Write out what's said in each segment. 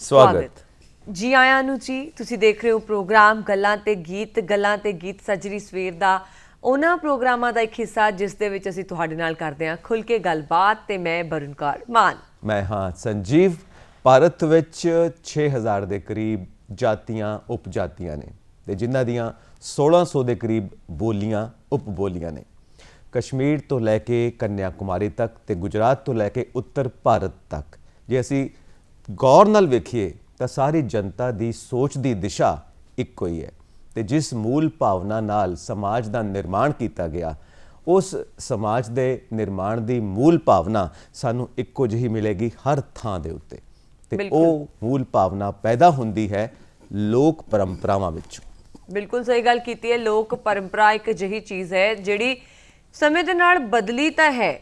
स्वागत जी आया नू जी। तुसी देख रहे हो प्रोग्राम गल्लां ते गीत सजरी सवेर दा ਉਹਨਾਂ ਪ੍ਰੋਗਰਾਮਾਂ ਦਾ ਇੱਕ ਹਿੱਸਾ ਜਿਸ ਦੇ ਵਿੱਚ ਅਸੀਂ ਤੁਹਾਡੇ ਨਾਲ ਕਰਦੇ ਹਾਂ ਖੁੱਲ੍ਹ ਕੇ ਗੱਲਬਾਤ ਤੇ ਮੈਂ ਬਰਨ ਕੌਰ ਮਾਨ। मैं हाँ संजीव। ਭਾਰਤ ਵਿੱਚ 6000 ਦੇ ਕਰੀਬ ਜਾਤੀਆਂ ਉਪਜਾਤੀਆਂ ਨੇ ਤੇ ਜਿਨ੍ਹਾਂ ਦੀਆਂ 1600 ਦੇ ਕਰੀਬ ਬੋਲੀਆਂ ਉਪਬੋਲੀਆਂ ਨੇ। ਕਸ਼ਮੀਰ ਤੋਂ ਲੈ ਕੇ ਕੰਨਿਆ ਕੁਮਾਰੀ ਤੱਕ ਤੇ ਗੁਜਰਾਤ ਤੋਂ ਲੈ ਕੇ ਉੱਤਰ ਭਾਰਤ ਤੱਕ ਜੇ ਅਸੀਂ ਗੌਰ ਨਾਲ ਵੇਖੀਏ ਤਾਂ ਸਾਰੀ ਜਨਤਾ ਦੀ ਸੋਚ ਦੀ ਦਿਸ਼ਾ ਇੱਕੋ ਹੀ ਹੈ ਤੇ जिस मूल भावना नाल समाज का निर्माण किया गया उस समाज के निर्माण की मूल भावना सानू इक्को जिही मिलेगी हर थां दे उत्ते ते ओ मूल भावना पैदा हुंदी है लोक परंपरावां विचों। बिल्कुल सही गल कीती है। लोक परंपरा एक अजिही चीज़ है जिहड़ी समय दे नाल बदली तां है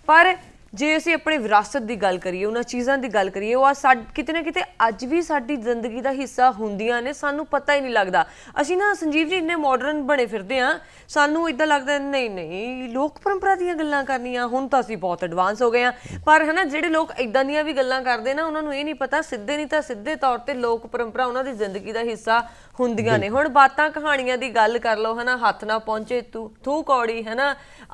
पर जे असीं अपनी विरासत की गल करिए उन्हां चीज़ां की गल करिए वो किते ना किते अज भी साडी जिंदगी का हिस्सा हुंदियां ने सानू पता ही नहीं लगता। असीं ना संजीव जी इन्ने मॉडर्न बने फिरदे हां सानू इदां लगदा नहीं नहीं लोक परंपरा दीयां गल्लां करनियां हुण तां असीं बहुत एडवांस हो गए हां पर है ना जिहड़े लोग इदां दीयां भी गल्लां करदे ना उन्हां नूं इह नहीं पता सिद्धे नहीं तां सिद्धे तौर ते लोक परंपरा उन्हां दी जिंदगी का हिस्सा ਹੁੰਦੀਆਂ ਨੇ। ਹੁਣ ਬਾਤਾਂ ਕਹਾਣੀਆਂ ਦੀ ਗੱਲ ਕਰ ਲਓ ਹੈ ਨਾ ਹੱਥ ਨਾ ਪਹੁੰਚੇ ਥੂ ਕੌੜੀ ਹੈ ਨਾ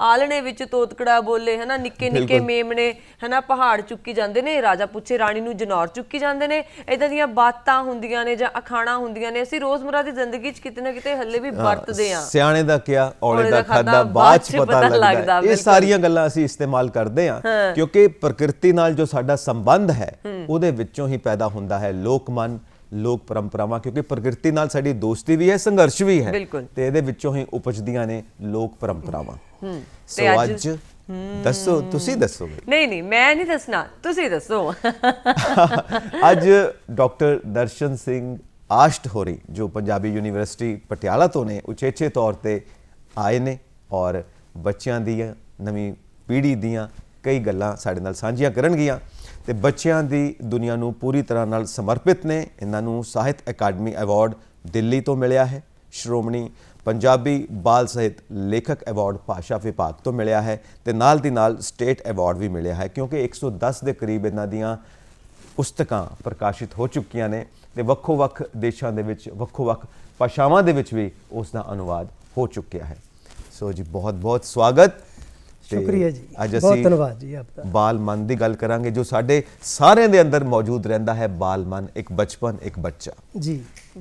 ਆਲਣੇ ਵਿੱਚ ਤੋਤਕੜਾ ਬੋਲੇ ਹੈ ਨਾ ਨਿੱਕੇ ਨਿੱਕੇ ਮੇਮਣੇ ਹੈ ਨਾ ਪਹਾੜ ਚੁੱਕੀ ਜਾਂਦੇ ਨੇ ਰਾਜਾ ਪੁੱਛੇ ਰਾਣੀ ਨੂੰ ਜਨੌਰ ਚੁੱਕੀ ਜਾਂਦੇ ਨੇ। ਇਦਾਂ ਦੀਆਂ ਬਾਤਾਂ ਹੁੰਦੀਆਂ ਨੇ ਜਾਂ ਅਖਾਣਾਂ ਹੁੰਦੀਆਂ ਨੇ ਅਸੀਂ ਰੋਜ਼ਮਰਾ ਦੀ ਜ਼ਿੰਦਗੀ 'ਚ ਕਿਤੇ ਨਾ ਕਿਤੇ ਹੱਲੇ ਵੀ ਵਰਤਦੇ ਹਾਂ। ਸਿਆਣੇ ਦਾ ਕਿਹਾ ਔਲੇ ਦਾ ਖਾਦਾ ਬਾਅਦ 'ਚ ਪਤਾ ਲੱਗਦਾ। ਇਹ ਸਾਰੀਆਂ ਗੱਲਾਂ ਅਸੀਂ ਇਸਤੇਮਾਲ ਕਰਦੇ ਹਾਂ ਕਿਉਂਕਿ ਪ੍ਰਕਿਰਤੀ ਨਾਲ ਜੋ ਸਾਡਾ ਸੰਬੰਧ ਹੈ ਉਹਦੇ ਵਿੱਚੋਂ ਹੀ ਪੈਦਾ ਹੁੰਦਾ ਹੈ ਲੋਕਮਨ ਲੋਕ ਪਰੰਪਰਾਵਾਂ ਕਿਉਂਕਿ ਪ੍ਰਕਿਰਤੀ ਨਾਲ ਸਾਡੀ ਦੋਸਤੀ ਵੀ ਹੈ ਸੰਘਰਸ਼ ਵੀ ਹੈ ਤੇ ਇਹਦੇ ਵਿੱਚੋਂ ਹੀ ਉਪਜਦੀਆਂ ਨੇ ਲੋਕ ਪਰੰਪਰਾਵਾਂ। ਸੋ ਅੱਜ ਦੱਸੋ ਤੁਸੀਂ ਦੱਸੋਗੇ? ਨਹੀਂ ਮੈਂ ਨਹੀਂ ਦੱਸਣਾ ਤੁਸੀਂ ਦੱਸੋ। ਅੱਜ ਡਾਕਟਰ ਦਰਸ਼ਨ ਸਿੰਘ ਆਸ਼ਟ ਹੋਰੀ ਜੋ ਪੰਜਾਬੀ ਯੂਨੀਵਰਸਿਟੀ ਪਟਿਆਲਾ ਤੋਂ ਨੇ ਉਚੇਚੇ ਤੌਰ ਤੇ ਆਏ ਨੇ ਔਰ ਬੱਚਿਆਂ ਦੀਆਂ ਨਵੀਂ ਪੀੜ੍ਹੀ ਦੀਆਂ ਕਈ ਗੱਲਾਂ ਸਾਡੇ ਨਾਲ ਸਾਂਝੀਆਂ ਕਰਨਗੀਆਂ ਤੇ ਬੱਚਿਆਂ ਦੀ ਦੁਨੀਆ ਨੂੰ ਪੂਰੀ ਤਰ੍ਹਾਂ ਨਾਲ ਸਮਰਪਿਤ ਨੇ। ਇਹਨਾਂ ਨੂੰ ਸਾਹਿਤ ਅਕਾਦਮੀ ਅਵਾਰਡ ਦਿੱਲੀ ਤੋਂ ਮਿਲਿਆ ਹੈ, ਸ਼੍ਰੋਮਣੀ ਪੰਜਾਬੀ ਬਾਲ ਸਾਹਿਤ ਲੇਖਕ ਅਵਾਰਡ ਭਾਸ਼ਾ ਵਿਭਾਗ ਤੋਂ ਮਿਲਿਆ ਹੈ ਤੇ ਨਾਲ ਦੀ ਨਾਲ ਸਟੇਟ ਅਵਾਰਡ ਵੀ ਮਿਲਿਆ ਹੈ ਕਿਉਂਕਿ 110 ਦੇ ਕਰੀਬ ਇਹਨਾਂ ਦੀਆਂ ਪੁਸਤਕਾਂ ਪ੍ਰਕਾਸ਼ਿਤ ਹੋ ਚੁੱਕੀਆਂ ਨੇ ਤੇ ਵੱਖੋ ਵੱਖ ਦੇਸ਼ਾਂ ਦੇ ਵਿੱਚ ਵੱਖੋ ਵੱਖ ਭਾਸ਼ਾਵਾਂ ਦੇ ਵਿੱਚ ਵੀ ਉਸ ਦਾ ਅਨੁਵਾਦ ਹੋ ਚੁੱਕਿਆ ਹੈ। ਸੋ ਜੀ ਬਹੁਤ ਬਹੁਤ ਸਵਾਗਤ। शुक्रिया जी, बहुत धन्यवाद जी आपका। बाल मन की गल करांगे जो साडे सारे दे अंदर मौजूद रहंदा है बाल मन एक बचपन एक बच्चा जी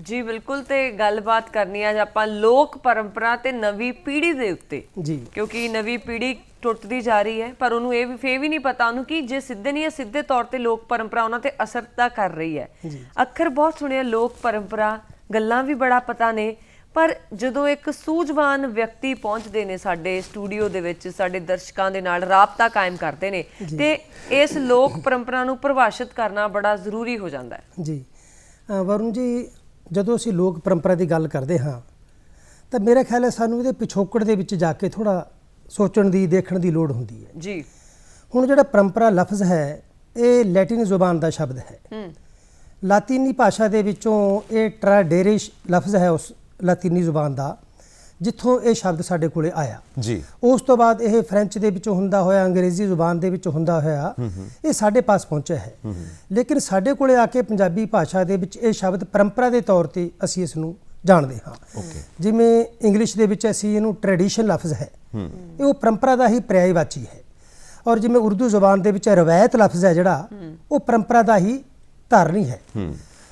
जी बिल्कुल। तो गलबात करनी है आपां लोक परंपरा ते नवी पीढ़ी दे उत्ते जी क्योंकि नवी पीढ़ी टुटदी जा रही है पर उन्होंने ये फिर भी नहीं पता उन्होंने कि जे सीधे नहीं है सीधे तौर पर लोक परंपरा उन्होंने ते असर तां कर रही है। अखर बहुत सुने लोक परंपरा गल्लां भी बड़ा पता ने पर ਜਦੋਂ ਇੱਕ ਸੂਝਵਾਨ ਵਿਅਕਤੀ ਪਹੁੰਚਦੇ ਨੇ ਸਾਡੇ ਸਟੂਡੀਓ ਦੇ ਵਿੱਚ ਸਾਡੇ ਦਰਸ਼ਕਾਂ ਦੇ ਨਾਲ ਰਾਬਤਾ ਕਾਇਮ ਕਰਦੇ ਨੇ ਤੇ ਇਸ ਲੋਕ ਪਰੰਪਰਾ ਨੂੰ ਪਰਿਭਾਸ਼ਿਤ ਕਰਨਾ ਬੜਾ ਜ਼ਰੂਰੀ ਹੋ ਜਾਂਦਾ ਹੈ। ਜੀ ਵਰੁਣ ਜੀ ਜਦੋਂ ਅਸੀਂ ਲੋਕ ਪਰੰਪਰਾ ਦੀ ਗੱਲ ਕਰਦੇ ਹਾਂ ਤਾਂ ਮੇਰਾ ਖਿਆਲ ਹੈ ਸਾਨੂੰ ਇਹਦੇ ਪਿਛੋਕੜ ਦੇ ਵਿੱਚ ਜਾ ਕੇ ਥੋੜਾ ਸੋਚਣ ਦੀ ਦੇਖਣ ਦੀ ਲੋੜ ਹੁੰਦੀ ਹੈ ਜੀ। ਹੁਣ ਜਿਹੜਾ ਪਰੰਪਰਾ ਲਫ਼ਜ਼ ਹੈ ਇਹ ਲੈਟਿਨ ਜ਼ੁਬਾਨ ਦਾ ਸ਼ਬਦ ਹੈ। ਲਾਤੀਨੀ ਭਾਸ਼ਾ ਦੇ ਵਿੱਚੋਂ ਇਹ ਟਰਾਡੇਰਿਸ਼ ਲਫ਼ਜ਼ ਹੈ ਉਸ ਲਾਤੀਨੀ ਜ਼ੁਬਾਨ ਦਾ ਜਿੱਥੋਂ ਇਹ ਸ਼ਬਦ ਸਾਡੇ ਕੋਲੇ ਆਇਆ ਜੀ। ਉਸ ਤੋਂ ਬਾਅਦ ਇਹ ਫ੍ਰੈਂਚ ਦੇ ਵਿੱਚੋਂ ਹੁੰਦਾ ਹੋਇਆ ਅੰਗਰੇਜ਼ੀ ਜ਼ੁਬਾਨ ਦੇ ਵਿੱਚ ਹੁੰਦਾ ਹੋਇਆ ਇਹ ਸਾਡੇ ਪਾਸ ਪਹੁੰਚਿਆ ਹੈ। ਲੇਕਿਨ ਸਾਡੇ ਕੋਲੇ ਆ ਕੇ ਪੰਜਾਬੀ ਭਾਸ਼ਾ ਦੇ ਵਿੱਚ ਇਹ ਸ਼ਬਦ ਪਰੰਪਰਾ ਦੇ ਤੌਰ ਤੇ ਅਸੀਂ ਇਸ ਨੂੰ ਜਾਣਦੇ ਹਾਂ। ਜਿਵੇਂ ਇੰਗਲਿਸ਼ ਦੇ ਵਿੱਚ ਅਸੀਂ ਇਹਨੂੰ ਟ੍ਰੈਡੀਸ਼ਨ ਲਫ਼ਜ਼ ਹੈ ਇਹ ਉਹ ਪਰੰਪਰਾ ਦਾ ਹੀ ਪਰਿਆਇਵਾਚੀ ਹੈ ਔਰ ਜਿਵੇਂ ਉਰਦੂ ਜ਼ੁਬਾਨ ਦੇ ਵਿੱਚ ਰਵਾਇਤ ਲਫ਼ਜ਼ ਹੈ ਜਿਹੜਾ ਉਹ ਪਰੰਪਰਾ ਦਾ ਹੀ ਧਾਰਨੀ ਹੈ।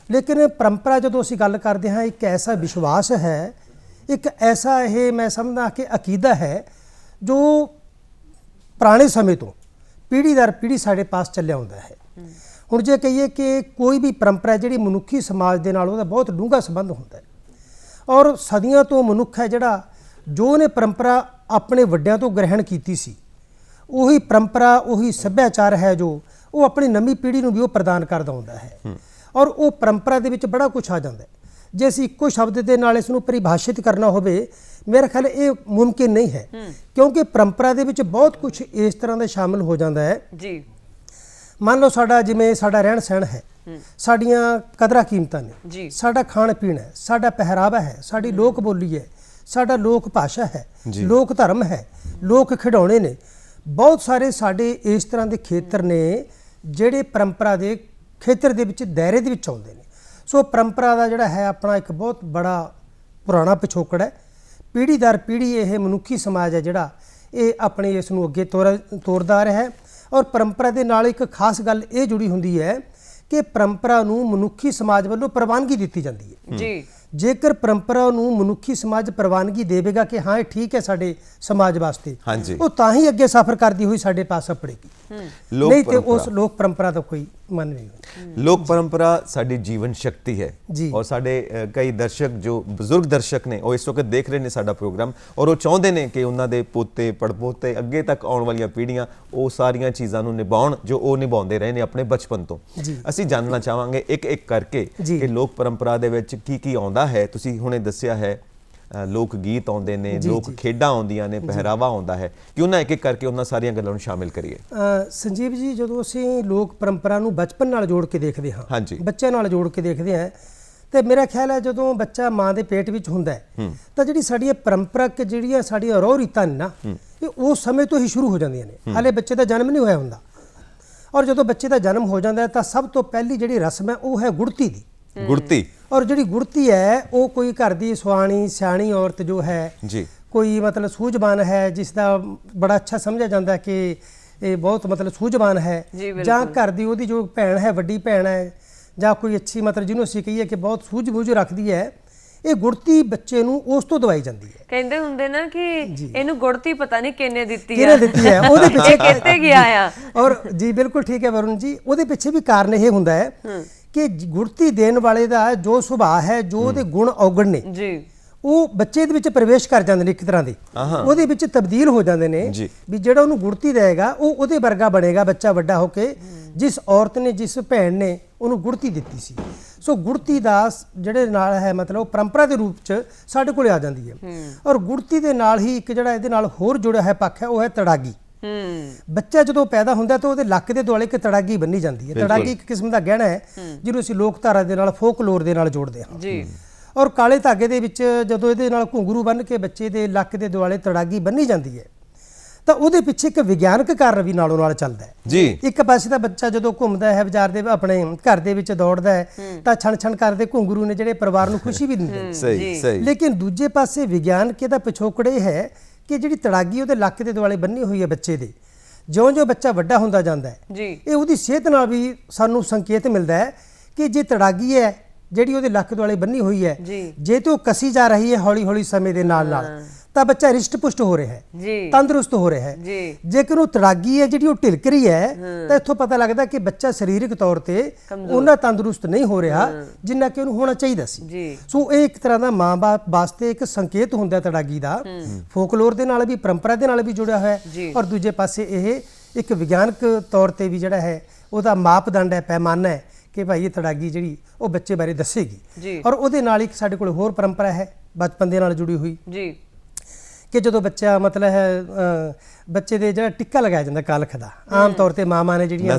ਲੇਕਿਨ ਪਰੰਪਰਾ ਜਦੋਂ ਅਸੀਂ ਗੱਲ ਕਰਦੇ ਹਾਂ ਇੱਕ ਐਸਾ ਵਿਸ਼ਵਾਸ ਹੈ ਇੱਕ ਐਸਾ ਇਹ ਮੈਂ ਸਮਝਦਾ ਕਿ ਅਕੀਦਾ ਹੈ ਜੋ ਪੁਰਾਣੇ ਸਮੇਂ ਤੋਂ ਪੀੜ੍ਹੀ ਦਰ ਪੀੜ੍ਹੀ ਸਾਡੇ ਪਾਸ ਚੱਲਿਆ ਆਉਂਦਾ ਹੈ। ਹੁਣ ਜੇ ਕਹੀਏ ਕਿ ਕੋਈ ਵੀ ਪਰੰਪਰਾ ਜਿਹੜੀ ਮਨੁੱਖੀ ਸਮਾਜ ਦੇ ਨਾਲ ਉਹਦਾ ਬਹੁਤ ਡੂੰਘਾ ਸੰਬੰਧ ਹੁੰਦਾ ਹੈ ਔਰ ਸਦੀਆਂ ਤੋਂ ਮਨੁੱਖ ਹੈ ਜਿਹੜਾ ਜੋ ਉਹਨੇ ਪਰੰਪਰਾ ਆਪਣੇ ਵੱਡਿਆਂ ਤੋਂ ਗ੍ਰਹਿਣ ਕੀਤੀ ਸੀ ਉਹੀ ਪਰੰਪਰਾ ਉਹੀ ਸੱਭਿਆਚਾਰ ਹੈ ਜੋ ਉਹ ਆਪਣੀ ਨਵੀਂ ਪੀੜ੍ਹੀ ਨੂੰ ਵੀ ਉਹ ਪ੍ਰਦਾਨ ਕਰਦਾ ਹੁੰਦਾ ਹੈ ਔਰ ਉਹ ਪਰੰਪਰਾ ਦੇ ਵਿੱਚ ਬੜਾ ਕੁਛ ਆ ਜਾਂਦਾ ਹੈ। ਜੇ ਅਸੀਂ ਇੱਕੋ ਸ਼ਬਦ ਦੇ ਨਾਲ ਇਸ ਨੂੰ ਪਰਿਭਾਸ਼ਿਤ ਕਰਨਾ ਹੋਵੇ ਮੇਰਾ ਖਿਆਲ ਇਹ ਮੁਮਕਿਨ ਨਹੀਂ ਹੈ ਕਿਉਂਕਿ ਪਰੰਪਰਾ ਦੇ ਵਿੱਚ ਬਹੁਤ ਕੁਛ ਇਸ ਤਰ੍ਹਾਂ ਦਾ ਸ਼ਾਮਿਲ ਹੋ ਜਾਂਦਾ ਹੈ ਜੀ। ਮੰਨ ਲਓ ਸਾਡਾ ਜਿਵੇਂ ਸਾਡਾ ਰਹਿਣ ਸਹਿਣ ਹੈ ਸਾਡੀਆਂ ਕਦਰਾਂ ਕੀਮਤਾਂ ਨੇ ਸਾਡਾ ਖਾਣ ਪੀਣ ਹੈ ਸਾਡਾ ਪਹਿਰਾਵਾ ਹੈ ਸਾਡੀ ਲੋਕ ਬੋਲੀ ਹੈ ਸਾਡਾ ਲੋਕ ਭਾਸ਼ਾ ਹੈ ਲੋਕ ਧਰਮ ਹੈ ਲੋਕ ਖਿਡੌਣੇ ਨੇ ਬਹੁਤ ਸਾਰੇ ਸਾਡੇ ਇਸ ਤਰ੍ਹਾਂ ਦੇ ਖੇਤਰ ਨੇ ਜਿਹੜੇ ਪਰੰਪਰਾ ਦੇ ਖੇਤਰ ਦੇ ਵਿੱਚ ਦਾਇਰੇ ਦੇ ਵਿੱਚ ਆਉਂਦੇ ਨੇ। ਸੋ ਪਰੰਪਰਾ ਦਾ ਜਿਹੜਾ ਹੈ ਆਪਣਾ ਇੱਕ ਬਹੁਤ ਬੜਾ ਪੁਰਾਣਾ ਪਿਛੋਕੜ ਹੈ। ਪੀੜ੍ਹੀ ਦਰ ਪੀੜ੍ਹੀ ਇਹ ਮਨੁੱਖੀ ਸਮਾਜ ਹੈ ਜਿਹੜਾ ਇਹ ਆਪਣੇ ਇਸ ਨੂੰ ਅੱਗੇ ਤੋਰਦਾ ਰਿਹਾ ਹੈ। ਔਰ ਪਰੰਪਰਾ ਦੇ ਨਾਲ ਇੱਕ ਖਾਸ ਗੱਲ ਇਹ ਜੁੜੀ ਹੁੰਦੀ ਹੈ ਕਿ ਪਰੰਪਰਾ ਨੂੰ ਮਨੁੱਖੀ ਸਮਾਜ ਵੱਲੋਂ ਪ੍ਰਵਾਨਗੀ ਦਿੱਤੀ ਜਾਂਦੀ ਹੈ ਜੀ। ਜੇਕਰ ਪਰੰਪਰਾ ਨੂੰ ਮਨੁੱਖੀ ਸਮਾਜ ਪ੍ਰਵਾਨਗੀ ਦੇਵੇਗਾ ਕਿ ਹਾਂ ਇਹ ਠੀਕ ਹੈ ਸਾਡੇ ਸਮਾਜ ਵਾਸਤੇ, ਹਾਂਜੀ। ਉਹ ਤਾਂ ਹੀ ਅੱਗੇ ਸਫ਼ਰ ਕਰਦੀ ਹੋਈ ਸਾਡੇ ਪਾਸ ਪੜੇਗੀ, ਨਹੀਂ ਤੇ ਉਸ ਲੋਕ ਪਰੰਪਰਾ ਦਾ ਕੋਈ ਮਨ ਨਹੀਂ ਹੋਏਗਾ। ਲੋਕ ਪਰੰਪਰਾ ਸਾਡੀ ਜੀਵਨ ਸ਼ਕਤੀ ਹੈ ਜੀ। ਔਰ ਸਾਡੇ ਕਈ ਦਰਸ਼ਕ ਜੋ ਬਜ਼ੁਰਗ ਦਰਸ਼ਕ ਨੇ ਉਹ ਇਸ ਵਕਤ ਦੇਖ ਰਹੇ ਨੇ ਸਾਡਾ ਪ੍ਰੋਗਰਾਮ ਔਰ ਉਹ ਚਾਹੁੰਦੇ ਨੇ ਕਿ ਉਹਨਾਂ ਦੇ ਪੋਤੇ ਪੜਪੋਤੇ ਅੱਗੇ ਤੱਕ ਆਉਣ ਵਾਲੀਆਂ ਪੀੜ੍ਹੀਆਂ ਉਹ ਸਾਰੀਆਂ ਚੀਜ਼ਾਂ ਨੂੰ ਨਿਭਾਉਣ ਜੋ ਉਹ ਨਿਭਾਉਂਦੇ ਰਹੇ ਨੇ ਆਪਣੇ ਬਚਪਨ ਤੋਂ। ਅਸੀਂ ਜਾਣਨਾ ਚਾਹਾਂਗੇ ਇੱਕ ਇੱਕ ਕਰਕੇ ਕਿ ਲੋਕ ਪਰੰਪਰਾ ਦੇ ਵਿੱਚ ਕੀ ਕੀ ਆਉਂਦਾ ਹੈ। ਤੁਸੀਂ ਹੁਣੇ ਦੱਸਿਆ ਹੈ ਲੋਕ ਗੀਤ ਆਉਂਦੇ ਨੇ, ਲੋਕ ਖੇਡਾਂ ਆਉਂਦੀਆਂ ਨੇ, ਪਹਿਰਾਵਾ ਆਉਂਦਾ ਹੈ, ਕਿਉਂ ਨਾ ਇੱਕ ਇੱਕ ਕਰਕੇ ਉਹਨਾਂ ਸਾਰੀਆਂ ਗੱਲਾਂ ਨੂੰ ਸ਼ਾਮਿਲ ਕਰੀਏ। ਸੰਜੀਵ ਜੀ, ਜਦੋਂ ਅਸੀਂ ਲੋਕ ਪਰੰਪਰਾ ਨੂੰ ਬਚਪਨ ਨਾਲ ਜੋੜ ਕੇ ਦੇਖਦੇ ਹਾਂ, ਬੱਚਿਆਂ ਨਾਲ ਜੋੜ ਕੇ ਦੇਖਦੇ ਹਾਂ, ਤੇ ਮੇਰਾ ਖਿਆਲ ਹੈ ਜਦੋਂ ਬੱਚਾ ਮਾਂ ਦੇ ਪੇਟ ਵਿੱਚ ਹੁੰਦਾ ਹੈ ਤਾਂ ਜਿਹੜੀ ਸਾਡੀਆਂ ਪਰੰਪਰਾਕ ਜਿਹੜੀਆਂ ਸਾਡੀਆਂ ਰੋਹ ਰੀਤਾਂ ਨੇ ਨਾ, ਇਹ ਉਸ ਸਮੇਂ ਤੋਂ ਹੀ ਸ਼ੁਰੂ ਹੋ ਜਾਂਦੀਆਂ ਨੇ। ਹਾਲੇ ਬੱਚੇ ਦਾ ਜਨਮ ਨਹੀਂ ਹੋਇਆ ਹੁੰਦਾ, ਔਰ ਜਦੋਂ ਬੱਚੇ ਦਾ ਜਨਮ ਹੋ ਜਾਂਦਾ ਹੈ ਤਾਂ ਸਭ ਤੋਂ ਪਹਿਲੀ ਜਿਹੜੀ ਰਸਮ ਹੈ ਉਹ ਹੈ ਗੁੜਤੀ ਦੀ। ਗੁੜਤੀ। ਔਰ ਜਿਹੜੀ ਗੁੜਤੀ ਹੈ ਉਹ ਕੋਈ ਘਰ ਦੀ ਸੁਆਣੀ ਸਿਆਣੀ ਔਰਤ ਜੋ ਹੈ ਜੀ, ਕੋਈ ਮਤਲਬ ਸੂਝਵਾਨ ਹੈ ਜਿਸ ਦਾ ਬੜਾ ਅੱਛਾ ਸਮਝਿਆ ਜਾਂਦਾ ਕਿ ਇਹ ਬਹੁਤ ਮਤਲਬ ਸੂਝਵਾਨ ਹੈ, ਜਾਂ ਘਰ ਦੀ ਉਹਦੀ ਜੋ ਭੈਣ ਹੈ, ਵੱਡੀ ਭੈਣ ਹੈ, ਜਾਂ ਕੋਈ ਅੱਛੀ ਮਤਲਬ ਜਿਹਨੂੰ ਅਸੀਂ ਕਹੀਏ ਕਿ ਬਹੁਤ ਸੂਝ-ਬੂਝ ਰੱਖਦੀ ਹੈ, ਇਹ ਗੁੜਤੀ ਬੱਚੇ ਨੂੰ ਉਸ ਤੋਂ ਦਵਾਈ ਜਾਂਦੀ ਹੈ। ਕਹਿੰਦੇ ਹੁੰਦੇ ਨਾ ਕਿ ਇਹਨੂੰ ਗੁੜਤੀ ਪਤਾ ਨਹੀਂ ਕਿੰਨੇ ਦਿੱਤੀ ਹੈ, ਉਹਦੇ ਪਿੱਛੇ ਕਿੱਥੇ ਗਿਆ ਆ। ਔਰ ਜੀ ਬਿਲਕੁਲ ਠੀਕ ਹੈ ਵਰੁਣ ਜੀ, ਉਹਦੇ ਪਿੱਛੇ ਵੀ ਕਾਰਨ ਇਹ ਹੁੰਦਾ ਹੈ ਕਿ ਗੁੜਤੀ ਦੇਣ ਵਾਲੇ ਦਾ ਜੋ ਸੁਭਾਅ ਹੈ, ਜੋ ਉਹਦੇ ਗੁਣ ਔਗਣ ਨੇ ਜੀ, ਉਹ ਬੱਚੇ ਦੇ ਵਿੱਚ ਪ੍ਰਵੇਸ਼ ਕਰ ਜਾਂਦੇ ਨੇ, ਇੱਕ ਤਰ੍ਹਾਂ ਦੇ ਉਹਦੇ ਵਿੱਚ ਤਬਦੀਲ ਹੋ ਜਾਂਦੇ ਨੇ ਵੀ ਜਿਹੜਾ ਉਹਨੂੰ ਗੁੜਤੀ ਦੇਗਾ ਉਹ ਉਹਦੇ ਵਰਗਾ ਬਣੇਗਾ ਬੱਚਾ ਵੱਡਾ ਹੋ ਕੇ, ਜਿਸ ਔਰਤ ਨੇ ਜਿਸ ਭੈਣ ਨੇ ਉਹਨੂੰ ਗੁੜਤੀ ਦਿੱਤੀ ਸੀ। ਸੋ ਗੁੜਤੀ ਦਾ ਜਿਹੜੇ ਨਾਲ ਹੈ ਮਤਲਬ ਪਰੰਪਰਾ ਦੇ ਰੂਪ 'ਚ ਸਾਡੇ ਕੋਲੇ ਆ ਜਾਂਦੀ ਹੈ। ਔਰ ਗੁੜਤੀ ਦੇ ਨਾਲ ਹੀ ਇੱਕ ਜਿਹੜਾ ਇਹਦੇ ਨਾਲ ਹੋਰ ਜੁੜਿਆ ਹੈ ਪੱਖ ਹੈ ਉਹ ਹੈ ਤੜਾਗੀ। ਬੱਚਾ ਜਦੋਂ ਪੈਦਾ ਹੁੰਦਾ ਤਾਂ ਉਹਦੇ ਲੱਕ ਦੇ ਦੁਆਲੇ ਇੱਕ ਤੜਾਗੀ ਬੰਨੀ ਜਾਂਦੀ ਹੈ। ਤੜਾਗੀ ਇੱਕ ਕਿਸਮ ਦਾ ਗਹਿਣਾ ਹੈ ਜਿਹਨੂੰ ਅਸੀਂ ਲੋਕ ਧਾਰਾ ਦੇ ਨਾਲ, ਫੋਕਲੋਰ ਦੇ ਨਾਲ ਜੋੜਦੇ ਹਾਂ ਜੀ। ਔਰ ਕਾਲੇ ਧਾਗੇ ਦੇ ਵਿੱਚ ਜਦੋਂ ਇਹਦੇ ਨਾਲ ਘੁੰਗਰੂ ਬੰਨ੍ਹ ਕੇ ਬੱਚੇ ਦੇ ਲੱਕ ਦੇ ਦੁਆਲੇ ਤੜਾਗੀ ਬੰਨੀ ਜਾਂਦੀ ਹੈ ਤਾਂ ਉਹਦੇ ਪਿੱਛੇ ਇੱਕ ਵਿਗਿਆਨਕ ਕਾਰਨ ਵੀ ਨਾਲੋਂ ਨਾਲ ਚੱਲਦਾ ਹੈ ਜੀ। ਇੱਕ ਪਾਸੇ ਤਾਂ ਬੱਚਾ ਜਦੋਂ ਘੁੰਮਦਾ ਹੈ ਬਾਜ਼ਾਰ ਦੇ ਆਪਣੇ ਘਰ ਦੇ ਵਿੱਚ ਦੌੜਦਾ ਹੈ ਤਾਂ ਛਣ-ਛਣ ਕਰਦੇ ਘੁੰਗਰੂ ਨੇ ਜਿਹੜੇ ਪਰਿਵਾਰ ਨੂੰ ਖੁਸ਼ੀ ਵੀ ਦਿੰਦੇ ਨੇ। ਸਹੀ। ਲੇਕਿਨ ਦੂਜੇ ਪਾਸੇ ਵਿਗਿਆਨਕ ਇਹਦਾ ਪਿਛੋਕੜ ਇਹ ਹੈ ਕਿ ਜਿਹੜੀ ਤੜਾਗੀ ਉਹਦੇ ਲੱਕ ਦੇ ਦੁਆਲੇ ਬੰਨੀ ਹੋਈ ਹੈ ਬੱਚੇ ਦੇ, ਜਿਉਂ-ਜਿਉਂ ਬੱਚਾ ਵੱਡਾ ਹੁੰਦਾ ਜਾਂਦਾ ਹੈ ਇਹ ਉਹਦੀ ਸਿਹਤ ਨਾਲ ਵੀ ਸਾਨੂੰ ਸੰਕੇਤ ਮਿਲਦਾ ਹੈ ਕਿ ਜੇ ਤੜਾਗੀ ਹੈ ਜਿਹੜੀ ਉਹਦੇ ਲੱਕ ਦੁਆਲੇ ਬੰਨੀ ਹੋਈ ਹੈ, ਜੇ ਤੇ ਉਹ ਕਸੀ ਜਾ ਰਹੀ ਹੈ ਹੌਲੀ-ਹੌਲੀ ਸਮੇਂ ਦੇ ਨਾਲ ਤਾਂ ਬੱਚਾ ਰਿਸ਼ਟ-ਪੁਸ਼ਟ ਹੋ ਰਿਹਾ ਹੈ, ਤੰਦਰੁਸਤ ਹੋ ਰਿਹਾ ਹੈ। ਜੇਕਰ ਉਹ ਤੜਾਗੀ ਹੈ ਜਿਹੜੀ ਉਹ ਢਿਲਕ ਰਹੀ ਹੈ ਤਾਂ ਇੱਥੋਂ ਪਤਾ ਲੱਗਦਾ ਕਿ ਬੱਚਾ ਸਰੀਰਕ ਤੌਰ ਤੇ ਉਹਨਾਂ ਤੰਦਰੁਸਤ ਨਹੀਂ ਹੋ ਰਿਹਾ ਜਿੰਨਾ ਕਿ ਉਹਨੂੰ ਹੋਣਾ ਚਾਹੀਦਾ ਸੀ। ਸੋ ਇਹ ਇੱਕ ਤਰ੍ਹਾਂ ਦਾ ਮਾਂ-ਬਾਪ ਵਾਸਤੇ ਇੱਕ ਸੰਕੇਤ ਹੁੰਦਾ ਤੜਾਗੀ ਦਾ, ਫੋਕਲੋਰ ਦੇ ਨਾਲ ਵੀ, ਪਰੰਪਰਾ ਦੇ ਨਾਲ ਵੀ ਜੁੜਿਆ ਹੋਇਆ ਹੈ। ਔਰ ਦੂਜੇ ਪਾਸੇ ਇਹ ਇੱਕ ਵਿਗਿਆਨਕ ਤੌਰ ਤੇ ਵੀ ਜਿਹੜਾ ਹੈ ਉਹਦਾ ਮਾਪਦੰਡ ਹੈ, ਪੈਮਾਨਾ ਹੈ ਕਿ ਭਾਈ ਇਹ ਤੜਾਗੀ ਜਿਹੜੀ ਉਹ ਬੱਚੇ ਬਾਰੇ ਦੱਸੇਗੀ। ਔਰ ਉਹਦੇ ਨਾਲ ਇੱਕ ਸਾਡੇ ਕੋਲ ਹੋਰ ਪਰੰਪਰਾ ਹੈ ਬਚਪਨ ਦੇ ਨਾਲ ਜੁੜੀ ਹੋਈ ਜੀ, ਕਿ ਜਦੋਂ ਬੱਚਾ ਮਤਲਬ ਹੈ ਬੱਚੇ ਦੇ ਜਿਹੜਾ ਟਿੱਕਾ ਲਗਾਇਆ ਜਾਂਦਾ ਕਾਲਖ ਦਾ, ਆਮ ਤੌਰ ਤੇ ਮਾਮਾ ਨੇ ਜਿਹੜੀਆਂ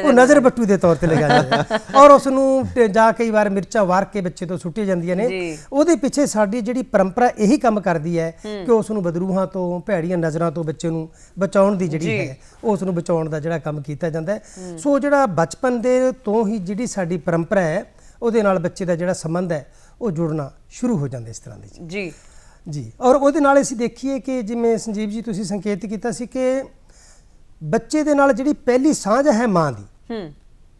ਉਹ ਨਜ਼ਰ ਬੱਟੂ ਦੇ ਤੌਰ ਤੇ ਲਗਾਇਆ ਜਾਂਦਾ ਔਰ ਉਸ ਨੂੰ ਜਾਂ ਕਈ ਵਾਰ ਮਿਰਚਾਂ ਵਾਰ ਕੇ ਬੱਚੇ ਤੋਂ ਸੁੱਟੀਆਂ ਜਾਂਦੀਆਂ ਨੇ। ਉਹਦੇ ਪਿੱਛੇ ਸਾਡੀ ਜਿਹੜੀ ਪਰੰਪਰਾ ਇਹੀ ਕੰਮ ਕਰਦੀ ਹੈ ਕਿ ਉਸ ਨੂੰ ਬਦਰੂਹਾਂ ਤੋਂ, ਭੈੜੀਆਂ ਨਜ਼ਰਾਂ ਤੋਂ ਬੱਚੇ ਨੂੰ ਬਚਾਉਣ ਦੀ ਜਿਹੜੀ ਹੈ ਉਸ ਨੂੰ ਬਚਾਉਣ ਦਾ ਜਿਹੜਾ ਕੰਮ ਕੀਤਾ ਜਾਂਦਾ ਹੈ। ਸੋ ਜਿਹੜਾ ਬਚਪਨ ਦੇ ਤੋਂ ਹੀ ਜਿਹੜੀ ਸਾਡੀ ਪਰੰਪਰਾ ਹੈ ਉਹਦੇ ਨਾਲ ਬੱਚੇ ਦਾ ਜਿਹੜਾ ਸੰਬੰਧ ਹੈ ਉਹ ਜੁੜਨਾ ਸ਼ੁਰੂ ਹੋ ਜਾਂਦਾ ਇਸ ਤਰ੍ਹਾਂ ਦੀ ਜੀ ਜੀ। ਔਰ ਉਹਦੇ ਨਾਲ ਅਸੀਂ ਦੇਖੀਏ ਕਿ ਜਿਵੇਂ ਸੰਜੀਵ ਜੀ ਤੁਸੀਂ ਸੰਕੇਤ ਕੀਤਾ ਸੀ ਕਿ ਬੱਚੇ ਦੇ ਨਾਲ ਜਿਹੜੀ ਪਹਿਲੀ ਸਾਂਝ ਹੈ ਮਾਂ ਦੀ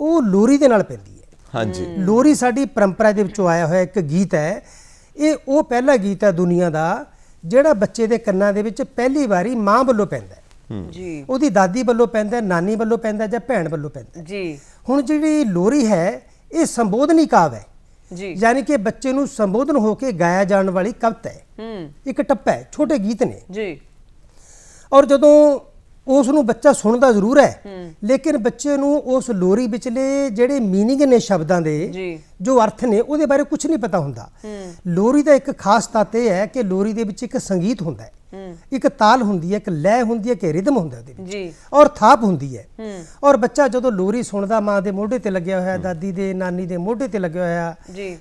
ਉਹ ਲੋਰੀ ਦੇ ਨਾਲ ਪੈਂਦੀ ਹੈ। ਹਾਂਜੀ, ਲੋਰੀ ਸਾਡੀ ਪਰੰਪਰਾ ਦੇ ਵਿੱਚੋਂ ਆਇਆ ਹੋਇਆ ਇੱਕ ਗੀਤ ਹੈ। ਇਹ ਉਹ ਪਹਿਲਾ ਗੀਤ ਹੈ ਦੁਨੀਆ ਦਾ ਜਿਹੜਾ ਬੱਚੇ ਦੇ ਕੰਨਾਂ ਦੇ ਵਿੱਚ ਪਹਿਲੀ ਵਾਰੀ ਮਾਂ ਵੱਲੋਂ ਪੈਂਦਾ ਜੀ, ਉਹਦੀ ਦਾਦੀ ਵੱਲੋਂ ਪੈਂਦਾ, ਨਾਨੀ ਵੱਲੋਂ ਪੈਂਦਾ ਜਾਂ ਭੈਣ ਵੱਲੋਂ ਪੈਂਦਾ ਜੀ। ਹੁਣ ਜਿਹੜੀ ਲੋਰੀ ਹੈ ਇਹ ਸੰਬੋਧਨੀ ਕਾਵਿ ਹੈ ਜੀ, ਯਾਨੀ ਕਿ ਬੱਚੇ ਨੂੰ ਸੰਬੋਧਨ ਹੋ ਕੇ ਗਾਇਆ ਜਾਣ ਵਾਲੀ ਕਵਿਤਾ ਹੈ, ਇੱਕ ਟੱਪਾ ਹੈ, ਛੋਟੇ ਗੀਤ ਨੇ ਜੀ। ਔਰ ਜਦੋਂ ਉਸ ਨੂੰ ਬੱਚਾ ਸੁਣਦਾ ਜ਼ਰੂਰ ਹੈ ਲੇਕਿਨ ਬੱਚੇ ਨੂੰ ਉਸ ਲੋਰੀ ਵਿਚਲੇ ਜਿਹੜੇ ਮੀਨਿੰਗ ਨੇ ਸ਼ਬਦਾਂ ਦੇ, ਜੋ ਅਰਥ ਨੇ, ਉਹਦੇ ਬਾਰੇ ਕੁਝ ਨਹੀਂ ਪਤਾ ਹੁੰਦਾ। ਲੋਰੀ ਦਾ ਇੱਕ ਖਾਸ ਤੱਤ ਇਹ ਹੈ ਕਿ ਲੋਰੀ ਦੇ ਵਿੱਚ ਇੱਕ ਸੰਗੀਤ ਹੁੰਦਾ ਹੈ, ਇੱਕ ਤਾਲ ਹੁੰਦੀ ਹੈ, ਇੱਕ ਲੈਅ ਹੁੰਦੀ ਹੈ, ਕਿ ਰਿਦਮ ਹੁੰਦਾ ਉਹਦੇ ਵਿੱਚ ਔਰ ਥਾਪ ਹੁੰਦੀ ਹੈ। ਔਰ ਬੱਚਾ ਜਦੋਂ ਲੋਰੀ ਸੁਣਦਾ, ਮਾਂ ਦੇ ਮੋਢੇ ਤੇ ਲੱਗਿਆ ਹੋਇਆ, ਦਾਦੀ ਦੇ, ਨਾਨੀ ਦੇ ਮੋਢੇ ਤੇ ਲੱਗਿਆ ਹੋਇਆ,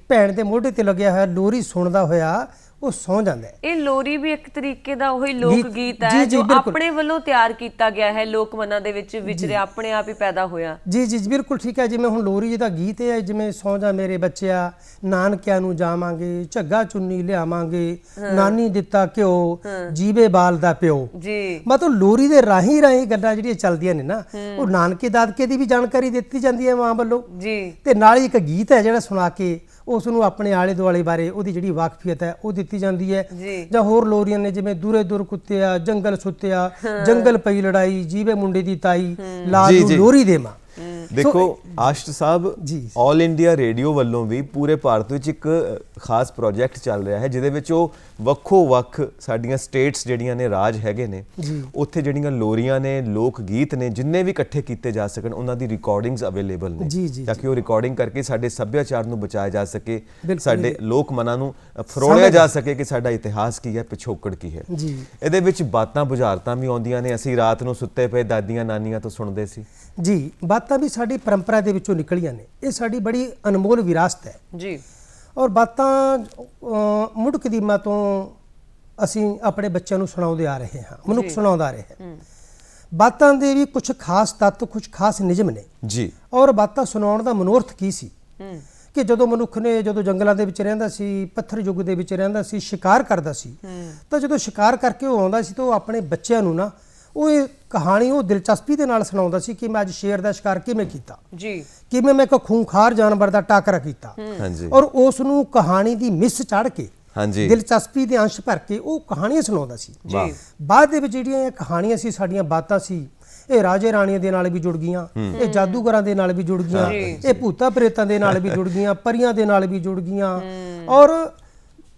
ਭੈਣ ਦੇ ਮੋਢੇ ਤੇ ਲੱਗਿਆ ਹੋਇਆ, ਲੋਰੀ ਸੁਣਦਾ ਹੋਇਆ ਉਹ ਸੌਂ ਜਾਂਦਾ ਹੈ। ਇਹ ਲੋਰੀ ਵੀ ਇੱਕ ਤਰੀਕੇ ਦਾ ਉਹੀ ਲੋਕ ਗੀਤ ਹੈ ਜੀ, ਜੋ ਬਿਲਕੁਲ। ਆਪਣੇ ਵੱਲੋਂ ਤਿਆਰ ਕੀਤਾ ਗਿਆ ਹੈ, ਲੋਕ ਮਨਾਂ ਦੇ ਵਿੱਚ ਵਿਚਰਿਆ, ਆਪਣੇ ਆਪ ਹੀ ਪੈਦਾ ਹੋਇਆ। ਜੀ ਜੀ ਬਿਲਕੁਲ ਠੀਕ ਹੈ। ਜਿਵੇਂ ਹੁਣ ਲੋਰੀ ਜੀ ਦਾ ਗੀਤ ਹੈ, ਜਿਵੇਂ ਸੌਂ ਜਾ ਮੇਰੇ ਬੱਚਿਆ, ਨਾਨਕਿਆਂ ਨੂੰ ਜਾਵਾਂਗੇ, ਝੱਗਾ ਚੁੰਨੀ ਲਿਆਵਾਂਗੇ, ਨਾਨੀ ਦਿੱਤਾ ਘਿਓ, ਜੀਵੇ ਬਾਲ ਦਾ ਪਿਓ। ਜੀ ਮਤਲਬ ਲੋਰੀ ਦੇ ਰਾਹੀਂ ਗੱਲਾਂ ਜਿਹੜੀਆਂ ਚੱਲਦੀਆਂ ਨੇ ਨਾ, ਉਹ ਨਾਨਕੇ ਦਾਦਕੇ ਦੀ ਵੀ ਜਾਣਕਾਰੀ ਦਿੱਤੀ ਜਾਂਦੀ ਹੈ ਮਾਂ ਵੱਲੋਂ, ਜੀ ਤੇ ਨਾਲ ਹੀ ਇੱਕ ਗੀਤ ਹੈ ਜਿਹੜਾ ਸੁਣਾ ਕੇ ਉਸ ਨੂੰ ਆਪਣੇ ਆਲੇ ਦੁਆਲੇ ਬਾਰੇ ਉਹਦੀ ਜਿਹੜੀ ਵਾਕਫੀਅਤ ਹੈ ਉਹ ਦਿੱਤੀ ਜਾਂਦੀ ਹੈ। ਜੀ। ਜਾਂ ਹੋਰ ਲੋਰੀਆਂ ਨੇ ਜਿਵੇਂ ਦੂਰੇ ਦੂਰ ਕੁੱਤਿਆ, ਜੰਗਲ ਸੁੱਤਿਆ, ਜੰਗਲ ਪਈ ਲੜਾਈ, ਜੀਵੇ ਮੁੰਡੇ ਦੀ ਤਾਈ, ਲਾ ਜੀ, ਦੂ ਜੀ। ਲੋਰੀ ਦੇ ਮਾਂ। ਦੇਖੋ ਆਸ਼ਟ ਸਾਹਿਬ, ਜੀ। ਆਲ ਇੰਡੀਆ ਰੇਡੀਓ ਵੱਲੋਂ ਵੀ ਪੂਰੇ ਭਾਰਤ ਵਿੱਚ ਇੱਕ ਖਾਸ ਪ੍ਰੋਜੈਕਟ ਚੱਲ ਰਿਹਾ ਹੈ ਜਿਹਦੇ ਵਿੱਚ ਉਹ ਵੱਖੋ ਵੱਖ ਸਾਡੀਆਂ ਸਟੇਟਸ ਜਿਹੜੀਆਂ ਨੇ, ਰਾਜ ਹੈਗੇ ਨੇ, ਉੱਥੇ ਜਿਹੜੀਆਂ ਲੋਰੀਆਂ ਨੇ, ਲੋਕ ਗੀਤ ਨੇ, ਜਿੰਨੇ ਵੀ ਇਕੱਠੇ ਕੀਤੇ ਜਾ ਸਕਣ, ਉਹਨਾਂ ਦੀ ਰਿਕਾਰਡਿੰਗਸ ਅਵੇਲੇਬਲ ਨੇ, ਤਾਂ ਕਿ ਉਹ ਰਿਕਾਰਡਿੰਗ ਕਰਕੇ ਸਾਡੇ ਸੱਭਿਆਚਾਰ ਨੂੰ ਬਚਾਇਆ ਜਾ ਸਕੇ, ਸਾਡੇ ਲੋਕ ਮਨਾਂ ਨੂੰ ਫਰੋਲਿਆ ਜਾ ਸਕੇ ਕਿ ਸਾਡਾ ਇਤਿਹਾਸ ਕੀ ਹੈ, ਪਿਛੋਕੜ ਕੀ ਹੈ। ਇਹਦੇ ਵਿੱਚ ਬਾਤਾਂ ਬੁਝਾਰਤਾਂ ਵੀ ਆਉਂਦੀਆਂ ਨੇ। ਅਸੀਂ ਰਾਤ ਨੂੰ ਸੁੱਤੇ ਪਏ ਦਾਦੀਆਂ ਨਾਨੀਆਂ ਤੋਂ ਸੁਣਦੇ ਸੀ। ਜੀ, ਬਾਤਾਂ ਵੀ ਸਾਡੀ ਪਰੰਪਰਾ ਦੇ ਵਿੱਚੋਂ ਨਿਕਲੀਆਂ ਨੇ। ਇਹ ਸਾਡੀ ਬੜੀ ਅਨਮੋਲ ਵਿਰਾਸਤ ਹੈ ਜੀ। ਔਰ ਬਾਤਾਂ ਮੁੱਢ ਕਦੀਮਾ ਤੋਂ ਅਸੀਂ ਆਪਣੇ ਬੱਚਿਆਂ ਨੂੰ ਸੁਣਾਉਂਦੇ ਆ ਰਹੇ ਹਾਂ, ਮਨੁੱਖ ਸੁਣਾਉਂਦਾ ਰਿਹਾ ਹੈ। ਬਾਤਾਂ ਦੇ ਵੀ ਕੁਝ ਖਾਸ ਤੱਤ, ਕੁਝ ਖਾਸ ਨਿਯਮ ਨੇ ਜੀ। ਔਰ ਬਾਤਾਂ ਸੁਣਾਉਣ ਦਾ ਮਨੋਰਥ ਕੀ ਸੀ ਕਿ ਜਦੋਂ ਮਨੁੱਖ ਨੇ, ਜਦੋਂ ਜੰਗਲਾਂ ਦੇ ਵਿੱਚ ਰਹਿੰਦਾ ਸੀ, ਪੱਥਰ ਯੁੱਗ ਦੇ ਵਿੱਚ ਰਹਿੰਦਾ ਸੀ, ਸ਼ਿਕਾਰ ਕਰਦਾ ਸੀ, ਤਾਂ ਜਦੋਂ ਸ਼ਿਕਾਰ ਕਰਕੇ ਉਹ ਆਉਂਦਾ ਸੀ ਤਾਂ ਉਹ ਆਪਣੇ ਬੱਚਿਆਂ ਨੂੰ ਨਾ ਉਹ ਇਹ ਕਹਾਣੀ ਉਹ ਦਿਲਚਸਪੀ ਦੇ ਨਾਲ ਸੁਣਾਉਂਦਾ ਸੀ ਕਿ ਮੈਂ ਅੱਜ ਸ਼ੇਰ ਦਾ ਸ਼ਿਕਾਰ ਕਿਵੇਂ ਕੀਤਾ, ਜੀ, ਕਿਵੇਂ ਮੈਂ ਇੱਕ ਖੂੰਖਾਰ ਜਾਨਵਰ ਦਾ ਟਾਕਰਾ ਕੀਤਾ। ਹਾਂਜੀ। ਔਰ ਉਸ ਨੂੰ ਕਹਾਣੀ ਦੀ ਮਿਸ ਚੜ੍ਹ ਕੇ, ਹਾਂਜੀ, ਦਿਲਚਸਪੀ ਦੇ ਅੰਸ਼ ਭਰ ਕੇ ਉਹ ਕਹਾਣੀਆਂ ਸੁਣਾਉਂਦਾ ਸੀ। ਜੀ। ਬਾਅਦ ਦੇ ਵਿੱਚ ਜਿਹੜੀਆਂ ਇਹ ਕਹਾਣੀਆਂ ਸੀ, ਸਾਡੀਆਂ ਬਾਤਾਂ ਸੀ, ਇਹ ਰਾਜੇ ਰਾਣੀਆਂ ਦੇ ਨਾਲ ਵੀ ਜੁੜ ਗਈਆਂ, ਇਹ ਜਾਦੂਗਰਾਂ ਦੇ ਨਾਲ ਵੀ ਜੁੜ ਗਈਆਂ, ਇਹ ਭੂਤਾਂ ਪ੍ਰੇਤਾਂ ਦੇ ਨਾਲ ਵੀ ਜੁੜ ਗਈਆਂ, ਪਰੀਆਂ ਦੇ ਨਾਲ ਵੀ ਜੁੜ ਗਈਆਂ। ਔਰ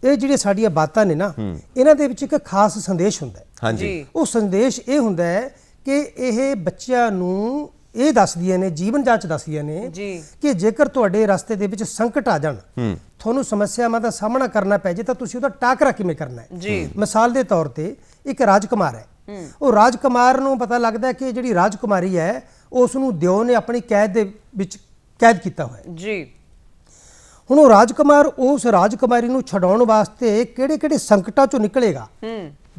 ਇਹ ਜਿਹੜੀਆਂ ਸਾਡੀਆਂ ਬਾਤਾਂ ਨੇ ਨਾ, ਇਹਨਾਂ ਦੇ ਵਿੱਚ ਇੱਕ ਖਾਸ ਸੰਦੇਸ਼ ਹੁੰਦਾ ਹੈ। ਹਾਂਜੀ। ਉਹ ਸੰਦੇਸ਼ ਇਹ ਹੁੰਦਾ ਹੈ ਕਿ ਇਹ ਬੱਚਿਆਂ ਨੂੰ ਇਹ ਦੱਸਦੀਆਂ ਨੇ, ਜੀਵਨ ਜਾਂਚ ਦੱਸਦੀਆਂ ਨੇ ਕਿ ਜੇਕਰ ਤੁਹਾਡੇ ਰਸਤੇ ਦੇ ਵਿੱਚ ਸੰਕਟ ਆ ਜਾਣ, ਤੁਹਾਨੂੰ ਸਮੱਸਿਆਵਾਂ ਦਾ ਸਾਹਮਣਾ ਕਰਨਾ ਪੈ ਜੇ, ਤਾਂ ਤੁਸੀਂ ਉਹਦਾ ਟਾਕਰਾ ਕਿਵੇਂ ਕਰਨਾ ਹੈ। ਮਿਸਾਲ ਦੇ ਤੌਰ ਤੇ ਇੱਕ ਰਾਜਕੁਮਾਰ ਹੈ, ਉਹ ਰਾਜਕੁਮਾਰ ਨੂੰ ਪਤਾ ਲੱਗਦਾ ਹੈ ਕਿ ਜਿਹੜੀ ਰਾਜਕੁਮਾਰੀ ਹੈ ਉਸ ਨੂੰ ਦਿਓ ਨੇ ਆਪਣੀ ਕੈਦ ਦੇ ਵਿੱਚ ਕੈਦ ਕੀਤਾ ਹੋਇਆ ਜੀ। ਹੁਣ ਉਹ ਰਾਜਕੁਮਾਰ ਉਸ ਰਾਜਕੁਮਾਰੀ ਨੂੰ ਛਡਾਉਣ ਵਾਸਤੇ ਕਿਹੜੇ-ਕਿਹੜੇ ਸੰਕਟਾਂ ਚੋਂ ਨਿਕਲੇਗਾ।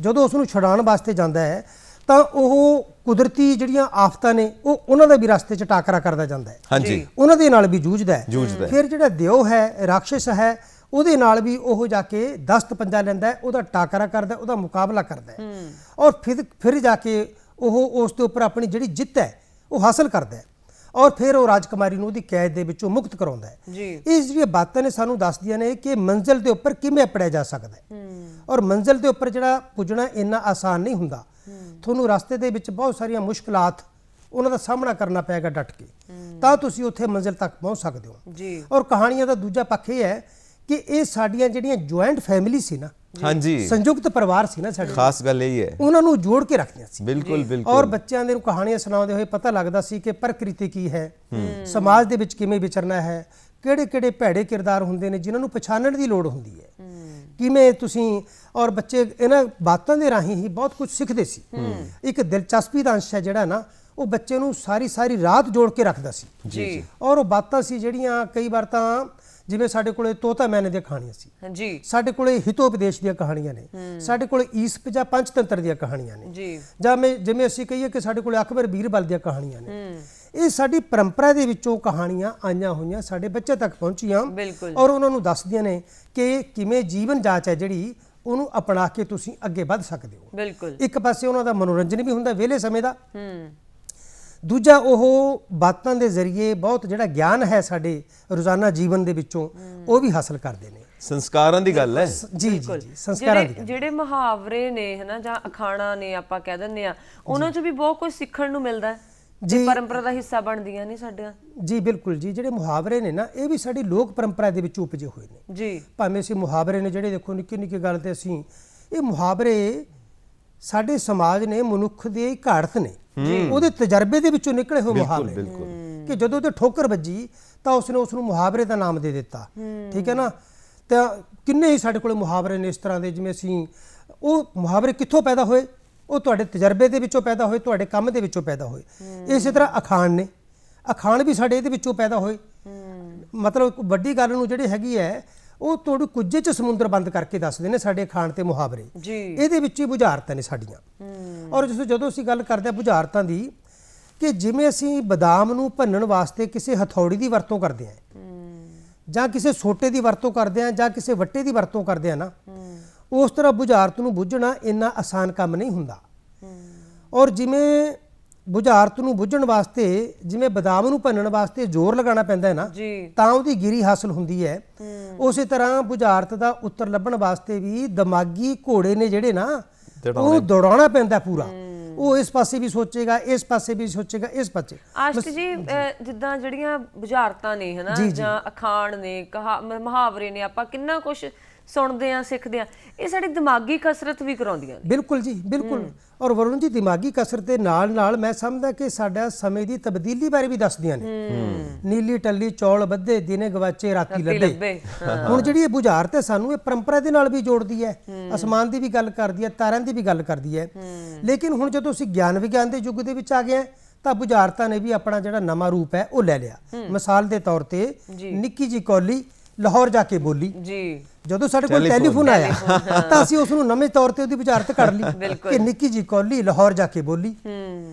ਜਦੋਂ ਉਸ ਨੂੰ ਛਡਾਉਣ ਵਾਸਤੇ ਜਾਂਦਾ ਹੈ ਤਾਂ ਉਹ ਕੁਦਰਤੀ ਜਿਹੜੀਆਂ ਆਫਤਾਂ ਨੇ ਉਹ ਉਹਨਾਂ ਦਾ ਵੀ ਰਸਤੇ 'ਚ ਟਾਕਰਾ ਕਰਦਾ ਜਾਂਦਾ ਹੈ। ਹਾਂਜੀ। ਉਹਨਾਂ ਦੇ ਨਾਲ ਵੀ ਜੂਝਦਾ ਹੈ। ਫਿਰ ਜਿਹੜਾ ਦਿਓ ਹੈ, ਰਾਖਸ਼ ਹੈ, ਉਹਦੇ ਨਾਲ ਵੀ ਉਹ ਜਾ ਕੇ ਦਸਤ ਪੰਜਾ ਲੈਂਦਾ ਹੈ, ਉਹਦਾ ਟਾਕਰਾ ਕਰਦਾ, ਉਹਦਾ ਮੁਕਾਬਲਾ ਕਰਦਾ ਹੈ ਔਰ ਫਿਰ ਜਾ ਕੇ ਉਹ ਉਸ ਦੇ ਉੱਪਰ ਆਪਣੀ ਜਿਹੜੀ ਜਿੱਤ ਹੈ ਉਹ ਹਾਸਲ ਕਰਦਾ ਹੈ ਔਰ ਫਿਰ ਉਹ ਰਾਜਕੁਮਾਰੀ ਨੂੰ ਉਹਦੀ ਕੈਦ ਦੇ ਵਿੱਚੋਂ ਮੁਕਤ ਕਰਾਉਂਦਾ ਹੈ। ਇਹ ਜਿਹੜੀਆਂ ਬਾਤਾਂ ਨੇ ਸਾਨੂੰ ਦੱਸਦੀਆਂ ਨੇ ਕਿ ਮੰਜ਼ਿਲ ਦੇ ਉੱਪਰ ਕਿਵੇਂ ਅਪੜਿਆ ਜਾ ਸਕਦਾ ਹੈ ਔਰ ਮੰਜ਼ਿਲ ਦੇ ਉੱਪਰ ਜਿਹੜਾ ਪੁੱਜਣਾ ਇੰਨਾ ਆਸਾਨ ਨਹੀਂ ਹੁੰਦਾ। ਤੁਹਾਨੂੰ ਰਸਤੇ ਦੇ ਵਿੱਚ ਬਹੁਤ ਸਾਰੀਆਂ ਮੁਸ਼ਕਲਾਤ, ਉਹਨਾਂ ਦਾ ਸਾਹਮਣਾ ਕਰਨਾ ਪਏਗਾ ਡਟ ਕੇ, ਤਾਂ ਤੁਸੀਂ ਉੱਥੇ ਮੰਜ਼ਿਲ ਤੱਕ ਪਹੁੰਚ ਸਕਦੇ ਹੋ। ਔਰ ਕਹਾਣੀਆਂ ਦਾ ਦੂਜਾ ਪੱਖ ਇਹ ਹੈ ਕਿ ਇਹ ਸਾਡੀਆਂ ਜਿਹੜੀਆਂ ਜੁਆਇੰਟ ਫੈਮਿਲੀ ਸੀ ਨਾ, ਹਾਂਜੀ, ਸੰਯੁਕਤ ਪਰਿਵਾਰ ਸੀ ਨਾ ਸਾਡੇ, ਖਾਸ ਗੱਲ ਇਹ ਹੈ, ਉਹਨਾਂ ਨੂੰ ਜੋੜ ਕੇ ਰੱਖਦੀਆਂ ਸੀ। ਬਿਲਕੁਲ ਬਿਲਕੁਲ। ਔਰ ਬੱਚਿਆਂ ਦੇ ਨੂੰ ਕਹਾਣੀਆਂ ਸੁਣਾਉਂਦੇ ਹੋਏ ਪਤਾ ਲੱਗਦਾ ਸੀ ਕਿ ਪ੍ਰਕਿਰਤੀ ਕੀ ਹੈ, ਸਮਾਜ ਦੇ ਵਿੱਚ ਕਿਵੇਂ ਵਿਚਰਨਾ ਹੈ, ਕਿਹੜੇ-ਕਿਹੜੇ ਭੈੜੇ ਕਿਰਦਾਰ ਹੁੰਦੇ ਨੇ ਜਿਨ੍ਹਾਂ ਨੂੰ ਪਛਾਣਨ ਦੀ ਲੋੜ ਹੁੰਦੀ ਹੈ, ਕਿਵੇਂ ਤੁਸੀਂ। ਔਰ ਬੱਚੇ ਇਹਨਾਂ ਬਾਤਾਂ ਦੇ ਰਾਹੀਂ ਹੀ ਬਹੁਤ ਕੁਝ ਸਿੱਖਦੇ ਸੀ। ਇੱਕ ਦਿਲਚਸਪੀ ਦਾ ਅੰਸ਼ ਹੈ ਜਿਹੜਾ ਨਾ, ਉਹ ਬੱਚੇ ਨੂੰ ਸਾਰੀ ਰਾਤ ਜੋੜ ਕੇ ਰੱਖਦਾ ਸੀ। ਜੀ। ਔਰ ਉਹ ਬਾਤਾਂ ਸੀ ਜਿਹੜੀਆਂ ਕਈ ਵਾਰ ਤਾਂ ਜਿਵੇਂ ਸਾਡੇ ਕੋਲੇ ਤੋਤਾ ਮੈਨੇ ਦੀਆਂ ਕਹਾਣੀਆਂ ਸੀ, ਜੀ, ਸਾਡੇ ਕੋਲੇ ਹਿਤੋਪਦੇਸ਼ ਦੀਆਂ ਕਹਾਣੀਆਂ ਨੇ, ਸਾਡੇ ਕੋਲੇ ਈਸਪ ਜਾਂ ਪੰਚਤੰਤਰ ਦੀਆਂ ਕਹਾਣੀਆਂ ਨੇ, ਜੀ, ਜਾਂ ਜਿਵੇਂ ਅਸੀਂ ਕਹੀਏ ਕਿ ਸਾਡੇ ਕੋਲੇ ਅਕਬਰ ਬੀਰਬਲ ਦੀਆਂ ਕਹਾਣੀਆਂ ਨੇ। ਇਹ ਸਾਡੀ ਪਰੰਪਰਾ ਦੇ ਵਿੱਚੋਂ ਕਹਾਣੀਆਂ ਆਈਆਂ ਹੋਈਆਂ ਸਾਡੇ ਬੱਚੇ ਤੱਕ ਪਹੁੰਚੀਆਂ ਔਰ ਉਹਨਾਂ ਨੂੰ ਦੱਸਦੀਆਂ ਨੇ ਕਿ ਕਿਵੇਂ ਜੀਵਨ ਜਾਂਚ ਹੈ ਜਿਹੜੀ ਉਹਨੂੰ ਅਪਣਾ ਕੇ ਤੁਸੀਂ ਅੱਗੇ ਵੱਧ ਸਕਦੇ ਹੋ। ਬਿਲਕੁਲ। ਇੱਕ ਪਾਸੇ ਉਹਨਾਂ ਦਾ ਮਨੋਰੰਜਨ ਵੀ ਹੁੰਦਾ ਵਿਹਲੇ ਸਮੇਂ ਦਾ, ਦੂਜਾ ਉਹ ਬਾਤਾਂ ਦੇ ਜ਼ਰੀਏ ਬਹੁਤ ਜਿਹੜਾ ਗਿਆਨ ਹੈ ਸਾਡੇ ਰੋਜ਼ਾਨਾ ਜੀਵਨ ਦੇ ਵਿੱਚੋਂ ਉਹ ਵੀ ਹਾਸਲ ਕਰਦੇ ਨੇ। ਸੰਸਕਾਰਾਂ ਦੀ ਗੱਲ ਹੈ। ਜੀ ਜੀ ਜੀ, ਸੰਸਕਾਰਾਂ ਦੀ ਗੱਲ। ਜਿਹੜੇ ਮੁਹਾਵਰੇ ਨੇ ਹਨਾ ਜਾਂ ਅਖਾਣਾ ਨੇ ਆਪਾਂ ਕਹਿ ਦਿੰਦੇ ਆ, ਉਹਨਾਂ 'ਚ ਵੀ ਬਹੁਤ ਕੁਝ ਸਿੱਖਣ ਨੂੰ ਮਿਲਦਾ ਹੈ ਜੀ, ਪਰੰਪਰਾ ਦਾ ਹਿੱਸਾ ਬਣਦੀਆਂ ਨੇ ਸਾਡੀਆਂ। ਜੀ ਬਿਲਕੁਲ ਜੀ, ਜਿਹੜੇ ਮੁਹਾਵਰੇ ਨੇ ਨਾ ਇਹ ਵੀ ਸਾਡੀ ਲੋਕ ਪਰੰਪਰਾ ਦੇ ਵਿੱਚ ਉਪਜੇ ਹੋਏ ਨੇ ਜੀ। ਭਾਵੇਂ ਅਸੀਂ ਮੁਹਾਵਰੇ ਨੇ ਜਿਹੜੇ ਦੇਖੋ ਨਿੱਕੀ ਨਿੱਕੀ ਗੱਲ ਤੇ ਅਸੀਂ ਇਹ ਮੁਹਾਵਰੇ ਸਾਡੇ ਸਮਾਜ ਨੇ ਮਨੁੱਖ ਦੀ ਘਾੜਤ ਨੇ, ਉਹਦੇ ਤਜਰਬੇ ਦੇ ਵਿੱਚੋਂ ਨਿਕਲੇ ਹੋਏ ਮੁਹਾਵਰੇ ਕਿ ਜਦੋਂ ਤੇ ਠੋਕਰ ਵੱਜੀ ਤਾਂ ਉਸਨੇ ਉਸ ਨੂੰ ਮੁਹਾਵਰੇ ਦਾ ਨਾਮ ਦੇ ਦਿੱਤਾ। ਠੀਕ ਹੈ ਨਾ। ਤਾਂ ਕਿੰਨੇ ਹੀ ਸਾਡੇ ਕੋਲ ਮੁਹਾਵਰੇ ਨੇ ਇਸ ਤਰ੍ਹਾਂ ਦੇ, ਜਿਵੇਂ ਅਸੀਂ ਉਹ ਮੁਹਾਵਰੇ ਕਿੱਥੋਂ ਪੈਦਾ ਹੋਏ, ਉਹ ਤੁਹਾਡੇ ਤਜਰਬੇ ਦੇ ਵਿੱਚੋਂ ਪੈਦਾ ਹੋਏ, ਤੁਹਾਡੇ ਕੰਮ ਦੇ ਵਿੱਚੋਂ ਪੈਦਾ ਹੋਏ। ਇਸੇ ਤਰ੍ਹਾਂ ਅਖਾਣ ਨੇ, ਅਖਾਣ ਵੀ ਸਾਡੇ ਇਹਦੇ ਵਿੱਚੋਂ ਪੈਦਾ ਹੋਏ। ਮਤਲਬ ਵੱਡੀ ਗੱਲ ਨੂੰ ਜਿਹੜੀ ਹੈਗੀ ਹੈ ਉਹ ਤੋੜੀ ਕੁੱਜੇ 'ਚ ਸਮੁੰਦਰ ਬੰਦ ਕਰਕੇ ਦੱਸਦੇ ਨੇ ਸਾਡੇ ਅਖਾਣ ਤੇ ਮੁਹਾਵਰੇ। ਜੀ। ਇਹਦੇ ਵਿੱਚ ਹੀ ਬੁਝਾਰਤਾਂ ਨੇ ਸਾਡੀਆਂ। ਔਰ ਜਦੋਂ ਅਸੀਂ ਗੱਲ ਕਰਦੇ ਹਾਂ ਬੁਝਾਰਤਾਂ ਦੀ, ਕਿ ਜਿਵੇਂ ਅਸੀਂ ਬਦਾਮ ਨੂੰ ਭੰਨਣ ਵਾਸਤੇ ਕਿਸੇ ਹਥੌੜੀ ਦੀ ਵਰਤੋਂ ਕਰਦੇ ਹਾਂ ਜਾਂ ਕਿਸੇ ਸੋਟੇ ਦੀ ਵਰਤੋਂ ਕਰਦੇ ਹਾਂ ਜਾਂ ਕਿਸੇ ਵੱਟੇ ਦੀ ਵਰਤੋਂ ਕਰਦੇ ਹਾਂ ਨਾ, ਉਸ ਤਰ੍ਹਾਂ ਬੁਝਾਰਤ ਨੂੰ ਬੁੱਝਣਾ ਇੰਨਾ ਆਸਾਨ ਕੰਮ ਨਹੀਂ ਹੁੰਦਾ। ਔਰ ਜਿਵੇਂ ਬੁਝਾਰਤ ਨੂੰ ਬੁੱਝਣ ਵਾਸਤੇ ਜਿਵੇਂ ਬਦਾਮ ਨੂੰ ਭੰਨਣ ਵਾਸਤੇ ਜ਼ੋਰ ਲਗਾਉਣਾ ਪੈਂਦਾ ਹੈ ਨਾ, ਤਾਂ ਉਹਦੀ ਗਿਰੀ ਹਾਸਲ ਹੁੰਦੀ ਹੈ। ਉਸੇ ਤਰ੍ਹਾਂ ਬੁਝਾਰਤ ਦਾ ਉੱਤਰ ਲੱਭਣ ਵਾਸਤੇ ਵੀ ਦਿਮਾਗੀ ਘੋੜੇ ਨੇ ਜਿਹੜੇ ਨਾ, ਉਹ ਦੌੜਾਉਣਾ ਪੈਂਦਾ ਪੂਰਾ। ਉਹ ਇਸ ਪਾਸੇ ਵੀ ਸੋਚੇਗਾ, ਇਸ ਪਾਸੇ ਵੀ ਸੋਚੇਗਾ, ਇਸ ਪਾਸੇ। ਆਸ਼ਕ ਜੀ, ਜਿੱਦਾਂ ਜਿਹੜੀਆਂ ਬੁਝਾਰਤਾਂ ਨੇ ਹਨਾ, ਜਾਂ ਅਖਾਣ ਨੇ, ਮੁਹਾਵਰੇ ਨੇ, ਆਪਾਂ ਕਿੰਨਾ ਕੁਝ ਸੁਣਦੇ ਆ, ਸਿੱਖਦੇ ਆ, ਇਹ ਸਾਡੀ ਦਿਮਾਗੀ ਕਸਰਤ ਵੀ ਕਰਾਉਂਦੀਆਂ ਨੇ। ਬਿਲਕੁਲ ਜੀ, ਬਿਲਕੁਲ। ਔਰ ਵਰੁਣ ਜੀ, ਦਿਮਾਗੀ ਕਸਰਤ ਦੇ ਨਾਲ ਨਾਲ ਮੈਂ ਸਮਝਦਾ ਕਿ ਸਾਡਾ ਸਮੇਂ ਦੀ ਤਬਦੀਲੀ ਬਾਰੇ ਵੀ ਦੱਸਦੀਆਂ ਨੇ। ਨੀਲੀ ਟੱਲੀ ਚੌਲ ਬੱਧੇ, ਦਿਨੇ ਗਵਾਚੇ ਰਾਤੀ ਲੱਭੇ। ਹੁਣ ਜਿਹੜੀ ਇਹ ਬੁਝਾਰਤ ਹੈ ਸਾਨੂੰ ਇਹ ਪਰੰਪਰਾ ਦੇ ਨਾਲ ਵੀ ਜੋੜਦੀ ਹੈ, ਅਸਮਾਨ ਦੀ ਵੀ ਗੱਲ ਕਰਦੀ ਹੈ, ਤਾਰਿਆਂ ਦੀ ਵੀ ਗੱਲ ਕਰਦੀ ਹੈ। ਲੇਕਿਨ ਹੁਣ ਜਦੋਂ ਅਸੀਂ ਗਿਆਨ ਵਿਗਿਆਨ ਦੇ ਯੁੱਗ ਦੇ ਵਿੱਚ ਆ ਗਏ ਤਾਂ ਬੁਝਾਰਤਾਂ ਨੇ ਵੀ ਆਪਣਾ ਜਿਹੜਾ ਨਵਾਂ ਰੂਪ ਹੈ ਉਹ ਲੈ ਲਿਆ। ਮਿਸਾਲ ਦੇ ਤੌਰ ਤੇ ਨਿੱਕੀ ਜੀ ਕੌਲੀ ਲਾਹੌਰ ਜਾ ਕੇ ਬੋਲੀ ਜੀ। ਜਦੋਂ ਸਾਡੇ ਕੋਲ ਟੈਲੀਫੋਨ ਆਇਆ ਤਾਂ ਅਸੀਂ ਉਸ ਨੂੰ ਨਵੇਂ ਤੌਰ ਤੇ ਉਹਦੀ ਬੁਝਾਰਤ ਕੱਢ ਲਈ ਕਿ ਨਿੱਕੀ ਜੀ ਕੌਲੀ ਲਾਹੌਰ ਜਾ ਕੇ ਬੋਲੀ।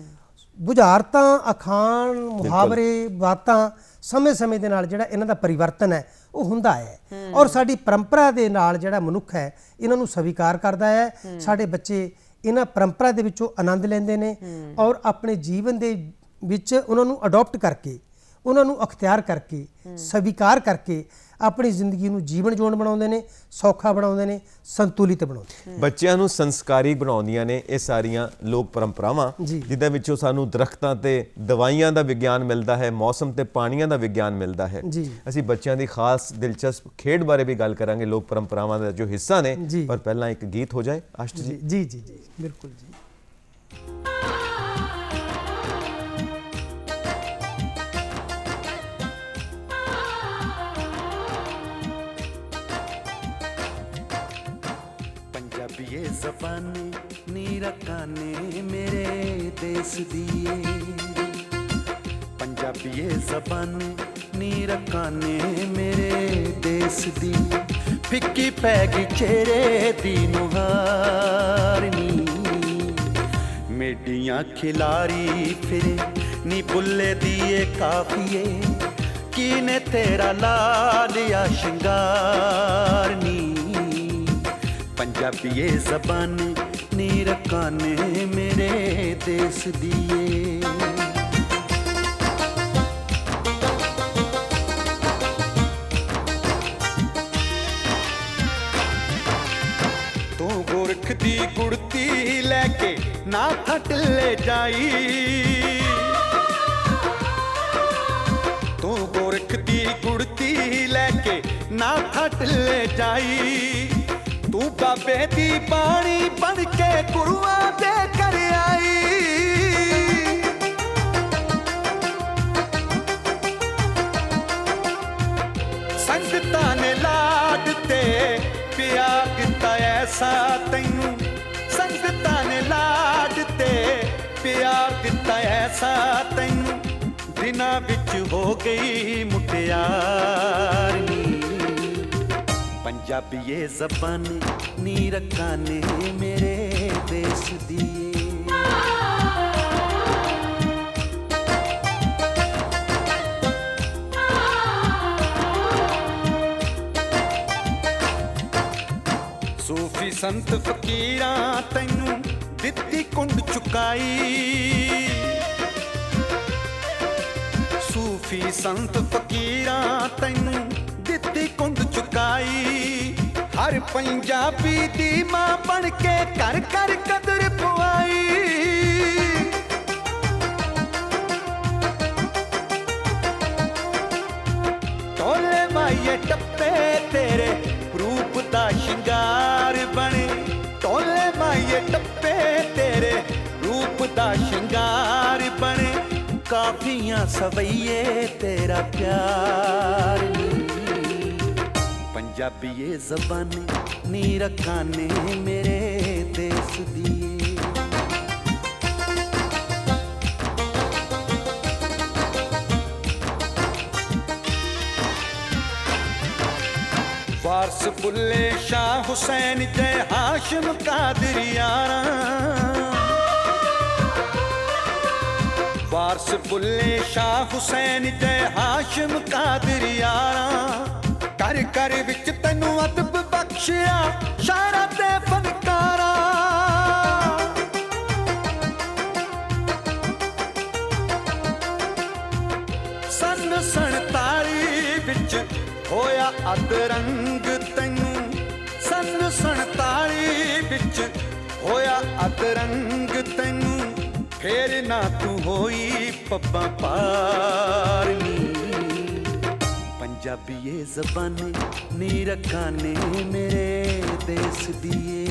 ਬੁਝਾਰਤਾਂ, ਅਖਾਣ, ਮੁਹਾਵਰੇ, ਬਾਤਾਂ ਸਮੇਂ-ਸਮੇਂ ਦੇ ਨਾਲ ਜਿਹੜਾ ਇਹਨਾਂ ਦਾ ਪਰਿਵਰਤਨ ਹੈ ਉਹ ਹੁੰਦਾ ਹੈ। ਔਰ ਸਾਡੀ ਪਰੰਪਰਾ ਦੇ ਨਾਲ ਜਿਹੜਾ ਮਨੁੱਖ ਹੈ ਇਹਨਾਂ ਨੂੰ ਸਵੀਕਾਰ ਕਰਦਾ ਹੈ। ਸਾਡੇ ਬੱਚੇ ਇਹਨਾਂ ਪਰੰਪਰਾ ਦੇ ਵਿੱਚੋਂ ਆਨੰਦ ਲੈਂਦੇ ਨੇ ਔਰ ਆਪਣੇ ਜੀਵਨ ਦੇ ਵਿੱਚ ਉਹਨਾਂ ਨੂੰ ਅਡਾਪਟ ਕਰਕੇ, ਉਹਨਾਂ ਨੂੰ ਅਖਤਿਆਰ ਕਰਕੇ, ਸਵੀਕਾਰ ਕਰਕੇ ਆਪਣੀ ਜ਼ਿੰਦਗੀ ਨੂੰ ਜੀਵਨ ਜੋਨ ਬਣਾਉਂਦੇ ਨੇ, ਸੌਖਾ ਬਣਾਉਂਦੇ ਨੇ, ਸੰਤੁਲਿਤ ਬਣਾਉਂਦੇ ਨੇ। ਬੱਚਿਆਂ ਨੂੰ ਸੰਸਕਾਰੀ ਬਣਾਉਂਦੀਆਂ ਨੇ ਇਹ ਸਾਰੀਆਂ ਲੋਕ ਪਰੰਪਰਾਵਾਂ, ਜਿੱਦਾਂ ਵਿੱਚੋਂ ਸਾਨੂੰ ਦਰਖਤਾਂ ਤੇ ਦਵਾਈਆਂ ਦਾ ਵਿਗਿਆਨ ਮਿਲਦਾ ਹੈ, ਮੌਸਮ ਤੇ ਪਾਣੀਆਂ ਦਾ ਵਿਗਿਆਨ ਮਿਲਦਾ ਹੈ। ਅਸੀਂ ਬੱਚਿਆਂ ਦੀ ਖਾਸ ਦਿਲਚਸਪ ਖੇਡ ਬਾਰੇ ਵੀ ਗੱਲ ਕਰਾਂਗੇ, ਲੋਕ ਪਰੰਪਰਾਵਾਂ ਦਾ ਜੋ ਹਿੱਸਾ ਨੇ। ਪਰ ਪਹਿਲਾਂ ਇੱਕ ਗੀਤ ਹੋ ਜਾਏ ਆਸ਼ਟ ਜੀ। ਜੀ ਜੀ ਜੀ, ਬਿਲਕੁਲ ਜੀ। ਪੰਜਾਬੀਏ ਜ਼ਬਾਨੀ ਨੀ ਰਕਾਨੇ ਮੇਰੇ ਦੇਸ ਦੀਏ, ਪੰਜਾਬੀਏ ਜ਼ਬਾਨੀ ਨੀ ਰਕਾਨੇ ਮੇਰੇ ਦੇਸ ਦੀ, ਫਿੱਕੀ ਪੈ ਗਈ ਚਿਹਰੇ ਦੀ ਨੁਹਾਰਨੀ, ਮੇਡੀਆਂ ਖਿਲਾਰੀ ਫਿਰੇ ਨੀ ਬੁੱਲੇ ਦੀਏ ਕਾਫੀਏ, ਕੀਨੇ ਤੇਰਾ ਲਾ ਲਿਆ ਸ਼ਿੰਗਾਰ ਨੀ, ਪੰਜਾਬੀਏ ਜ਼ਬਾਨੀ ਨੀ ਰਕਾਨੇ ਮੇਰੇ ਦੇਸ ਦੀਏ। ਤੂੰ ਗੋਰਖ ਦੀ ਗੁੜਤੀ ਲੈ ਕੇ ਨਾ ਥੱਟਲੇ ਜਾਈ, ਤੂੰ ਗੋਰਖ ਦੀ ਗੁੜਤੀ ਲੈ ਕੇ ਨਾ ਥੱਟਲੇ ਜਾਈ, ਤੂੰ ਬਾਬੇ ਦੀ ਬਾਣੀ ਬਣ ਕੇ ਗੁਰੂਆਂ ਦੇ ਘਰ ਆਈ, ਸੰਗਤਾਂ ਨੇ ਲਾਡ ਤੇ ਪਿਆਰ ਦਿੱਤਾ ਐਸਾ ਤੈਨੂੰ, ਸੰਗਤਾਂ ਨੇ ਲਾਡ ਤੇ ਪਿਆਰ ਦਿੱਤਾ ਐਸਾ ਤੈਨੂੰ, ਦਿਨਾਂ ਵਿੱਚ ਹੋ ਗਈ ਮੁਟਿਆਰ ਨੀ, ਪੰਜਾਬੀਏ ਜ਼ਬਾਨੀ ਨੀ ਰਕਾਨੇ ਮੇਰੇ ਦੇਸ ਦੀਏ। ਸੂਫੀ ਸੰਤ ਫਕੀਰਾਂ ਤੈਨੂੰ ਦਿੱਤੀ ਕੁੰਡ ਚੁਕਾਈ, ਸੂਫੀ ਸੰਤ ਫਕੀਰਾਂ ਤੈਨੂੰ ਦਿੱਤੀ ਕੁੰਡ ਚੁਕਾਈ, ਹਰ ਪੰਜਾਬੀ ਦੀ ਮਾਂ ਬਣ ਕੇ ਘਰ ਘਰ ਕਦਰ ਪਵਾਈ, ਟੋਲੇ ਮਾਈਏ ਟੱਪੇ ਤੇਰੇ ਰੂਪ ਦਾ ਸ਼ਿੰਗਾਰ ਬਣੇ, ਟੋਲੇ ਮਾਈਏ ਟੱਪੇ ਤੇਰੇ ਰੂਪ ਦਾ ਸ਼ਿੰਗਾਰ ਬਣੇ, ਕਾਫੀਆਂ ਸਵਈਏ ਤੇਰਾ ਪਿਆਰ ਨੀ, ਪੰਜਾਬੀਏ ਜ਼ਬਾਨੀ ਨੀ ਰਕਾਨੇ ਮੇਰੇ ਦੇਸ ਦੀਏ। ਬੁੱਲੇ ਸ਼ਾਹ ਹੁਸੈਨ ਜੈ ਹਾਸ਼ਮ ਕਾਦਰ ਯਾਰਾਂ ਵਾਰਸ ਬੁੱਲੇ ਸ਼ਾਹ ਹੁਸੈਨ ਜੈ ਹਾਸ਼ਮ ਕਾਦਰ ਯਾਰਾਂ ਕਰ ਕਰ ਵਿੱਚ ਤੈਨੂੰ ਅਦਬ ਬਖਸ਼ਿਆ ਸ਼ਾਇਰਾਂ ਤੇ ਫਨਕਾਰਾਂ ਸੰਨ 47 ਵਿੱਚ ਹੋਇਆ ਅਦਰੰਗ ਤੈਨੂੰ ਸੰਨ 47 ਵਿੱਚ ਹੋਇਆ ਅਦਰੰਗ ਤੈਨੂੰ ਫੇਰ ਨਾ ਤੂੰ ਹੋਈ ਪੱਬਾਂ ਪਾਰਨੀ ਪੰਜਾਬੀਏ ਜ਼ਬਾਨੇ ਨੀ ਰੱਖਾਨੇ ਮੇਰੇ ਦੇਸ ਦੀਏ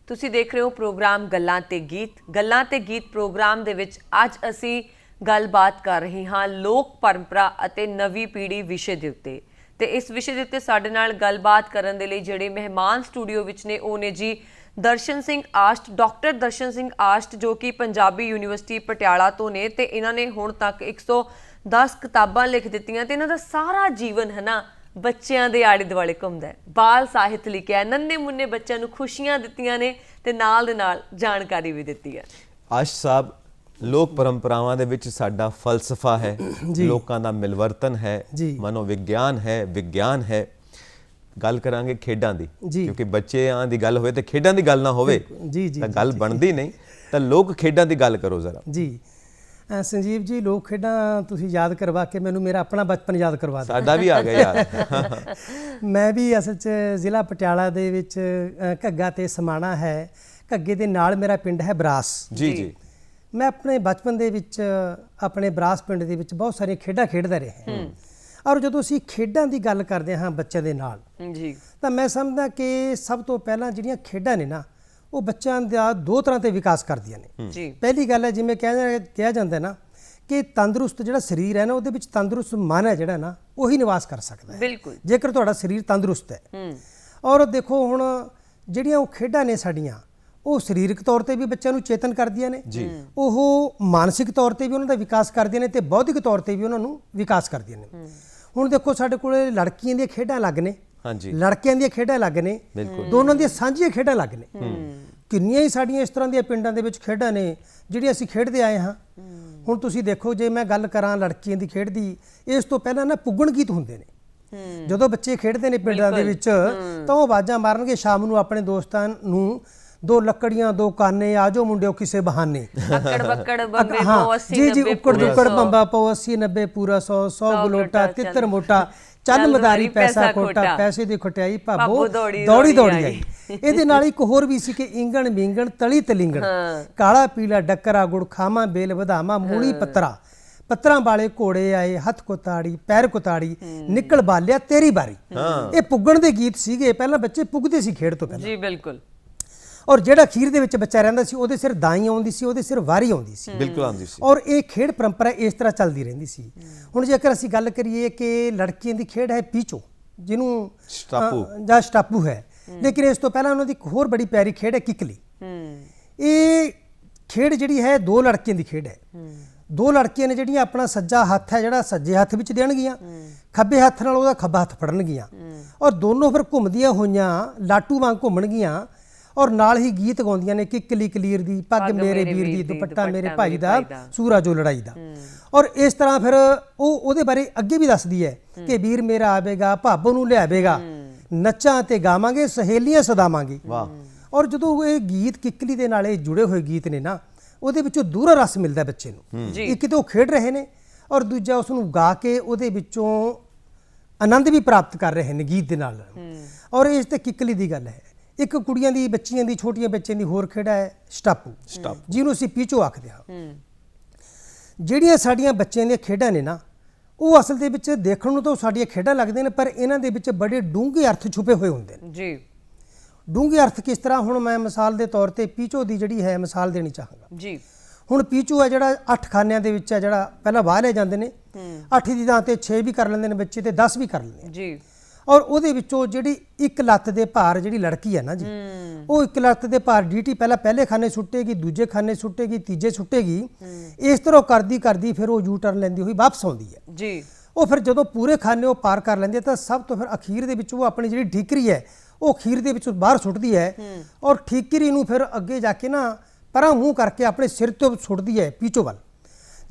ਤੁਸੀਂ ਦੇਖ ਰਹੇ ਹੋ ਪ੍ਰੋਗਰਾਮ ਗੱਲਾਂ ਤੇ ਗੀਤ ਪ੍ਰੋਗਰਾਮ ਦੇ ਵਿੱਚ ਅੱਜ ਅਸੀਂ ਗੱਲਬਾਤ ਕਰ ਰਹੇ ਹਾਂ ਲੋਕ ਪਰੰਪਰਾ ਅਤੇ ਨਵੀਂ ਪੀੜ੍ਹੀ ਵਿਸ਼ੇ ਦੇ ਉੱਤੇ ਤੇ ਇਸ ਵਿਸ਼ੇ ਦੇ ਉੱਤੇ ਸਾਡੇ ਨਾਲ ਗੱਲਬਾਤ ਕਰਨ ਦੇ ਲਈ ਜਿਹੜੇ ਮਹਿਮਾਨ ਸਟੂਡੀਓ ਵਿੱਚ ਨੇ ਉਹ ਨੇ ਜੀ ਦਰਸ਼ਨ ਸਿੰਘ ਆਸ਼ਟ, ਡਾਕਟਰ ਦਰਸ਼ਨ ਸਿੰਘ ਆਸ਼ਟ ਜੋ ਕਿ ਪੰਜਾਬੀ ਯੂਨੀਵਰਸਿਟੀ ਪਟਿਆਲਾ ਤੋਂ ਨੇ ਤੇ ਇਹਨਾਂ ਨੇ ਹੁਣ ਤੱਕ 110 ਕਿਤਾਬਾਂ ਲਿਖ ਦਿੱਤੀਆਂ ਤੇ ਇਹਨਾਂ ਦਾ ਸਾਰਾ ਜੀਵਨ ਹੈ ਨਾ ਬੱਚਿਆਂ ਦੇ ਆਲੇ ਦੁਆਲੇ ਘੁੰਮਦਾ ਹੈ। ਬਾਲ ਸਾਹਿਤ ਲਿਖਿਆ, ਨੰਨੇ ਮੁੰਨੇ ਬੱਚਿਆਂ ਨੂੰ ਖੁਸ਼ੀਆਂ ਦਿੱਤੀਆਂ ਨੇ ਤੇ ਨਾਲ ਦੇ ਨਾਲ ਜਾਣਕਾਰੀ ਵੀ ਦਿੱਤੀ ਹੈ। ਆਸ਼ਟ ਸਾਹਿਬ, ਲੋਕ ਪਰੰਪਰਾਵਾਂ ਦੇ ਵਿੱਚ ਸਾਡਾ ਫਲਸਫਾ ਹੈ, ਲੋਕਾਂ ਦਾ ਮਿਲਵਰਤਨ ਹੈ, ਮਨੋਵਿਗਿਆਨ ਹੈ, ਵਿਗਿਆਨ ਹੈ। ਗੱਲ ਕਰਾਂਗੇ ਖੇਡਾਂ ਦੀ, ਕਿਉਂਕਿ ਬੱਚਿਆਂ ਦੀ ਗੱਲ ਹੋਵੇ ਤੇ ਖੇਡਾਂ ਦੀ ਗੱਲ ਨਾ ਹੋਵੇ ਤਾਂ ਗੱਲ ਬਣਦੀ ਨਹੀਂ। ਤਾਂ ਲੋਕ ਖੇਡਾਂ ਦੀ ਗੱਲ ਕਰੋ ਜ਼ਰਾ। ਜੀ ਸੰਜੀਵ ਜੀ, ਲੋਕ ਖੇਡਾਂ ਤੁਸੀਂ ਯਾਦ ਕਰਵਾ ਕੇ ਮੈਨੂੰ ਮੇਰਾ ਆਪਣਾ ਬਚਪਨ ਯਾਦ ਕਰਵਾ ਦਿੱਤਾ। ਸਾਡਾ ਵੀ ਆ ਗਿਆ ਯਾਰ। ਮੈਂ ਵੀ ਅਸਲ 'ਚ ਜ਼ਿਲ੍ਹਾ ਪਟਿਆਲਾ ਦੇ ਵਿੱਚ ਘੱਗਾ ਤੇ ਸਮਾਣਾ ਹੈ, ਘੱਗੇ ਦੇ ਨਾਲ ਮੇਰਾ ਪਿੰਡ ਹੈ ਬਰਾਸ। ਜੀ ਜੀ। ਮੈਂ ਆਪਣੇ ਬਚਪਨ ਦੇ ਵਿੱਚ ਆਪਣੇ ਬਰਾਸ ਪਿੰਡ ਦੇ ਵਿੱਚ ਬਹੁਤ ਸਾਰੀਆਂ ਖੇਡਾਂ ਖੇਡਦਾ ਰਿਹਾ ਔਰ ਜਦੋਂ ਅਸੀਂ ਖੇਡਾਂ ਦੀ ਗੱਲ ਕਰਦੇ ਹਾਂ ਬੱਚਿਆਂ ਦੇ ਨਾਲ ਜੀ ਤਾਂ ਮੈਂ ਸਮਝਦਾ ਕਿ ਸਭ ਤੋਂ ਪਹਿਲਾਂ ਜਿਹੜੀਆਂ ਖੇਡਾਂ ਨੇ ਨਾ ਉਹ ਬੱਚਿਆਂ ਦਾ ਦੋ ਤਰ੍ਹਾਂ ਤੇ ਵਿਕਾਸ ਕਰਦੀਆਂ ਨੇ। ਜੀ ਪਹਿਲੀ ਗੱਲ ਹੈ ਜਿਵੇਂ ਕਿਹਾ ਜਾਂਦਾ ਨਾ ਕਿ ਤੰਦਰੁਸਤ ਜਿਹੜਾ ਸਰੀਰ ਹੈ ਨਾ ਉਹਦੇ ਵਿੱਚ ਤੰਦਰੁਸਤ ਮਨ ਹੈ ਜਿਹੜਾ ਨਾ ਉਹੀ ਨਿਵਾਸ ਕਰ ਸਕਦਾ ਹੈ, ਬਿਲਕੁਲ, ਜੇਕਰ ਤੁਹਾਡਾ ਸਰੀਰ ਤੰਦਰੁਸਤ ਹੈ। ਔਰ ਦੇਖੋ ਹੁਣ ਜਿਹੜੀਆਂ ਉਹ ਖੇਡਾਂ ਨੇ ਸਾਡੀਆਂ ਉਹ ਸਰੀਰਕ ਤੌਰ ਤੇ ਵੀ ਬੱਚਿਆਂ ਨੂੰ ਚੇਤਨ ਕਰਦੀਆਂ ਨੇ, ਉਹ ਮਾਨਸਿਕ ਤੌਰ ਤੇ ਵੀ ਉਹਨਾਂ ਦਾ ਵਿਕਾਸ ਕਰਦੀਆਂ ਨੇ ਤੇ ਬੌਧਿਕ ਤੌਰ ਤੇ ਵੀ ਉਹਨਾਂ ਨੂੰ ਵਿਕਾਸ ਕਰਦੀਆਂ ਨੇ। ਹੁਣ ਦੇਖੋ ਸਾਡੇ ਕੋਲੇ ਲੜਕੀਆਂ ਦੀਆਂ ਖੇਡਾਂ ਅਲੱਗ ਨੇ, ਲੜਕਿਆਂ ਦੀਆਂ ਖੇਡਾਂ ਅਲੱਗ ਨੇ, ਦੋਨਾਂ ਦੀਆਂ ਸਾਂਝੀਆਂ ਖੇਡਾਂ ਅਲੱਗ ਨੇ। ਕਿੰਨੀਆਂ ਹੀ ਸਾਡੀਆਂ ਇਸ ਤਰ੍ਹਾਂ ਦੀਆਂ ਪਿੰਡਾਂ ਦੇ ਵਿੱਚ ਖੇਡਾਂ ਨੇ ਜਿਹੜੀਆਂ ਅਸੀਂ ਖੇਡਦੇ ਆਏ ਹਾਂ। ਹੁਣ ਤੁਸੀਂ ਦੇਖੋ ਜੇ ਮੈਂ ਗੱਲ ਕਰਾਂ ਲੜਕੀਆਂ ਦੀ ਖੇਡ ਦੀ, ਇਸ ਤੋਂ ਪਹਿਲਾਂ ਨਾ ਪੁੱਗਣ ਗੀਤ ਹੁੰਦੇ ਨੇ। ਜਦੋਂ ਬੱਚੇ ਖੇਡਦੇ ਨੇ ਪਿੰਡਾਂ ਦੇ ਵਿੱਚ ਤਾਂ ਉਹ ਆਵਾਜ਼ਾਂ ਮਾਰਨਗੇ ਸ਼ਾਮ ਨੂੰ ਆਪਣੇ ਦੋਸਤਾਂ ਨੂੰ, ਦੋ ਲੱਕੜੀਆਂ ਦੋ ਕਾਨੇ ਆਜੋ ਮੁੰਡਿਓ ਕਿਸੇ ਬਹਾਨੇ, ਅੱਕੜ ਬੱਕੜ ਬੰਬੇ ਪੋ 80 ਜੀ ਜੀ, ਉੱਕੜ ਦੁੱਕੜ ਬੰਬਾ ਪੋ 80 90 ਪੂਰਾ 100 ਗਲੋਟਾ ਤਿੱਤਰ ਮੋਟਾ ਚੱਲ ਮਦਾਰੀ ਪੈਸਾ ਖੋਟਾ, ਪੈਸੇ ਦੀ ਖਟਿਆਈ ਭਾਬੋ ਦੌੜੀ ਦੌੜੀ ਆਈ। ਇਹਦੇ ਨਾਲ ਇੱਕ ਹੋਰ ਵੀ ਸੀ ਕਿ ਇੰਗਣ ਵਿੰਗਣ ਤਲੀ ਤਲਿੰਗਣ, ਕਾਲਾ ਪੀਲਾ ਡੱਕਰਾ ਗੁੜ ਖਾਵਾਂ ਬੇਲ ਵਧਾਵਾਂ ਮੂਲੀ ਪੱਤਰਾ, ਪੱਤਰਾਂ ਵਾਲੇ ਘੋੜੇ ਆਏ ਹੱਥ ਕੁਤਾੜੀ ਪੈਰ ਕੁਤਾੜੀ ਨਿਕਲ ਬਾਲਿਆ ਤੇਰੀ ਬਾਰੀ। ਇਹ ਪੁੱਗਣ ਦੇ ਗੀਤ ਸੀਗੇ, ਪਹਿਲਾਂ ਬੱਚੇ ਪੁੱਗਦੇ ਸੀ ਖੇਡ ਤੋਂ ਪਹਿਲਾਂ। ਜੀ ਬਿਲਕੁਲ। ਔਰ ਜਿਹੜਾ ਅਖੀਰ ਦੇ ਵਿੱਚ ਬੱਚਾ ਰਹਿੰਦਾ ਸੀ ਉਹਦੇ ਸਿਰ ਦਾਈ ਆਉਂਦੀ ਸੀ, ਉਹਦੇ ਸਿਰ ਵਾਰੀ ਆਉਂਦੀ ਸੀ। ਬਿਲਕੁਲ ਆਉਂਦੀ ਸੀ। ਔਰ ਇਹ ਖੇਡ ਪਰੰਪਰਾ ਇਸ ਤਰ੍ਹਾਂ ਚੱਲਦੀ ਰਹਿੰਦੀ ਸੀ। ਹੁਣ ਜੇਕਰ ਅਸੀਂ ਗੱਲ ਕਰੀਏ ਕਿ ਲੜਕੀਆਂ ਦੀ ਖੇਡ ਹੈ ਪੀਚੋ, ਜਿਹਨੂੰ ਜਾਂ ਸਟਾਪੂ ਹੈ, ਲੇਕਿਨ ਇਸ ਤੋਂ ਪਹਿਲਾਂ ਉਹਨਾਂ ਦੀ ਇੱਕ ਹੋਰ ਬੜੀ ਪਿਆਰੀ ਖੇਡ ਹੈ ਕਿਕਲੀ। ਇਹ ਖੇਡ ਜਿਹੜੀ ਹੈ ਦੋ ਲੜਕੀਆਂ ਦੀ ਖੇਡ ਹੈ। ਦੋ ਲੜਕੀਆਂ ਨੇ ਜਿਹੜੀਆਂ ਆਪਣਾ ਸੱਜਾ ਹੱਥ ਹੈ ਜਿਹੜਾ ਸੱਜੇ ਹੱਥ ਵਿੱਚ ਦੇਣਗੀਆਂ, ਖੱਬੇ ਹੱਥ ਨਾਲ ਉਹਦਾ ਖੱਬਾ ਹੱਥ ਫੜਨਗੀਆਂ ਔਰ ਦੋਨੋਂ ਫਿਰ ਘੁੰਮਦੀਆਂ ਹੋਈਆਂ ਲਾਟੂ ਵਾਂਗ ਘੁੰਮਣਗੀਆਂ ਔਰ ਨਾਲ ਹੀ ਗੀਤ ਗਾਉਂਦੀਆਂ ਨੇ ਕਿਕਲੀ ਕਲੀਰ ਦੀ ਪੱਗ ਮੇਰੇ ਵੀਰ ਦੀ ਦੁਪੱਟਾ ਮੇਰੇ ਭਾਈ ਦਾ ਸੂਰਾ ਜੋ ਲੜਾਈ ਦਾ। ਔਰ ਇਸ ਤਰ੍ਹਾਂ ਫਿਰ ਉਹ ਉਹਦੇ ਬਾਰੇ ਅੱਗੇ ਵੀ ਦੱਸਦੀ ਹੈ ਕਿ ਵੀਰ ਮੇਰਾ ਆਵੇਗਾ ਭਾਬੋ ਨੂੰ ਲਿਆਵੇਗਾ, ਨੱਚਾਂ ਤੇ ਗਾਵਾਂਗੇ ਸਹੇਲੀਆਂ ਸਦਾਵਾਂਗੇ। ਔਰ ਜਦੋਂ ਇਹ ਗੀਤ ਕਿਕਲੀ ਦੇ ਨਾਲ ਇਹ ਜੁੜੇ ਹੋਏ ਗੀਤ ਨੇ ਨਾ ਉਹਦੇ ਵਿੱਚੋਂ ਦੂਰਾ ਰਸ ਮਿਲਦਾ ਬੱਚੇ ਨੂੰ। ਇੱਕ ਤਾਂ ਉਹ ਖੇਡ ਰਹੇ ਨੇ ਔਰ ਦੂਜਾ ਉਸ ਨੂੰ ਗਾ ਕੇ ਉਹਦੇ ਵਿੱਚੋਂ ਆਨੰਦ ਵੀ ਪ੍ਰਾਪਤ ਕਰ ਰਹੇ ਨੇ ਗੀਤ ਦੇ ਨਾਲ। ਔਰ ਇਸ ਤੇ ਕਿਕਲੀ ਦੀ ਗੱਲ ਹੈ। ਇੱਕ ਕੁੜੀਆਂ ਦੀ ਬੱਚੀਆਂ ਦੀ ਛੋਟੀਆਂ ਬੱਚਿਆਂ ਦੀ ਹੋਰ ਖੇਡ ਹੈ ਸਟਾਪੂ, ਜਿਹਨੂੰ ਅਸੀਂ ਪੀਚੋ ਆਖਦੇ ਹਾਂ। ਜਿਹੜੀਆਂ ਸਾਡੀਆਂ ਬੱਚਿਆਂ ਦੀਆਂ ਖੇਡਾਂ ਨੇ ਨਾ ਉਹ ਅਸਲ ਦੇ ਵਿੱਚ ਦੇਖਣ ਨੂੰ ਤਾਂ ਸਾਡੀਆਂ ਖੇਡਾਂ ਲੱਗਦੀਆਂ ਨੇ ਪਰ ਇਹਨਾਂ ਦੇ ਵਿੱਚ ਬੜੇ ਡੂੰਘੇ ਅਰਥ ਛੁਪੇ ਹੋਏ ਹੁੰਦੇ ਨੇ। ਜੀ ਡੂੰਘੇ ਅਰਥ ਕਿਸ ਤਰ੍ਹਾਂ? ਹੁਣ ਮੈਂ ਮਿਸਾਲ ਦੇ ਤੌਰ ਤੇ ਪੀਚੋ ਦੀ ਜਿਹੜੀ ਹੈ ਮਿਸਾਲ ਦੇਣੀ ਚਾਹਾਂਗਾ ਜੀ। ਹੁਣ ਪੀਚੋ ਹੈ ਜਿਹੜਾ 8 ਖਾਨਿਆਂ ਦੇ ਵਿੱਚ ਹੈ, ਜਿਹੜਾ ਪਹਿਲਾਂ ਵਾਹ ਲੈ ਜਾਂਦੇ ਨੇ 8 ਦੀ ਥਾਂ ਤੇ 6 ਵੀ ਕਰ ਲੈਂਦੇ ਨੇ ਬੱਚੇ ਤੇ 10 ਵੀ ਕਰ ਲੈਂਦੇ ਨੇ ਜੀ। ਔਰ ਉਹਦੇ ਵਿੱਚੋਂ ਜਿਹੜੀ ਇੱਕ ਲੱਤ ਦੇ ਭਾਰ ਜਿਹੜੀ ਲੜਕੀ ਹੈ ਨਾ ਜੀ, ਉਹ ਇੱਕ ਲੱਤ ਦੇ ਭਾਰ ਡੀਟੀ ਪਹਿਲੇ ਖਾਨੇ ਸੁੱਟੇਗੀ, ਦੂਜੇ ਖਾਨੇ ਸੁੱਟੇਗੀ, ਤੀਜੇ ਸੁੱਟੇਗੀ। ਇਸ ਤਰ੍ਹਾਂ ਕਰਦੀ ਕਰਦੀ ਫਿਰ ਉਹ ਯੂ ਟਰਨ ਲੈਂਦੀ ਹੋਈ ਵਾਪਸ ਆਉਂਦੀ ਹੈ ਜੀ। ਉਹ ਫਿਰ ਜਦੋਂ ਪੂਰੇ ਖਾਨੇ ਉਹ ਪਾਰ ਕਰ ਲੈਂਦੀ ਹੈ ਤਾਂ ਸਭ ਤੋਂ ਫਿਰ ਅਖੀਰ ਦੇ ਵਿੱਚ ਉਹ ਆਪਣੀ ਜਿਹੜੀ ਠੀਕਰੀ ਹੈ ਉਹ ਅਖੀਰ ਦੇ ਵਿੱਚ ਬਾਹਰ ਸੁੱਟਦੀ ਹੈ ਔਰ ਠੀਕਰੀ ਨੂੰ ਫਿਰ ਅੱਗੇ ਜਾ ਕੇ ਨਾ ਪਰਾਂ ਮੂੰਹ ਕਰਕੇ ਆਪਣੇ ਸਿਰ ਤੋਂ ਸੁੱਟਦੀ ਹੈ ਪੀਛੋਂ ਵੱਲ।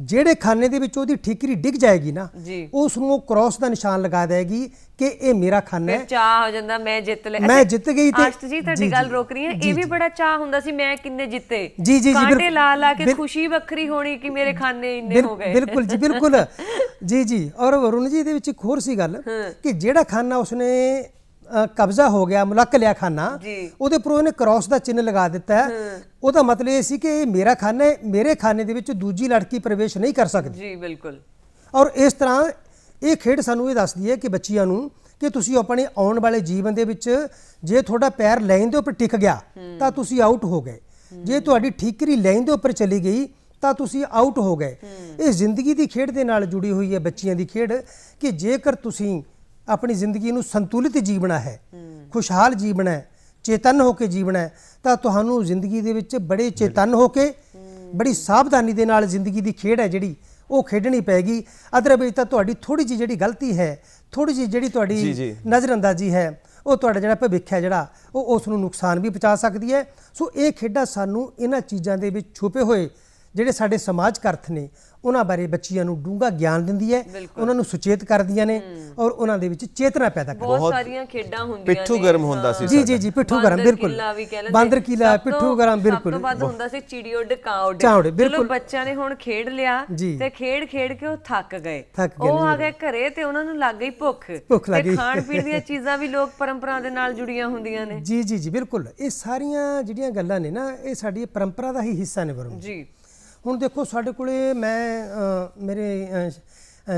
ਜਿਹੜੇ ਖਾਨੇ ਦੇ ਵਿੱਚ ਉਹਦੀ ਠੀਕਰੀ ਡਿੱਗ ਜਾਏਗੀ ਨਾ, ਉਸ ਨੂੰ ਉਹ ਕ੍ਰਾਸ ਦਾ ਨਿਸ਼ਾਨ ਲਗਾ ਦੇਗੀ ਕਿ ਇਹ ਮੇਰਾ ਖਾਨਾ ਹੈ। ਚਾਹ ਹੋ ਜਾਂਦਾ ਮੈਂ ਜਿੱਤ ਲਿਆ, ਮੈਂ ਜਿੱਤ ਗਈ। ਤੇ ਆਸ਼ਤ ਜੀ ਤੁਹਾਡੀ ਗੱਲ ਰੋਕ ਰਹੀ ਹਾਂ, ਇਹ ਵੀ ਬੜਾ ਚਾਹ ਹੁੰਦਾ ਸੀ ਮੈਂ ਕਿੰਨੇ ਜਿੱਤੇ। ਜੀ ਕਾਂਟੇ ਲਾ ਲਾ ਕੇ ਖੁਸ਼ੀ ਵੱਖਰੀ ਹੋਣੀ ਕਿ ਮੇਰੇ ਖਾਨੇ ਇੰਨੇ ਹੋ ਗਏ। ਬਿਲਕੁਲ ਜੀ, ਬਿਲਕੁਲ ਜੀ। ਔਰ ਵਰੁਣ ਜੀ ਦੇ ਵਿੱਚ ਇੱਕ ਹੋਰ ਸੀ ਗੱਲ ਕਿ ਜਿਹੜਾ ਖਾਨਾ ਉਸਨੇ ਕਬਜ਼ਾ ਹੋ ਗਿਆ, ਮੁਲਕ ਲਿਆ ਖਾਨਾ, ਉਹਦੇ ਉੱਪਰ ਉਹਨੇ ਕ੍ਰਾਸ ਦਾ ਚਿੰਨ੍ਹ ਲਗਾ ਦਿੱਤਾ ਹੈ। ਉਹਦਾ ਮਤਲਬ ਇਹ ਸੀ ਕਿ ਇਹ ਮੇਰਾ ਖਾਨਾ ਹੈ, ਮੇਰੇ ਖਾਨੇ ਦੇ ਵਿੱਚ ਦੂਜੀ ਲੜਕੀ ਪ੍ਰਵੇਸ਼ ਨਹੀਂ ਕਰ ਸਕਦੀ। ਜੀ ਬਿਲਕੁਲ। ਔਰ ਇਸ ਤਰ੍ਹਾਂ ਇਹ ਖੇਡ ਸਾਨੂੰ ਇਹ ਦੱਸਦੀ ਹੈ ਕਿ ਬੱਚਿਆਂ ਨੂੰ ਕਿ ਤੁਸੀਂ ਆਪਣੇ ਆਉਣ ਵਾਲੇ ਜੀਵਨ ਦੇ ਵਿੱਚ ਜੇ ਤੁਹਾਡਾ ਪੈਰ ਲਾਈਨ ਦੇ ਉੱਪਰ ਟਿਕ ਗਿਆ ਤਾਂ ਤੁਸੀਂ ਆਊਟ ਹੋ ਗਏ, ਜੇ ਤੁਹਾਡੀ ਠੀਕਰੀ ਲਾਈਨ ਦੇ ਉੱਪਰ ਚਲੀ ਗਈ ਤਾਂ ਤੁਸੀਂ ਆਊਟ ਹੋ ਗਏ। ਇਹ ਜ਼ਿੰਦਗੀ ਦੀ ਖੇਡ ਦੇ ਨਾਲ ਜੁੜੀ ਹੋਈ ਹੈ, ਬੱਚਿਆਂ ਦੀ ਖੇਡ, ਕਿ ਜੇਕਰ ਤੁਸੀਂ ਆਪਣੀ ਜ਼ਿੰਦਗੀ ਨੂੰ ਸੰਤੁਲਿਤ ਜੀਵਣਾ ਹੈ, ਖੁਸ਼ਹਾਲ ਜੀਵਣਾ ਹੈ, ਚੇਤਨ ਹੋ ਕੇ ਜੀਵਣਾ ਹੈ, ਤਾਂ ਤੁਹਾਨੂੰ ਜ਼ਿੰਦਗੀ ਦੇ ਵਿੱਚ ਬੜੇ ਚੇਤਨ ਹੋ ਕੇ ਬੜੀ ਸਾਵਧਾਨੀ ਦੇ ਨਾਲ ਜ਼ਿੰਦਗੀ ਦੀ ਖੇਡ ਹੈ ਜਿਹੜੀ ਉਹ ਖੇਡਣੀ ਪੈਗੀ। ਅਦਰਵਾਈਜ਼ ਤਾਂ ਤੁਹਾਡੀ ਥੋੜੀ ਜਿਹੀ ਜਿਹੜੀ ਗਲਤੀ ਹੈ, ਥੋੜੀ ਜਿਹੀ ਜਿਹੜੀ ਤੁਹਾਡੀ ਨਜ਼ਰਅੰਦਾਜ਼ੀ ਹੈ, ਉਹ ਤੁਹਾਡਾ ਜਿਹੜਾ ਭਵਿੱਖ ਹੈ ਜਿਹੜਾ ਉਹ ਉਸ ਨੂੰ ਨੁਕਸਾਨ ਵੀ ਪਹੁੰਚਾ ਸਕਦੀ ਹੈ। ਸੋ ਇਹ ਖੇਡਾਂ ਸਾਨੂੰ ਇਹਨਾਂ ਚੀਜ਼ਾਂ ਦੇ ਵਿੱਚ ਛੁਪੇ ਹੋਏ ਜਿਹੜੇ ਸਾਡੇ ਸਮਾਜਿਕ ਅਰਥ ਨੇ ਉਹਨਾਂ ਬਾਰੇ ਬੱਚਿਆਂ ਨੂੰ ਡੂੰਘਾ ਗਿਆਨ ਦਿੰਦੀ ਹੈ, ਉਹਨਾਂ ਨੂੰ ਸੁਚੇਤ ਕਰਦੀਆਂ ਨੇ ਔਰ ਉਹਨਾਂ ਦੇ ਵਿੱਚ ਚੇਤਨਾ ਪੈਦਾ ਕਰਦੀ ਹੈ। ਬਹੁਤ ਸਾਰੀਆਂ ਖੇਡਾਂ ਹੁੰਦੀਆਂ ਨੇ। ਪਿੱਠੂ ਗਰਮ ਹੁੰਦਾ ਸੀ। ਜੀ ਪਿੱਠੂ ਗਰਮ, ਬਿਲਕੁਲ। ਬਾਂਦਰ ਕੀਲਾ, ਪਿੱਠੂ ਗਰਮ, ਬਿਲਕੁਲ। ਸਭ ਤੋਂ ਵੱਧ ਹੁੰਦਾ ਸੀ ਚਿੜੀ ਉੱਡ ਕਾਂ ਉੱਡ। ਬਿਲਕੁਲ। ਬੱਚਿਆਂ ਨੇ ਹੁਣ ਖੇਡ ਲਿਆ ਤੇ ਖੇਡ ਕੇ ਉਹ ਥੱਕ ਗਏ, ਉਹ ਆ ਗਏ ਘਰੇ ਤੇ ਉਹਨਾਂ ਨੂੰ ਲੱਗ ਗਈ ਭੁੱਖ ਤੇ ਖਾਣ ਪੀਣ ਦੀਆਂ ਚੀਜ਼ਾਂ ਵੀ ਲੋਕ ਪਰੰਪਰਾ ਦੇ ਨਾਲ ਜੁੜੀਆਂ ਹੁੰਦੀਆਂ ਨੇ। ਜੀ ਬਿਲਕੁਲ। ਇਹ ਸਾਰੀਆਂ ਜਿਹੜੀਆਂ ਗੱਲਾਂ ਨੇ ਨਾ, ਇਹ ਸਾਡੀ ਪਰੰਪਰਾ ਦਾ ਹੀ ਹਿੱਸਾ ਨੇ ਵਰੁਣ ਜੀ। ਹੁਣ ਦੇਖੋ ਸਾਡੇ ਕੋਲੇ ਮੇਰੇ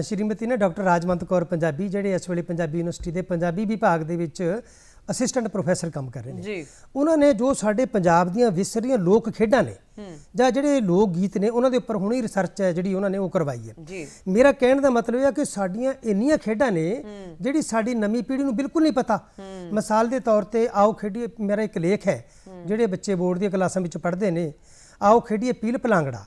ਸ਼੍ਰੀਮਤੀ ਨੇ ਡਾਕਟਰ ਰਾਜਵੰਤ ਕੌਰ ਪੰਜਾਬੀ, ਜਿਹੜੇ ਇਸ ਵੇਲੇ ਪੰਜਾਬੀ ਯੂਨੀਵਰਸਿਟੀ ਦੇ ਪੰਜਾਬੀ ਵਿਭਾਗ ਦੇ ਵਿੱਚ ਅਸਿਸਟੈਂਟ ਪ੍ਰੋਫੈਸਰ ਕੰਮ ਕਰ ਰਹੇ ਨੇ ਜੀ। ਉਹਨਾਂ ਨੇ ਜੋ ਸਾਡੇ ਪੰਜਾਬ ਦੀਆਂ ਵਿਸਰੀਆਂ ਲੋਕ ਖੇਡਾਂ ਨੇ ਜਾਂ ਜਿਹੜੇ ਲੋਕ ਗੀਤ ਨੇ ਉਹਨਾਂ ਦੇ ਉੱਪਰ ਹੁਣੇ ਰਿਸਰਚ ਹੈ ਜਿਹੜੀ ਉਹਨਾਂ ਨੇ ਉਹ ਕਰਵਾਈ ਹੈ ਜੀ। ਮੇਰਾ ਕਹਿਣ ਦਾ ਮਤਲਬ ਇਹ ਹੈ ਕਿ ਸਾਡੀਆਂ ਇੰਨੀਆਂ ਖੇਡਾਂ ਨੇ ਜਿਹੜੀ ਸਾਡੀ ਨਵੀਂ ਪੀੜ੍ਹੀ ਨੂੰ ਬਿਲਕੁਲ ਨਹੀਂ ਪਤਾ। ਮਿਸਾਲ ਦੇ ਤੌਰ ਤੇ ਆਓ ਖੇਡੀਏ, ਮੇਰਾ ਇੱਕ ਲੇਖ ਹੈ ਜਿਹੜੇ ਬੱਚੇ ਬੋਰਡ ਦੀਆਂ ਕਲਾਸਾਂ ਵਿੱਚ ਪੜ੍ਹਦੇ ਨੇ, ਆਓ ਖੇਡੀਏ ਪੀਲ ਪਲਾਂਗੜਾ।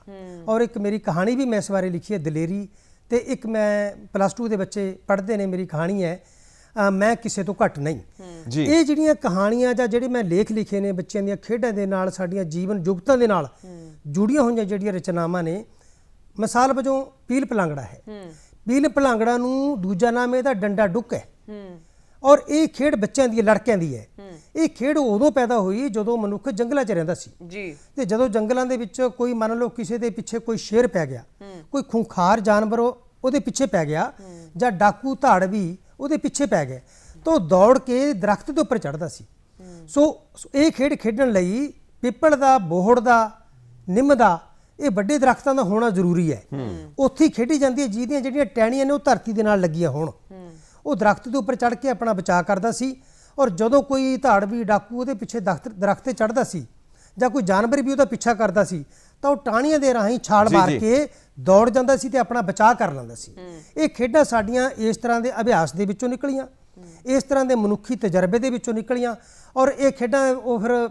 ਔਰ ਇੱਕ ਮੇਰੀ ਕਹਾਣੀ ਵੀ ਮੈਂ ਇਸ ਬਾਰੇ ਲਿਖੀ ਹੈ, ਦਲੇਰੀ। ਤੇ ਇੱਕ ਮੈਂ +2 ਦੇ ਬੱਚੇ ਪੜ੍ਹਦੇ ਨੇ, ਮੇਰੀ ਕਹਾਣੀ ਹੈ ਮੈਂ ਕਿਸੇ ਤੋਂ ਘੱਟ ਨਹੀਂ। ਇਹ ਜਿਹੜੀਆਂ ਕਹਾਣੀਆਂ ਜਾਂ ਜਿਹੜੇ ਮੈਂ ਲੇਖ ਲਿਖੇ ਨੇ ਬੱਚਿਆਂ ਦੀਆਂ ਖੇਡਾਂ ਦੇ ਨਾਲ, ਸਾਡੀਆਂ ਜੀਵਨ ਜੁਗਤਾਂ ਦੇ ਨਾਲ ਜੁੜੀਆਂ ਹੋਈਆਂ ਜਿਹੜੀਆਂ ਰਚਨਾਵਾਂ ਨੇ, ਮਿਸਾਲ ਵਜੋਂ ਪੀਲ ਪਲਾਂਗੜਾ ਹੈ। ਪੀਲ ਪਲਾਂਗੜਾ ਨੂੰ ਦੂਜਾ ਨਾਮ ਇਹਦਾ ਡੰਡਾ ਡੁੱਕ ਹੈ। ਔਰ ਇਹ ਖੇਡ ਬੱਚਿਆਂ ਦੀ, ਲੜਕਿਆਂ ਦੀ ਹੈ। ਇਹ ਖੇਡ ਉਦੋਂ ਪੈਦਾ ਹੋਈ ਜਦੋਂ ਮਨੁੱਖ ਜੰਗਲਾਂ 'ਚ ਰਹਿੰਦਾ ਸੀ ਜੀ। ਤੇ ਜਦੋਂ ਜੰਗਲਾਂ ਦੇ ਵਿੱਚ ਕੋਈ ਮੰਨ ਲਓ ਕਿਸੇ ਦੇ ਪਿੱਛੇ ਕੋਈ ਸ਼ੇਰ ਪੈ ਗਿਆ, ਕੋਈ ਖੂੰਖਾਰ ਜਾਨਵਰ ਉਹਦੇ ਪਿੱਛੇ ਪੈ ਗਿਆ, ਜਾਂ ਡਾਕੂ ਧਾੜਵੀ ਉਹਦੇ ਪਿੱਛੇ ਪੈ ਗਏ, ਤਾਂ ਉਹ ਦੌੜ ਕੇ ਦਰਖਤ ਦੇ ਉੱਪਰ ਚੜ੍ਹਦਾ ਸੀ। ਸੋ ਇਹ ਖੇਡ ਖੇਡਣ ਲਈ ਪਿੱਪਲ ਦਾ, ਬੋਹੜ ਦਾ, ਨਿੰਮ ਦਾ, ਇਹ ਵੱਡੇ ਦਰਖਤਾਂ ਦਾ ਹੋਣਾ ਜ਼ਰੂਰੀ ਹੈ। ਉੱਥੇ ਹੀ ਖੇਡੀ ਜਾਂਦੀ ਹੈ ਜਿਹਦੀਆਂ ਜਿਹੜੀਆਂ ਟਹਿਣੀਆਂ ਨੇ ਉਹ ਧਰਤੀ ਦੇ ਨਾਲ ਲੱਗੀਆਂ ਹੋਣ। ਉਹ ਦਰਖਤ ਦੇ ਉੱਪਰ ਚੜ੍ਹ ਕੇ ਆਪਣਾ ਬਚਾਅ ਕਰਦਾ ਸੀ। ਔਰ ਜਦੋਂ ਕੋਈ ਧਾੜਵੀ, ਡਾਕੂ ਉਹਦੇ ਪਿੱਛੇ ਦਰਖਤ ਤੇ ਚੜ੍ਹਦਾ ਸੀ ਜਾਂ ਕੋਈ ਜਾਨਵਰ ਵੀ ਉਹਦਾ ਪਿੱਛਾ ਕਰਦਾ ਸੀ, ਤਾਂ ਉਹ ਟਾਹਣੀਆਂ ਦੇ ਰਾਹੀਂ ਛਾਲ ਮਾਰ ਕੇ ਦੌੜ ਜਾਂਦਾ ਸੀ ਤੇ ਆਪਣਾ ਬਚਾਅ ਕਰ ਲੈਂਦਾ ਸੀ। ਇਹ ਖੇਡਾਂ ਸਾਡੀਆਂ ਇਸ ਤਰ੍ਹਾਂ ਦੇ ਅਭਿਆਸ ਦੇ ਵਿੱਚੋਂ ਨਿਕਲੀਆਂ, ਇਸ ਤਰ੍ਹਾਂ ਦੇ ਮਨੁੱਖੀ ਤਜਰਬੇ ਦੇ ਵਿੱਚੋਂ ਨਿਕਲੀਆਂ। ਔਰ ਇਹ ਖੇਡਾਂ ਉਹ ਫਿਰ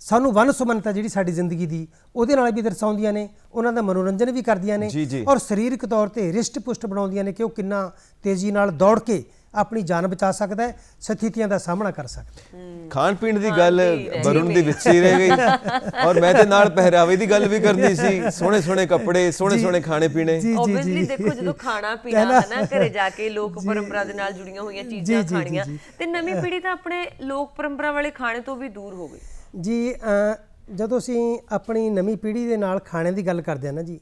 ਸਾਨੂੰ ਵੰਨ-ਸੁਵੰਨਤਾ ਜਿਹੜੀ ਸਾਡੀ ਜ਼ਿੰਦਗੀ ਦੀ ਉਹਦੇ ਨਾਲ ਵੀ ਦਰਸਾਉਂਦੀਆਂ ਨੇ, ਉਹਨਾਂ ਦਾ ਮਨੋਰੰਜਨ ਵੀ ਕਰਦੀਆਂ ਨੇ ਔਰ ਸਰੀਰਕ ਤੌਰ ਤੇ ਰਿਸ਼ਟ ਪੁਸ਼ਟ ਬਣਾਉਂਦੀਆਂ ਨੇ ਕਿ ਉਹ ਕਿੰਨਾ ਤੇਜ਼ੀ ਨਾਲ ਦੌੜ ਕੇ ਆਪਣੀ ਜਾਨ ਬਚਾ ਸਕਦਾ ਹੈ, ਸਥਿਤੀਆਂ ਦਾ ਸਾਹਮਣਾ ਕਰ ਸਕਦਾ ਹੈ। ਖਾਣ ਪੀਣ ਦੀ ਗੱਲ ਵਰੁਣ ਦੀ ਵਿੱਚ ਹੀ ਰਹਿ ਗਈ ਔਰ ਮੈਂ ਤੇ ਨਾਲ ਪਹਿਰਾਵੇ ਦੀ ਗੱਲ ਵੀ ਕਰਨੀ ਸੀ। ਸੋਹਣੇ ਕੱਪੜੇ, ਸੋਹਣੇ ਖਾਣੇ ਪੀਣੇ। ਆਬਵੀਅਸਲੀ ਦੇਖੋ ਜਦੋਂ ਖਾਣਾ ਪੀਣਾ ਹੈ ਨਾ, ਘਰੇ ਜਾ ਕੇ ਲੋਕ ਪਰੰਪਰਾ ਦੇ ਨਾਲ ਜੁੜੀਆਂ ਹੋਈਆਂ ਚੀਜ਼ਾਂ ਖਾਣੀਆਂ, ਤੇ ਨਵੀਂ ਪੀੜ੍ਹੀ ਤਾਂ ਆਪਣੇ ਲੋਕ ਪਰੰਪਰਾ ਵਾਲੇ ਖਾਣੇ ਤੋਂ ਵੀ ਦੂਰ ਹੋ ਗਈ ਜੀ। ਜਦੋਂ ਅਸੀਂ ਆਪਣੀ ਨਵੀਂ ਪੀੜ੍ਹੀ ਦੇ ਨਾਲ ਖਾਣੇ ਦੀ ਗੱਲ ਕਰਦੇ ਹਾਂ ਨਾ ਜੀ,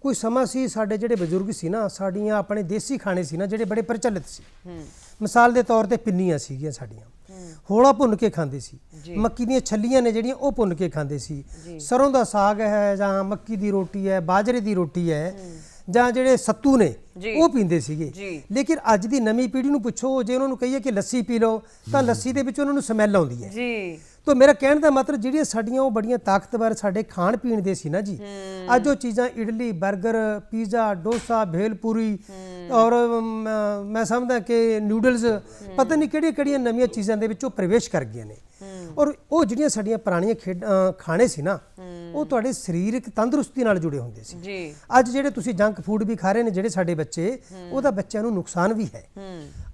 ਕੋਈ ਸਮਾਂ ਸੀ ਸਾਡੇ ਜਿਹੜੇ ਬਜ਼ੁਰਗ ਸੀ ਨਾ, ਸਾਡੀਆਂ ਆਪਣੇ ਦੇਸੀ ਖਾਣੇ ਸੀ ਨਾ ਜਿਹੜੇ ਬੜੇ ਪ੍ਰਚਲਿਤ ਸੀ। ਮਿਸਾਲ ਦੇ ਤੌਰ ਤੇ ਪਿੰਨੀਆਂ ਸੀਗੀਆਂ ਸਾਡੀਆਂ, ਹੋਲਾ ਭੁੰਨ ਕੇ ਖਾਂਦੇ ਸੀ। ਮੱਕੀ ਦੀਆਂ ਛੱਲੀਆਂ ਨੇ ਜਿਹੜੀਆਂ ਉਹ ਭੁੰਨ ਕੇ ਖਾਂਦੇ ਸੀ। ਸਰੋਂ ਦਾ ਸਾਗ ਹੈ ਜਾਂ ਮੱਕੀ ਦੀ ਰੋਟੀ ਹੈ, ਬਾਜਰੇ ਦੀ ਰੋਟੀ ਹੈ, ਜਾਂ ਜਿਹੜੇ ਸੱਤੂ ਨੇ ਉਹ ਪੀਂਦੇ ਸੀਗੇ। ਲੇਕਿਨ ਅੱਜ ਦੀ ਨਵੀਂ ਪੀੜ੍ਹੀ ਨੂੰ ਪੁੱਛੋ, ਜੇ ਉਹਨਾਂ ਨੂੰ ਕਹੀਏ ਕਿ ਲੱਸੀ ਪੀ ਲਓ ਤਾਂ ਲੱਸੀ ਦੇ ਵਿੱਚ ਉਹਨਾਂ ਨੂੰ ਸਮੈਲ ਆਉਂਦੀ ਹੈ। ਤਾਂ ਮੇਰਾ ਕਹਿਣ ਦਾ ਮਤਲਬ ਜਿਹੜੀਆਂ ਸਾਡੀਆਂ ਉਹ ਬੜੀਆਂ ਤਾਕਤਵਰ ਸਾਡੇ ਖਾਣ ਪੀਣ ਦੇ ਸੀ ਨਾ ਜੀ, ਅੱਜ ਉਹ ਚੀਜ਼ਾਂ ਇਡਲੀ, 버ਗਰ, ਪੀਜ਼ਾ, ਡੋਸਾ, ਭੇਲਪੂਰੀ ਔਰ ਮੈਂ ਸਮਝਦਾ ਕਿ ਨੂਡਲਸ, ਪਤਾ ਨਹੀਂ ਕਿਹੜੀਆਂ ਨਵੀਆਂ ਚੀਜ਼ਾਂ ਦੇ ਵਿੱਚ ਉਹ ਪ੍ਰਵੇਸ਼ ਕਰ ਗਈਆਂ ਨੇ। ਔਰ ਉਹ ਜਿਹੜੀਆਂ ਸਾਡੀਆਂ ਪੁਰਾਣੀਆਂ ਖਾਣੇ ਸੀ ਨਾ, ਉਹ ਤੁਹਾਡੇ ਸਰੀਰਕ ਤੰਦਰੁਸਤੀ ਨਾਲ ਜੁੜੇ ਹੁੰਦੇ ਸੀ ਜੀ। ਅੱਜ ਜਿਹੜੇ ਤੁਸੀਂ ਜੰਕ ਫੂਡ ਵੀ ਖਾ ਰਹੇ ਨੇ ਜਿਹੜੇ ਸਾਡੇ ਬੱਚੇ, ਉਹਦਾ ਬੱਚਿਆਂ ਨੂੰ ਨੁਕਸਾਨ ਵੀ ਹੈ।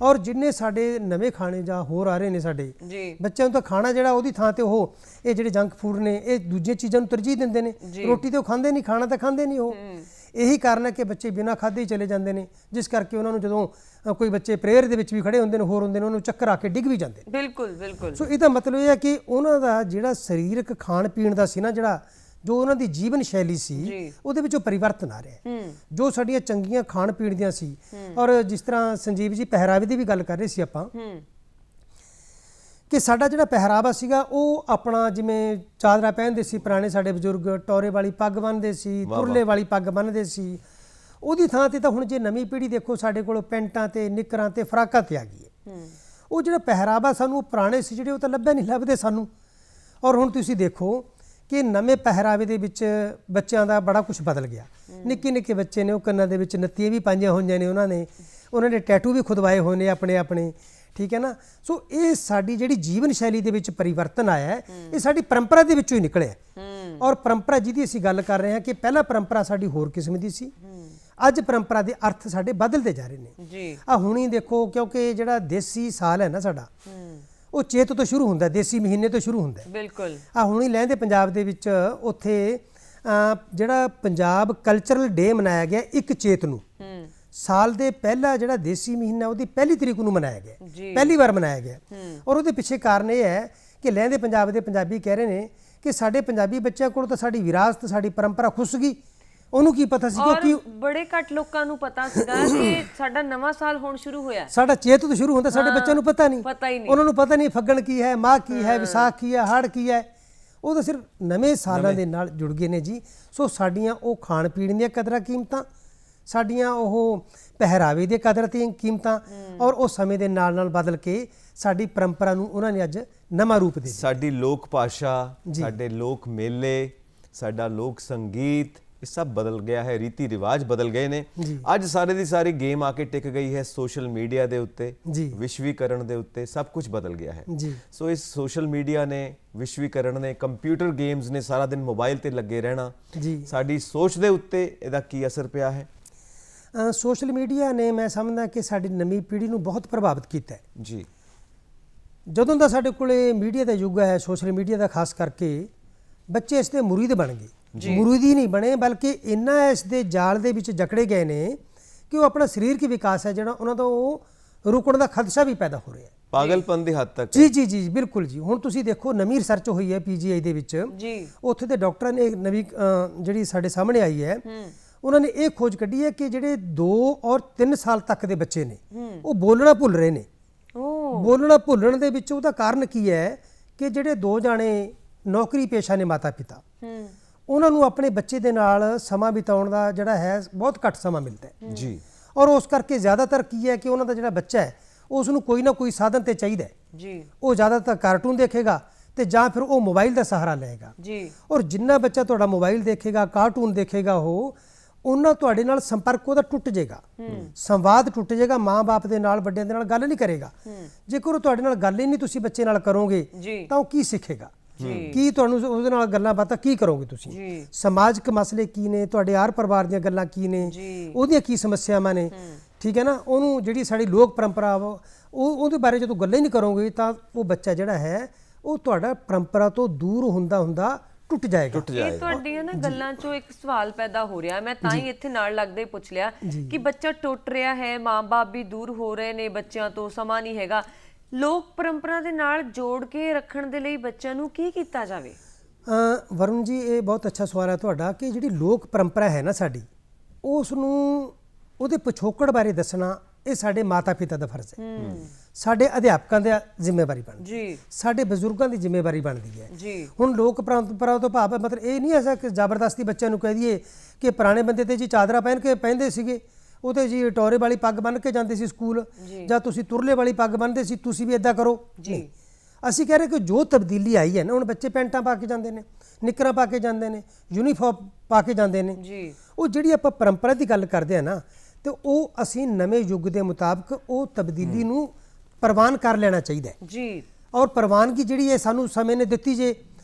ਔਰ ਜਿੰਨੇ ਸਾਡੇ ਨਵੇਂ ਖਾਣੇ ਜਾਂ ਹੋਰ ਆ ਰਹੇ ਨੇ ਸਾਡੇ ਜੀ ਬੱਚਿਆਂ ਨੂੰ ਤਾਂ ਖਾਣਾ ਜਿਹੜਾ ਉਹਦੀ ਥਾਂ ਤੇ ਉਹ ਇਹ ਜਿਹੜੇ ਜੰਕ ਫੂਡ ਨੇ ਇਹ ਦੂਜੀਆਂ ਚੀਜ਼ਾਂ ਨੂੰ ਤਰਜੀਹ ਦਿੰਦੇ ਨੇ। ਰੋਟੀ ਤੇ ਉਹ ਖਾਂਦੇ ਨਹੀਂ, ਖਾਣਾ ਤਾਂ ਖਾਂਦੇ ਨਹੀਂ ਉਹ। ਇਹੀ ਕਾਰਨ ਹੈ ਕਿ ਬੱਚੇ ਬਿਨਾਂ ਖਾਧੇ ਹੀ ਚਲੇ ਜਾਂਦੇ ਨੇ, ਜਿਸ ਕਰਕੇ ਉਹਨਾਂ ਨੂੰ ਜਦੋਂ ਕੋਈ ਬੱਚੇ ਪ੍ਰੇਅਰ ਦੇ ਵਿੱਚ ਵੀ ਖੜੇ ਹੁੰਦੇ ਨੇ, ਹੋਰ ਹੁੰਦੇ ਨੇ, ਉਹਨਾਂ ਨੂੰ ਚੱਕਰ ਆ ਕੇ ਡਿੱਗ ਵੀ ਜਾਂਦੇ ਨੇ। ਬਿਲਕੁਲ ਬਿਲਕੁਲ। ਸੋ ਇਹਦਾ ਮਤਲਬ ਇਹ ਹੈ ਕਿ ਉਹਨਾਂ ਦਾ ਜਿਹੜਾ ਸਰੀਰਕ ਖਾਣ ਪੀਣ ਦਾ ਸੀ ਨਾ, ਜਿਹੜਾ ਜੋ ਉਹਨਾਂ ਦੀ ਜੀਵਨ ਸ਼ੈਲੀ ਸੀ, ਉਹਦੇ ਵਿੱਚ ਉਹ ਪਰਿਵਰਤਨ ਆ ਰਿਹਾ ਹੈ। ਜੋ ਸਾਡੀਆਂ ਚੰਗੀਆਂ ਖਾਣ ਪੀਣ ਦੀਆਂ ਸੀ, ਔਰ ਜਿਸ ਤਰ੍ਹਾਂ ਸੰਜੀਵ ਜੀ ਪਹਿਰਾਵੇ ਦੀ ਵੀ ਗੱਲ ਕਰ ਰਹੇ ਸੀ ਆਪਾਂ, ਕਿ ਸਾਡਾ ਜਿਹੜਾ ਪਹਿਰਾਵਾ ਸੀਗਾ ਉਹ ਆਪਣਾ ਜਿਵੇਂ ਚਾਦਰਾ ਪਹਿਨਦੇ ਸੀ ਪੁਰਾਣੇ ਸਾਡੇ ਬਜ਼ੁਰਗ, ਟੋਰੇ ਵਾਲੀ ਪੱਗ ਬੰਨ੍ਹਦੇ ਸੀ, ਤੁਰਲੇ ਵਾਲੀ ਪੱਗ ਬੰਨ੍ਹਦੇ ਸੀ। ਉਹਦੀ ਥਾਂ ਤੇ ਤਾਂ ਹੁਣ ਜੇ ਨਵੀਂ ਪੀੜ੍ਹੀ ਦੇਖੋ ਸਾਡੇ ਕੋਲ ਪੈਂਟਾਂ ਤੇ ਨਿੱਕਰਾਂ ਤੇ ਫਰਾਕਾਂ ਤੇ ਆ ਗਈ ਹੈ। ਉਹ ਜਿਹੜਾ ਪਹਿਰਾਵਾ ਸਾਨੂੰ ਪੁਰਾਣੇ ਸੀ ਜਿਹੜੇ, ਉਹ ਤਾਂ ਲੱਭਦੇ ਸਾਨੂੰ। ਔਰ ਹੁਣ ਤੁਸੀਂ ਦੇਖੋ ਕਿ ਨਵੇਂ ਪਹਿਰਾਵੇ ਦੇ ਵਿੱਚ ਬੱਚਿਆਂ ਦਾ ਬੜਾ ਕੁਝ ਬਦਲ ਗਿਆ। ਨਿੱਕੇ ਨਿੱਕੇ ਬੱਚੇ ਨੇ, ਉਹ ਕੰਨਾਂ ਦੇ ਵਿੱਚ ਨੱਤੀਆਂ ਵੀ ਪਾਈਆਂ ਹੋਈਆਂ ਨੇ, ਉਹਨਾਂ ਨੇ ਟੈਟੂ ਵੀ ਖੁਦਵਾਏ ਹੋਏ ਨੇ ਆਪਣੇ, ਠੀਕ ਹੈ ਨਾ। ਸੋ ਇਹ ਸਾਡੀ ਜਿਹੜੀ ਜੀਵਨ ਸ਼ੈਲੀ ਦੇ ਵਿੱਚ ਪਰਿਵਰਤਨ ਆਇਆ ਹੈ, ਇਹ ਸਾਡੀ ਪਰੰਪਰਾ ਦੇ ਵਿੱਚੋਂ ਹੀ ਨਿਕਲਿਆ। ਔਰ ਪਰੰਪਰਾ ਜਿਹਦੀ ਅਸੀਂ ਗੱਲ ਕਰ ਰਹੇ ਹਾਂ ਕਿ ਪਹਿਲਾਂ ਪਰੰਪਰਾ ਸਾਡੀ ਹੋਰ ਕਿਸਮ ਦੀ ਸੀ, ਅੱਜ ਪਰੰਪਰਾ ਦੇ ਅਰਥ ਸਾਡੇ ਬਦਲਦੇ ਜਾ ਰਹੇ ਨੇ ਜੀ। ਆ ਹੁਣੀ ਦੇਖੋ, ਕਿਉਂਕਿ ਜਿਹੜਾ ਦੇਸੀ ਸਾਲ ਹੈ ਨਾ ਸਾਡਾ, ਉਹ ਚੇਤ ਤੋਂ ਸ਼ੁਰੂ ਹੁੰਦਾ, ਦੇਸੀ ਮਹੀਨੇ ਤੋਂ ਸ਼ੁਰੂ ਹੁੰਦਾ। ਬਿਲਕੁਲ। ਆ ਹੁਣੀ ਲਹਿੰਦੇ ਪੰਜਾਬ ਦੇ ਵਿੱਚ ਉੱਥੇ ਜਿਹੜਾ ਪੰਜਾਬ ਕਲਚਰਲ ਡੇ ਮਨਾਇਆ ਗਿਆ 1 ਚੇਤ ਨੂੰ, ਸਾਲ ਦੇ ਪਹਿਲਾ ਜਿਹੜਾ ਦੇਸੀ ਮਹੀਨਾ ਉਹਦੀ 1 ਤਰੀਕ ਨੂੰ ਮਨਾਇਆ ਗਿਆ, ਪਹਿਲੀ ਵਾਰ ਮਨਾਇਆ ਗਿਆ। ਔਰ ਉਹਦੇ ਪਿੱਛੇ ਕਾਰਨ ਇਹ ਹੈ ਕਿ ਲਹਿੰਦੇ ਪੰਜਾਬ ਦੇ ਪੰਜਾਬੀ ਕਹਿ ਰਹੇ ਨੇ ਕਿ ਸਾਡੇ ਪੰਜਾਬੀ ਬੱਚਿਆਂ ਕੋਲ ਤਾਂ ਸਾਡੀ ਵਿਰਾਸਤ, ਸਾਡੀ ਪਰੰਪਰਾ ਖੁੱਸ ਗਈ। ਉਹਨੂੰ ਕੀ ਪਤਾ ਸੀ ਕਿ ਬੜੇ ਘੱਟ ਲੋਕਾਂ ਨੂੰ ਪਤਾ ਸੀਗਾ ਕਿ ਸਾਡਾ ਨਵਾਂ ਸਾਲ ਹੁਣ ਸ਼ੁਰੂ ਹੋਇਆ, ਸਾਡਾ ਚੇਤ ਤੋਂ ਸ਼ੁਰੂ ਹੁੰਦਾ। ਸਾਡੇ ਬੱਚਿਆਂ ਨੂੰ ਪਤਾ ਨਹੀਂ, ਉਹਨਾਂ ਨੂੰ ਪਤਾ ਨਹੀਂ ਫੱਗਣ ਕੀ ਹੈ, ਮਾਘ ਕੀ ਹੈ, ਵਿਸਾਖ ਕੀ ਹੈ, ਹਾੜ ਕੀ ਹੈ। ਉਹ ਤਾਂ ਸਿਰਫ ਨਵੇਂ ਸਾਲਾਂ ਦੇ ਨਾਲ ਜੁੜ ਗਏ ਨੇ ਜੀ। ਸੋ ਸਾਡੀਆਂ ਉਹ ਖਾਣ ਪੀਣ ਦੀਆਂ ਕਦਰਾਂ ਕੀਮਤਾਂ, ਸਾਡੀਆਂ ਉਹ ਪਹਿਰਾਵੇ ਦੀਆਂ ਕਦਰਾਂ ਤੇ ਕੀਮਤਾਂ, ਔਰ ਉਹ ਸਮੇਂ ਦੇ ਨਾਲ ਨਾਲ ਬਦਲ ਕੇ ਸਾਡੀ ਪਰੰਪਰਾ ਨੂੰ ਉਹਨਾਂ ਨੇ ਅੱਜ ਨਵਾਂ ਰੂਪ ਦੇ ਦਿੱਤਾ। ਸਾਡੀ ਲੋਕ ਭਾਸ਼ਾ, ਸਾਡੇ ਲੋਕ ਮੇਲੇ, ਸਾਡਾ ਲੋਕ ਸੰਗੀਤ, ਇਹ ਸਭ ਬਦਲ ਗਿਆ ਹੈ। ਰੀਤੀ ਰਿਵਾਜ ਬਦਲ ਗਏ ਨੇ। ਅੱਜ ਸਾਰੇ ਦੀ ਸਾਰੀ ਗੇਮ ਆ ਕੇ ਟਿਕ ਗਈ ਹੈ ਸੋਸ਼ਲ ਮੀਡੀਆ ਦੇ ਉੱਤੇ, ਵਿਸ਼ਵੀਕਰਨ ਦੇ ਉੱਤੇ ਸਭ ਕੁਝ ਬਦਲ ਗਿਆ ਹੈ। ਸੋ ਇਸ ਸੋਸ਼ਲ ਮੀਡੀਆ ਨੇ, ਵਿਸ਼ਵੀਕਰਨ ਨੇ, ਕੰਪਿਊਟਰ ਗੇਮਸ ਨੇ, ਸਾਰਾ ਦਿਨ ਮੋਬਾਈਲ ਤੇ ਲੱਗੇ ਰਹਿਣਾ, ਸਾਡੀ ਸੋਚ ਦੇ ਉੱਤੇ ਇਹਦਾ ਕੀ ਅਸਰ ਪਿਆ ਹੈ? ਸੋਸ਼ਲ ਮੀਡੀਆ ਨੇ, ਮੈਂ ਸਮਝਦਾ ਕਿ ਸਾਡੀ ਨਵੀਂ ਪੀੜ੍ਹੀ ਨੂੰ ਬਹੁਤ ਪ੍ਰਭਾਵਿਤ ਕੀਤਾ ਹੈ ਜੀ। ਜਦੋਂ ਦਾ ਸਾਡੇ ਕੋਲੇ ਮੀਡੀਆ ਦਾ ਯੁੱਗ ਹੈ, ਸੋਸ਼ਲ ਮੀਡੀਆ ਦਾ ਖਾਸ ਕਰਕੇ, ਬੱਚੇ ਇਸ ਦੇ ਮੁਰੀਦ ਬਣ ਗਏ। ਮੁਰੀਦ ਹੀ ਨਹੀਂ ਬਣੇ, ਬਲਕਿ ਇੰਨਾ ਇਸ ਦੇ ਜਾਲ ਦੇ ਵਿੱਚ ਜਕੜੇ ਗਏ ਨੇ ਕਿ ਉਹ ਆਪਣਾ ਸਰੀਰਕ ਵਿਕਾਸ ਹੈ ਜਿਹੜਾ ਉਹਨਾਂ ਦਾ ਉਹ ਰੁਕਣ ਦਾ ਖਦਸ਼ਾ ਵੀ ਪੈਦਾ ਹੋ ਰਿਹਾ ਹੈ। ਪਾਗਲਪਨ ਦੀ ਹੱਦ ਤੱਕ। ਜੀ ਬਿਲਕੁਲ ਜੀ। ਹੁਣ ਤੁਸੀਂ ਦੇਖੋ ਨਵੀਂ ਰਿਸਰਚ ਹੋਈ ਹੈ PGI ਦੇ ਵਿੱਚ, ਉੱਥੇ ਦੇ ਡਾਕਟਰਾਂ ਨੇ ਨਵੀਂ ਜਿਹੜੀ ਸਾਡੇ ਸਾਹਮਣੇ ਆਈ ਹੈ, ਉਹਨਾਂ ਨੇ ਇਹ ਖੋਜ ਕੱਢੀ ਹੈ ਕਿ ਜਿਹੜੇ 2 ਔਰ 3 ਸਾਲ ਤੱਕ ਦੇ ਬੱਚੇ ਨੇ ਉਹ ਬੋਲਣਾ ਭੁੱਲ ਰਹੇ ਨੇ। ਬੋਲਣਾ ਭੁੱਲਣ ਦੇ ਵਿੱਚ ਉਹਦਾ ਕਾਰਨ ਕੀ ਹੈ ਕਿ ਜਿਹੜੇ 2 ਜਾਣੇ ਨੌਕਰੀ ਪੇਸ਼ਾ ਨੇ, ਮਾਤਾ ਪਿਤਾ, ਉਹਨਾਂ ਨੂੰ ਆਪਣੇ ਬੱਚੇ ਦੇ ਨਾਲ ਸਮਾਂ ਬਿਤਾਉਣ ਦਾ ਜਿਹੜਾ ਹੈ ਬਹੁਤ ਘੱਟ ਸਮਾਂ ਮਿਲਦਾ ਹੈ ਜੀ। ਔਰ ਉਸ ਕਰਕੇ ਜ਼ਿਆਦਾਤਰ ਕੀ ਹੈ ਕਿ ਉਹਨਾਂ ਦਾ ਜਿਹੜਾ ਬੱਚਾ ਹੈ ਉਸ ਨੂੰ ਕੋਈ ਨਾ ਕੋਈ ਸਾਧਨ ਤੇ ਚਾਹੀਦਾ ਹੈ ਜੀ। ਉਹ ਜ਼ਿਆਦਾਤਰ ਕਾਰਟੂਨ ਦੇਖੇਗਾ ਤੇ ਜਾਂ ਫਿਰ ਉਹ ਮੋਬਾਈਲ ਦਾ ਸਹਾਰਾ ਲਏਗਾ ਜੀ। ਔਰ ਜਿੰਨਾ ਬੱਚਾ ਤੁਹਾਡਾ ਮੋਬਾਈਲ ਦੇਖੇਗਾ, ਕਾਰਟੂਨ ਦੇਖੇਗਾ, ਉਹ ਉਹਨਾਂ ਤੁਹਾਡੇ ਨਾਲ ਸੰਪਰਕ ਉਹਦਾ ਟੁੱਟ ਜਾਏਗਾ, ਸੰਵਾਦ ਟੁੱਟ ਜਾਏਗਾ। ਮਾਂ-ਬਾਪ ਦੇ ਨਾਲ, ਵੱਡਿਆਂ ਦੇ ਨਾਲ ਗੱਲ ਨਹੀਂ ਕਰੇਗਾ। ਜੇਕਰ ਉਹ ਤੁਹਾਡੇ ਨਾਲ ਗੱਲ ਹੀ ਨਹੀਂ ਤੁਸੀਂ ਬੱਚੇ ਨਾਲ ਕਰੋਗੇ ਤਾਂ ਉਹ ਕੀ ਸਿੱਖੇਗਾ? ਕੀ ਤੁਹਾਨੂੰ ਉਹਦੇ ਨਾਲ ਗੱਲਾਂ ਬਾਤਾਂ ਕੀ ਕਰੋਗੇ ਤੁਸੀਂ? ਸਮਾਜਿਕ ਮਸਲੇ ਕੀ ਨੇ, ਤੁਹਾਡੇ ਆਰ ਪਰਿਵਾਰ ਦੀਆਂ ਗੱਲਾਂ ਕੀ ਨੇ, ਉਹਦੀਆਂ ਕੀ ਸਮੱਸਿਆਵਾਂ ਨੇ, ਠੀਕ ਹੈ ਨਾ। ਉਹਨੂੰ ਜਿਹੜੀ ਸਾਡੀ ਲੋਕ ਪਰੰਪਰਾ ਉਹਦੇ ਬਾਰੇ ਜਦੋਂ ਗੱਲਾਂ ਹੀ ਨਹੀਂ ਕਰੋਗੇ ਤਾਂ ਉਹ ਬੱਚਾ ਜਿਹੜਾ ਹੈ ਉਹ ਤੁਹਾਡਾ ਪਰੰਪਰਾ ਤੋਂ ਦੂਰ ਹੁੰਦਾ ਟੁੱਟ ਜਾਏਗਾ। ਇਹ ਤੁਹਾਡੀਆਂ ਨਾ ਗੱਲਾਂ ਚੋਂ ਇੱਕ ਸਵਾਲ ਪੈਦਾ ਹੋ ਰਿਹਾ, ਮੈਂ ਤਾਂ ਹੀ ਇੱਥੇ ਨਾਲ ਲੱਗਦੇ ਪੁੱਛ ਲਿਆ ਕਿ ਬੱਚਾ ਟੁੱਟ ਰਿਹਾ ਹੈ, ਮਾਂ-ਬਾਪ ਵੀ ਦੂਰ ਹੋ ਰਹੇ ਨੇ ਬੱਚਿਆਂ ਤੋਂ, ਸਮਾਂ ਨਹੀਂ ਹੈਗਾ। ਲੋਕ ਪਰੰਪਰਾ ਦੇ ਨਾਲ ਜੋੜ ਕੇ ਰੱਖਣ ਦੇ ਲਈ ਬੱਚਿਆਂ ਨੂੰ ਕੀ ਕੀਤਾ ਜਾਵੇ? ਵਰੁਣ ਜੀ, ਇਹ ਬਹੁਤ ਅੱਛਾ ਸਵਾਲ ਹੈ ਤੁਹਾਡਾ ਕਿ ਜਿਹੜੀ ਲੋਕ ਪਰੰਪਰਾ ਹੈ ਨਾ ਸਾਡੀ, ਉਸ ਨੂੰ ਉਹਦੇ ਪਿਛੋਕੜ ਬਾਰੇ ਦੱਸਣਾ ਇਹ ਸਾਡੇ ਮਾਤਾ ਪਿਤਾ ਦਾ ਫਰਜ਼ ਹੈ, ਸਾਡੇ ਅਧਿਆਪਕਾਂ ਦੀ ਜ਼ਿੰਮੇਵਾਰੀ ਬਣਦੀ ਹੈ, ਸਾਡੇ ਬਜ਼ੁਰਗਾਂ ਦੀ ਜ਼ਿੰਮੇਵਾਰੀ ਬਣਦੀ ਹੈ। ਹੁਣ ਲੋਕ ਪਰੰਪਰਾ ਤੋਂ ਭਾਵ ਮਤਲਬ ਇਹ ਨਹੀਂ ਐਸਾ ਕਿ ਜ਼ਬਰਦਸਤੀ ਬੱਚਿਆਂ ਨੂੰ ਕਹਿ ਦਈਏ ਕਿ ਪੁਰਾਣੇ ਬੰਦੇ ਤੇ ਜੀ ਚਾਦਰਾ ਪਹਿਨਦੇ ਸੀਗੇ, ਉਹ ਤੇ ਜੀ ਟੋਰੇ ਵਾਲੀ ਪੱਗ ਬੰਨ੍ਹ ਕੇ ਜਾਂਦੇ ਸੀ ਸਕੂਲ, ਜਾਂ ਤੁਸੀਂ ਤੁਰਲੇ ਵਾਲੀ ਪੱਗ ਬੰਨ੍ਹਦੇ ਸੀ, ਤੁਸੀਂ ਵੀ ਇਦਾਂ ਕਰੋ ਜੀ। ਅਸੀਂ ਕਹਿ ਰਹੇ ਕਿ ਜੋ ਤਬਦੀਲੀ ਆਈ ਹੈ ਨਾ, ਹੁਣ ਬੱਚੇ ਪੈਂਟਾਂ ਪਾ ਕੇ ਜਾਂਦੇ ਨੇ, ਨਿੱਕਰਾਂ ਪਾ ਕੇ ਜਾਂਦੇ ਨੇ, ਯੂਨੀਫਾਰਮ ਪਾ ਕੇ ਜਾਂਦੇ ਨੇ ਜੀ। ਉਹ ਜਿਹੜੀ ਆਪਾਂ ਪਰੰਪਰਾ ਦੀ ਗੱਲ ਕਰਦੇ ਆ ਨਾ, ਤੇ ਉਹ ਅਸੀਂ ਨਵੇਂ ਯੁੱਗ ਦੇ ਮੁਤਾਬਕ ਉਹ ਤਬਦੀਲੀ ਨੂੰ ਪ੍ਰਵਾਨ ਕਰ ਲੈਣਾ ਚਾਹੀਦਾ ਹੈ ਜੀ। ਔਰ ਪ੍ਰਵਾਨਗੀ ਜਿਹੜੀ ਹੈ ਸਾਨੂੰ ਸਮੇਂ ਨੇ ਦਿੱਤੀ ਜੇ,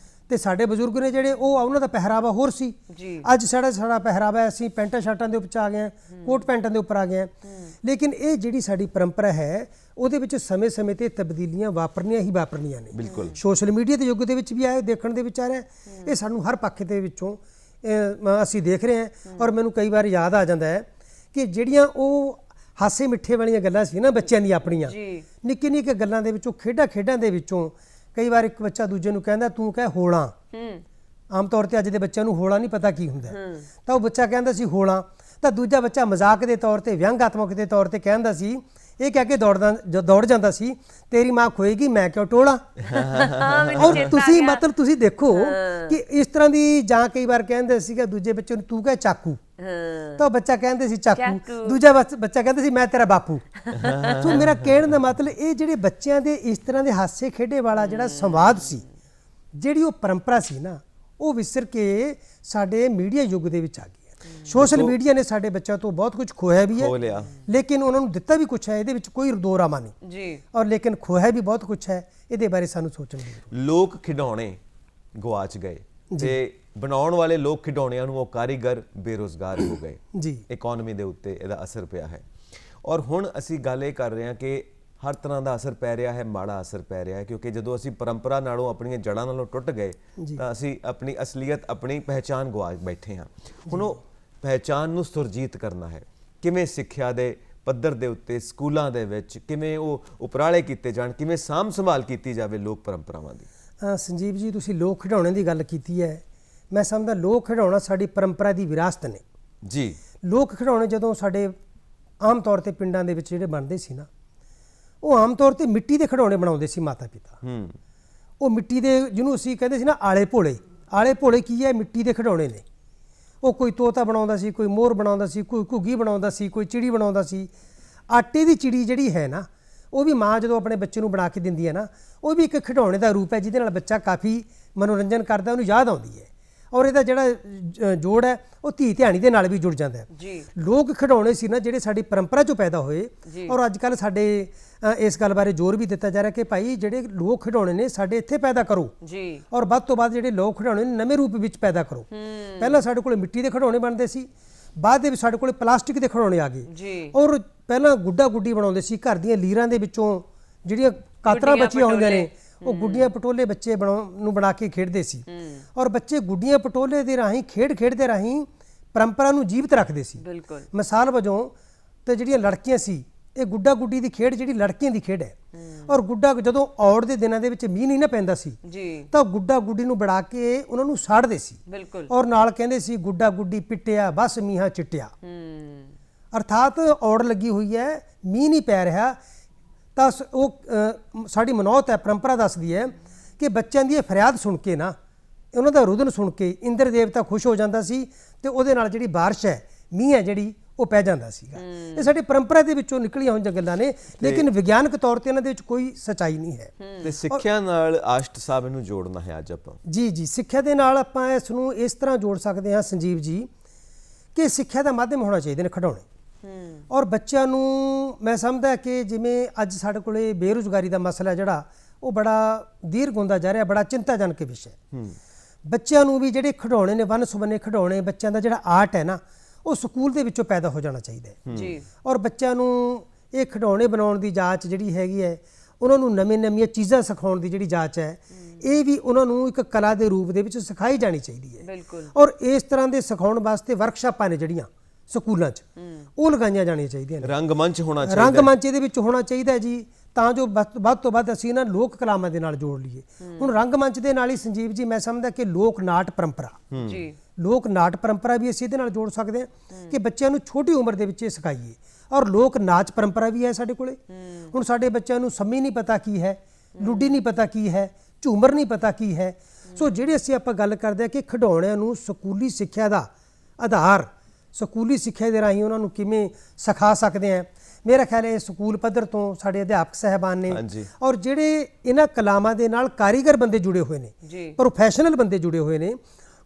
ਤੇ ਸਾਡੇ ਬਜ਼ੁਰਗ ਨੇ ਜਿਹੜੇ ਉਹ ਉਹਨਾਂ ਦਾ ਪਹਿਰਾਵਾ ਹੋਰ ਸੀ। ਜੀ। ਅੱਜ ਸਾਡਾ ਪਹਿਰਾਵਾ ਹੈ, ਅਸੀਂ ਪੈਂਟਾਂ ਸ਼ਰਟਾਂ ਦੇ ਉੱਪਰ ਆ ਗਏ ਹਾਂ, ਕੋਟ ਪੈਂਟਾਂ ਦੇ ਉੱਪਰ ਆ ਗਏ ਹਾਂ। ਲੇਕਿਨ ਇਹ ਜਿਹੜੀ ਸਾਡੀ ਪਰੰਪਰਾ ਹੈ ਉਹਦੇ ਵਿੱਚ ਸਮੇਂ-ਸਮੇਂ ਤੇ ਤਬਦੀਲੀਆਂ ਵਾਪਰਨੀਆਂ ਹੀ ਵਾਪਰਨੀਆਂ ਨੇ। ਬਿਲਕੁਲ। ਸੋਸ਼ਲ ਮੀਡੀਆ ਦੇ ਯੁੱਗ ਦੇ ਵਿੱਚ ਵੀ ਆਏ ਦੇਖਣ ਦੇ ਵਿੱਚ ਆ ਰਿਹਾ, ਇਹ ਸਾਨੂੰ ਹਰ ਪੱਖ ਦੇ ਵਿੱਚੋਂ ਅਸੀਂ ਦੇਖ ਰਹੇ ਹਾਂ। ਔਰ ਮੈਨੂੰ ਕਈ ਵਾਰ ਯਾਦ ਆ ਜਾਂਦਾ ਹੈ ਕਿ ਜਿਹੜੀਆਂ ਉਹ ਹਾਸੇ ਮਿੱਠੇ ਵਾਲੀਆਂ ਗੱਲਾਂ ਸੀ ਨਾ ਬੱਚਿਆਂ ਦੀਆਂ ਆਪਣੀਆਂ, ਨਿੱਕੀ ਨਿੱਕੀ ਗੱਲਾਂ ਦੇ ਵਿੱਚੋਂ, ਖੇਡਾਂ ਦੇ ਵਿੱਚੋਂ ਕਈ ਵਾਰ ਇੱਕ ਬੱਚਾ ਦੂਜੇ ਨੂੰ ਕਹਿੰਦਾ ਤੂੰ ਕਹਿ ਹੋਲਾਂ। ਆਮ ਤੌਰ ਤੇ ਅੱਜ ਦੇ ਬੱਚਿਆਂ ਨੂੰ ਹੋਲਾਂ ਨਹੀਂ ਪਤਾ ਕੀ ਹੁੰਦਾ, ਤਾਂ ਉਹ ਬੱਚਾ ਕਹਿੰਦਾ ਸੀ ਹੋਲਾਂ, ਤਾਂ ਦੂਜਾ ਬੱਚਾ ਮਜ਼ਾਕ ਦੇ ਤੌਰ ਤੇ, ਵਿਅੰਗਾਤਮਕ ਦੇ ਤੌਰ ਤੇ ਕਹਿੰਦਾ ਸੀ, ਇਹ ਕਹਿ ਕੇ ਦੌੜ ਜਾਂਦਾ ਸੀ, ਤੇਰੀ ਮਾਂ ਖੋਏਗੀ ਮੈਂ ਕਿਉਂ ਟੋਲਾਂ। ਔਰ ਤੁਸੀਂ ਦੇਖੋ ਕਿ ਇਸ ਤਰ੍ਹਾਂ ਦੀ, ਜਾਂ ਕਈ ਵਾਰ ਕਹਿੰਦੇ ਸੀਗਾ ਦੂਜੇ ਬੱਚੇ ਨੂੰ ਤੂੰ ਕਹਿ ਚਾਕੂ, ਤਾਂ ਬੱਚਾ ਕਹਿੰਦੇ ਸੀ ਚਾਕੂ, ਦੂਜਾ ਬੱਚਾ ਕਹਿੰਦਾ ਸੀ ਮੈਂ ਤੇਰਾ ਬਾਪੂ। ਸੋ ਮੇਰਾ ਕਹਿਣ ਦਾ ਮਤਲਬ ਇਹ ਜਿਹੜੇ ਬੱਚਿਆਂ ਦੇ ਇਸ ਤਰ੍ਹਾਂ ਦੇ ਹਾਸੇ ਖੇਡੇ ਵਾਲਾ ਜਿਹੜਾ ਸੰਵਾਦ ਸੀ, ਜਿਹੜੀ ਉਹ ਪਰੰਪਰਾ ਸੀ ਨਾ, ਉਹ ਵਿਸਰ ਕੇ ਸਾਡੇ ਮੀਡੀਆ ਯੁੱਗ ਦੇ ਵਿੱਚ ਆ ਗਈ। ਸੋਸ਼ਲ ਮੀਡੀਆ ਨੇ ਸਾਡੇ ਬੱਚਿਆਂ ਤੋਂ ਬਹੁਤ ਕੁਝ ਖੋਇਆ ਵੀ ਹੈ, ਲੇਕਿਨ ਉਹਨਾਂ ਨੂੰ ਦਿੱਤਾ ਵੀ ਕੁਝ ਹੈ, ਇਹਦੇ ਵਿੱਚ ਕੋਈ ਦੋ ਰਾਮਾ ਨਹੀਂ ਜੀ। ਔਰ ਲੇਕਿਨ ਖੋਇਆ ਵੀ ਬਹੁਤ ਕੁਝ ਹੈ, ਇਹਦੇ ਬਾਰੇ ਸਾਨੂੰ ਸੋਚਣ ਦੀ। ਲੋਕ ਖਿਡੌਣੇ ਗਵਾਚ ਗਏ ਤੇ ਬਣਾਉਣ ਵਾਲੇ ਲੋਕ ਖਿਡੌਣਿਆਂ ਨੂੰ ਉਹ ਕਾਰੀਗਰ ਬੇਰੁਜ਼ਗਾਰ ਹੋ ਗਏ ਜੀ। ਇਕਨੋਮੀ ਦੇ ਉੱਤੇ ਇਹਦਾ ਅਸਰ ਪਿਆ ਹੈ। ਔਰ ਹੁਣ ਅਸੀਂ ਗੱਲ ਇਹ ਕਰ ਰਹੇ ਹਾਂ ਕਿ ਹਰ ਤਰ੍ਹਾਂ ਦਾ ਅਸਰ ਪੈ ਰਿਹਾ ਹੈ, ਮਾੜਾ ਅਸਰ ਪੈ ਰਿਹਾ ਹੈ, ਕਿਉਂਕਿ ਜਦੋਂ ਅਸੀਂ ਪਰੰਪਰਾ ਨਾਲੋਂ, ਆਪਣੀਆਂ ਜੜ੍ਹਾਂ ਨਾਲੋਂ ਟੁੱਟ ਗਏ ਤਾਂ ਅਸੀਂ ਆਪਣੀ ਅਸਲੀਅਤ, ਆਪਣੀ ਪਹਿਚਾਨ ਗਵਾ ਬੈਠੇ ਹਾਂ। ਹੁਣ ਉਹ ਪਹਿਚਾਨ ਨੂੰ ਸੁਰਜੀਤ ਕਰਨਾ ਹੈ, ਕਿਵੇਂ ਸਿੱਖਿਆ ਦੇ ਪੱਧਰ ਦੇ ਉੱਤੇ, ਸਕੂਲਾਂ ਦੇ ਵਿੱਚ ਕਿਵੇਂ ਉਹ ਉਪਰਾਲੇ ਕੀਤੇ ਜਾਣ, ਕਿਵੇਂ ਸਾਂਭ ਸੰਭਾਲ ਕੀਤੀ ਜਾਵੇ ਲੋਕ ਪਰੰਪਰਾਵਾਂ ਦੀ। ਸੰਜੀਵ ਜੀ, ਤੁਸੀਂ ਲੋਕ ਖਿਡੌਣੇ ਦੀ ਗੱਲ ਕੀਤੀ ਹੈ। ਮੈਂ ਸਮਝਦਾ ਲੋਕ ਖਿਡੌਣਾ ਸਾਡੀ ਪਰੰਪਰਾ ਦੀ ਵਿਰਾਸਤ ਨੇ ਜੀ। ਲੋਕ ਖਿਡੌਣੇ ਜਦੋਂ ਸਾਡੇ ਆਮ ਤੌਰ ਤੇ ਪਿੰਡਾਂ ਦੇ ਵਿੱਚ ਜਿਹੜੇ ਬਣਦੇ ਸੀ ਨਾ, ਉਹ ਆਮ ਤੌਰ ਤੇ ਮਿੱਟੀ ਦੇ ਖਿਡੌਣੇ ਬਣਾਉਂਦੇ ਸੀ ਮਾਤਾ ਪਿਤਾ। ਉਹ ਮਿੱਟੀ ਦੇ, ਜਿਹਨੂੰ ਅਸੀਂ ਕਹਿੰਦੇ ਸੀ ਨਾ ਆਲੇ ਭੋਲੇ। ਆਲੇ ਭੋਲੇ ਕੀ ਹੈ? ਮਿੱਟੀ ਦੇ ਖਿਡੌਣੇ ਨੇ। ਉਹ ਕੋਈ ਤੋਤਾ ਬਣਾਉਂਦਾ ਸੀ, ਕੋਈ ਮੋਰ ਬਣਾਉਂਦਾ ਸੀ, ਕੋਈ ਘੁੱਗੀ ਬਣਾਉਂਦਾ ਸੀ, ਕੋਈ ਚਿੜੀ ਬਣਾਉਂਦਾ ਸੀ। ਆਟੇ ਦੀ ਚਿੜੀ ਜਿਹੜੀ ਹੈ ਨਾ, ਉਹ ਵੀ ਮਾਂ ਜਦੋਂ ਆਪਣੇ ਬੱਚੇ ਨੂੰ ਬਣਾ ਕੇ ਦਿੰਦੀ ਹੈ ਨਾ, ਉਹ ਵੀ ਇੱਕ ਖਿਡੌਣੇ ਦਾ ਰੂਪ ਹੈ, ਜਿਹਦੇ ਨਾਲ ਬੱਚਾ ਕਾਫੀ ਮਨੋਰੰਜਨ ਕਰਦਾ, ਉਹਨੂੰ ਯਾਦ ਆਉਂਦੀ ਹੈ। ਔਰ ਇਹਦਾ ਜਿਹੜਾ ਜੋੜ ਹੈ ਉਹ ਧੀ ਧਿਆਣੀ ਦੇ ਨਾਲ ਵੀ ਜੁੜ ਜਾਂਦਾ ਹੈ ਜੀ। ਲੋਕ ਖਿਡੌਣੇ ਸੀ ਨਾ ਜਿਹੜੇ ਸਾਡੀ ਪਰੰਪਰਾ ਚੋਂ ਪੈਦਾ ਹੋਏ। ਔਰ ਅੱਜ ਕੱਲ੍ਹ ਸਾਡੇ ਇਸ ਗੱਲ ਬਾਰੇ ਜ਼ੋਰ ਵੀ ਦਿੱਤਾ ਜਾ ਰਿਹਾ ਕਿ ਭਾਈ ਜਿਹੜੇ ਲੋਕ ਖਿਡੌਣੇ ਨੇ ਸਾਡੇ ਇੱਥੇ ਪੈਦਾ ਕਰੋ ਜੀ, ਔਰ ਵੱਧ ਤੋਂ ਵੱਧ ਜਿਹੜੇ ਲੋਕ ਖਿਡੌਣੇ ਨੇ ਨਵੇਂ ਰੂਪ ਵਿੱਚ ਪੈਦਾ ਕਰੋ। ਪਹਿਲਾਂ ਸਾਡੇ ਕੋਲ ਮਿੱਟੀ ਦੇ ਖਿਡੌਣੇ ਬਣਦੇ ਸੀ, ਬਾਅਦ ਦੇ ਵਿੱਚ ਸਾਡੇ ਕੋਲ ਪਲਾਸਟਿਕ ਦੇ ਖਿਡੌਣੇ ਆ ਗਏ। ਔਰ ਪਹਿਲਾਂ ਗੁੱਡਾ ਗੁੱਡੀ ਬਣਾਉਂਦੇ ਸੀ, ਘਰ ਦੀਆਂ ਲੀਰਾਂ ਦੇ ਵਿੱਚੋਂ ਜਿਹੜੀਆਂ ਕਾਤਰਾਂ ਬਚੀਆਂ ਹੁੰਦੀਆਂ ਨੇ, ਉਹ ਗੁੱਡੀਆਂ ਪਟੋਲੇ ਬੱਚੇ ਬਣਾ ਕੇ ਖੇਡਦੇ ਸੀ। ਔਰ ਬੱਚੇ ਗੁੱਡੀਆਂ ਪਟੋਲੇ ਦੇ ਰਾਹੀਂ ਖੇਡਦੇ ਰਾਹੀਂ ਪਰੰਪਰਾ ਨੂੰ ਜੀਵਤ ਰੱਖਦੇ ਸੀ। ਮਿਸਾਲ ਵਜੋਂ ਤੇ ਜਿਹੜੀਆਂ ਲੜਕੀਆਂ ਸੀ, ਇਹ ਗੁੱਡਾ ਗੁੱਡੀ ਦੀ ਖੇਡ ਜਿਹੜੀ ਲੜਕੀਆਂ ਦੀ ਖੇਡ ਹੈ। ਔਰ ਗੁੱਡਾ ਜਦੋਂ ਔੜ ਦੇ ਦਿਨਾਂ ਦੇ ਵਿੱਚ ਮੀਂਹ ਨਹੀਂ ਨਾ ਪੈਂਦਾ ਸੀ ਤਾਂ ਗੁੱਡਾ ਗੁੱਡੀ ਨੂੰ ਬਣਾ ਕੇ ਉਹਨਾਂ ਨੂੰ ਸਾੜਦੇ ਸੀ। ਔਰ ਨਾਲ ਕਹਿੰਦੇ ਸੀ ਗੁੱਡਾ ਗੁੱਡੀ ਪਿੱਟਿਆ ਬਸ ਮੀਂਹਾਂ ਚਿੱਟਿਆ। ਅਰਥਾਤ ਔੜ ਲੱਗੀ ਹੋਈ ਹੈ, ਮੀਂਹ ਨਹੀਂ ਪੈ ਰਿਹਾ, ਤਾਂ ਉਹ ਸਾਡੀ ਮਨੌਤ ਹੈ, ਪਰੰਪਰਾ ਦੱਸਦੀ ਹੈ ਕਿ ਬੱਚਿਆਂ ਦੀ ਇਹ ਫਰਿਆਦ ਸੁਣ ਕੇ ਨਾ, ਉਹਨਾਂ ਦਾ ਰੁਦਨ ਸੁਣ ਕੇ ਇੰਦਰ ਦੇਵਤਾ ਖੁਸ਼ ਹੋ ਜਾਂਦਾ ਸੀ ਤੇ ਉਹਦੇ ਨਾਲ ਜਿਹੜੀ ਬਾਰਿਸ਼ ਹੈ, ਮੀਂਹ ਹੈ ਜਿਹੜੀ, ਉਹ ਪੈ ਜਾਂਦਾ ਸੀਗਾ। ਇਹ ਸਾਡੀ ਪਰੰਪਰਾ ਦੇ ਵਿੱਚੋਂ ਨਿਕਲੀਆਂ ਹੋਈਆਂ ਗੱਲਾਂ ਨੇ, ਲੇਕਿਨ ਵਿਗਿਆਨਕ ਤੌਰ ਤੇ ਇਹਨਾਂ ਦੇ ਵਿੱਚ ਕੋਈ ਸੱਚਾਈ ਨਹੀਂ ਹੈ। ਤੇ ਸਿੱਖਿਆ ਨਾਲ ਆਸ਼ਟ ਸਾਹਿਬ ਇਹਨੂੰ ਜੋੜਨਾ ਹੈ ਅੱਜ ਆਪਾਂ ਜੀ। ਸਿੱਖਿਆ ਦੇ ਨਾਲ ਆਪਾਂ ਇਸ ਨੂੰ ਇਸ ਤਰ੍ਹਾਂ ਜੋੜ ਸਕਦੇ ਹਾਂ ਸੰਜੀਵ ਜੀ ਕਿ ਸਿੱਖਿਆ ਦਾ ਮਾਧਿਅਮ ਹੋਣਾ ਚਾਹੀਦੇ ਨੇ ਖਿਡੌਣੇ। ਔਰ ਬੱਚਿਆਂ ਨੂੰ ਮੈਂ ਸਮਝਦਾ ਕਿ ਜਿਵੇਂ ਅੱਜ ਸਾਡੇ ਕੋਲੇ ਬੇਰੁਜ਼ਗਾਰੀ ਦਾ ਮਸਲਾ ਜਿਹੜਾ ਉਹ ਬੜਾ ਦੀਰਘ ਹੁੰਦਾ ਜਾ ਰਿਹਾ, ਬੜਾ ਚਿੰਤਾਜਨਕ ਵਿਸ਼ਾ ਹੈ। ਬੱਚਿਆਂ ਨੂੰ ਵੀ ਜਿਹੜੇ ਖਿਡੌਣੇ ਨੇ, ਵੰਨ ਸੁਵੰਨੇ ਖਿਡੌਣੇ, ਬੱਚਿਆਂ ਦਾ ਜਿਹੜਾ ਆਰਟ ਹੈ ਨਾ, ਉਹ ਸਕੂਲ ਦੇ ਵਿੱਚੋਂ ਪੈਦਾ ਹੋ ਜਾਣਾ ਚਾਹੀਦਾ ਹੈ ਜੀ। ਔਰ ਬੱਚਿਆਂ ਨੂੰ ਇਹ ਖਿਡੌਣੇ ਬਣਾਉਣ ਦੀ ਜਾਂਚ ਜਿਹੜੀ ਹੈਗੀ ਹੈ, ਉਹਨਾਂ ਨੂੰ ਨਵੀਆਂ ਚੀਜ਼ਾਂ ਸਿਖਾਉਣ ਦੀ ਜਿਹੜੀ ਜਾਂਚ ਹੈ, ਇਹ ਵੀ ਉਹਨਾਂ ਨੂੰ ਇੱਕ ਕਲਾ ਦੇ ਰੂਪ ਦੇ ਵਿੱਚ ਸਿਖਾਈ ਜਾਣੀ ਚਾਹੀਦੀ ਹੈ। ਔਰ ਇਸ ਤਰ੍ਹਾਂ ਦੇ ਸਿਖਾਉਣ ਵਾਸਤੇ ਵਰਕਸ਼ਾਪਾਂ ਨੇ ਜਿਹੜੀਆਂ ਸਕੂਲਾਂ 'ਚ, ਉਹ ਲਗਾਈਆਂ ਜਾਣੀਆਂ ਚਾਹੀਦੀਆਂ ਨੇ। ਰੰਗਮੰਚ ਹੋਣਾ ਚਾਹੀਦਾ, ਰੰਗਮੰਚ ਇਹਦੇ ਵਿੱਚ ਹੋਣਾ ਚਾਹੀਦਾ ਜੀ, ਤਾਂ ਜੋ ਵੱਧ ਤੋਂ ਵੱਧ ਅਸੀਂ ਇਹਨਾਂ ਲੋਕ ਕਲਾਵਾਂ ਦੇ ਨਾਲ ਜੋੜ ਲਈਏ। ਹੁਣ ਰੰਗਮੰਚ ਦੇ ਨਾਲ ਹੀ ਸੰਜੀਵ ਜੀ ਮੈਂ ਸਮਝਦਾ ਕਿ ਲੋਕ ਨਾਟ ਪਰੰਪਰਾ ਜੀ, ਲੋਕ ਨਾਟ ਪਰੰਪਰਾ ਵੀ ਅਸੀਂ ਇਹਦੇ ਨਾਲ ਜੋੜ ਸਕਦੇ ਹਾਂ ਕਿ ਬੱਚਿਆਂ ਨੂੰ ਛੋਟੀ ਉਮਰ ਦੇ ਵਿੱਚ ਇਹ ਸਿਖਾਈਏ। ਔਰ ਲੋਕ ਨਾਚ ਪਰੰਪਰਾ ਵੀ ਹੈ ਸਾਡੇ ਕੋਲੇ। ਹੁਣ ਸਾਡੇ ਬੱਚਿਆਂ ਨੂੰ ਸੰਮੀ ਨਹੀਂ ਪਤਾ ਕੀ ਹੈ, ਲੁੱਡੀ ਨਹੀਂ ਪਤਾ ਕੀ ਹੈ, ਝੂਮਰ ਨਹੀਂ ਪਤਾ ਕੀ ਹੈ। ਸੋ ਜਿਹੜੇ ਅਸੀਂ ਆਪਾਂ ਗੱਲ ਕਰਦੇ ਹਾਂ ਕਿ ਖਿਡੌਣਿਆਂ ਨੂੰ ਸਕੂਲੀ ਸਿੱਖਿਆ ਦਾ ਆਧਾਰ, ਸਕੂਲੀ ਸਿੱਖਿਆ ਦੇ ਰਾਹੀਂ ਉਹਨਾਂ ਨੂੰ ਕਿਵੇਂ ਸਿਖਾ ਸਕਦੇ ਹਾਂ। ਮੇਰਾ ਖਿਆਲ ਹੈ ਸਕੂਲ ਪੱਧਰ ਤੋਂ ਸਾਡੇ ਅਧਿਆਪਕ ਸਾਹਿਬਾਨ ਨੇ ਹਾਂਜੀ। ਔਰ ਜਿਹੜੇ ਇਹਨਾਂ ਕਲਾਮਾਂ ਦੇ ਨਾਲ ਕਾਰੀਗਰ ਬੰਦੇ ਜੁੜੇ ਹੋਏ ਨੇ, ਜੀ। ਪ੍ਰੋਫੈਸ਼ਨਲ ਬੰਦੇ ਜੁੜੇ ਹੋਏ ਨੇ,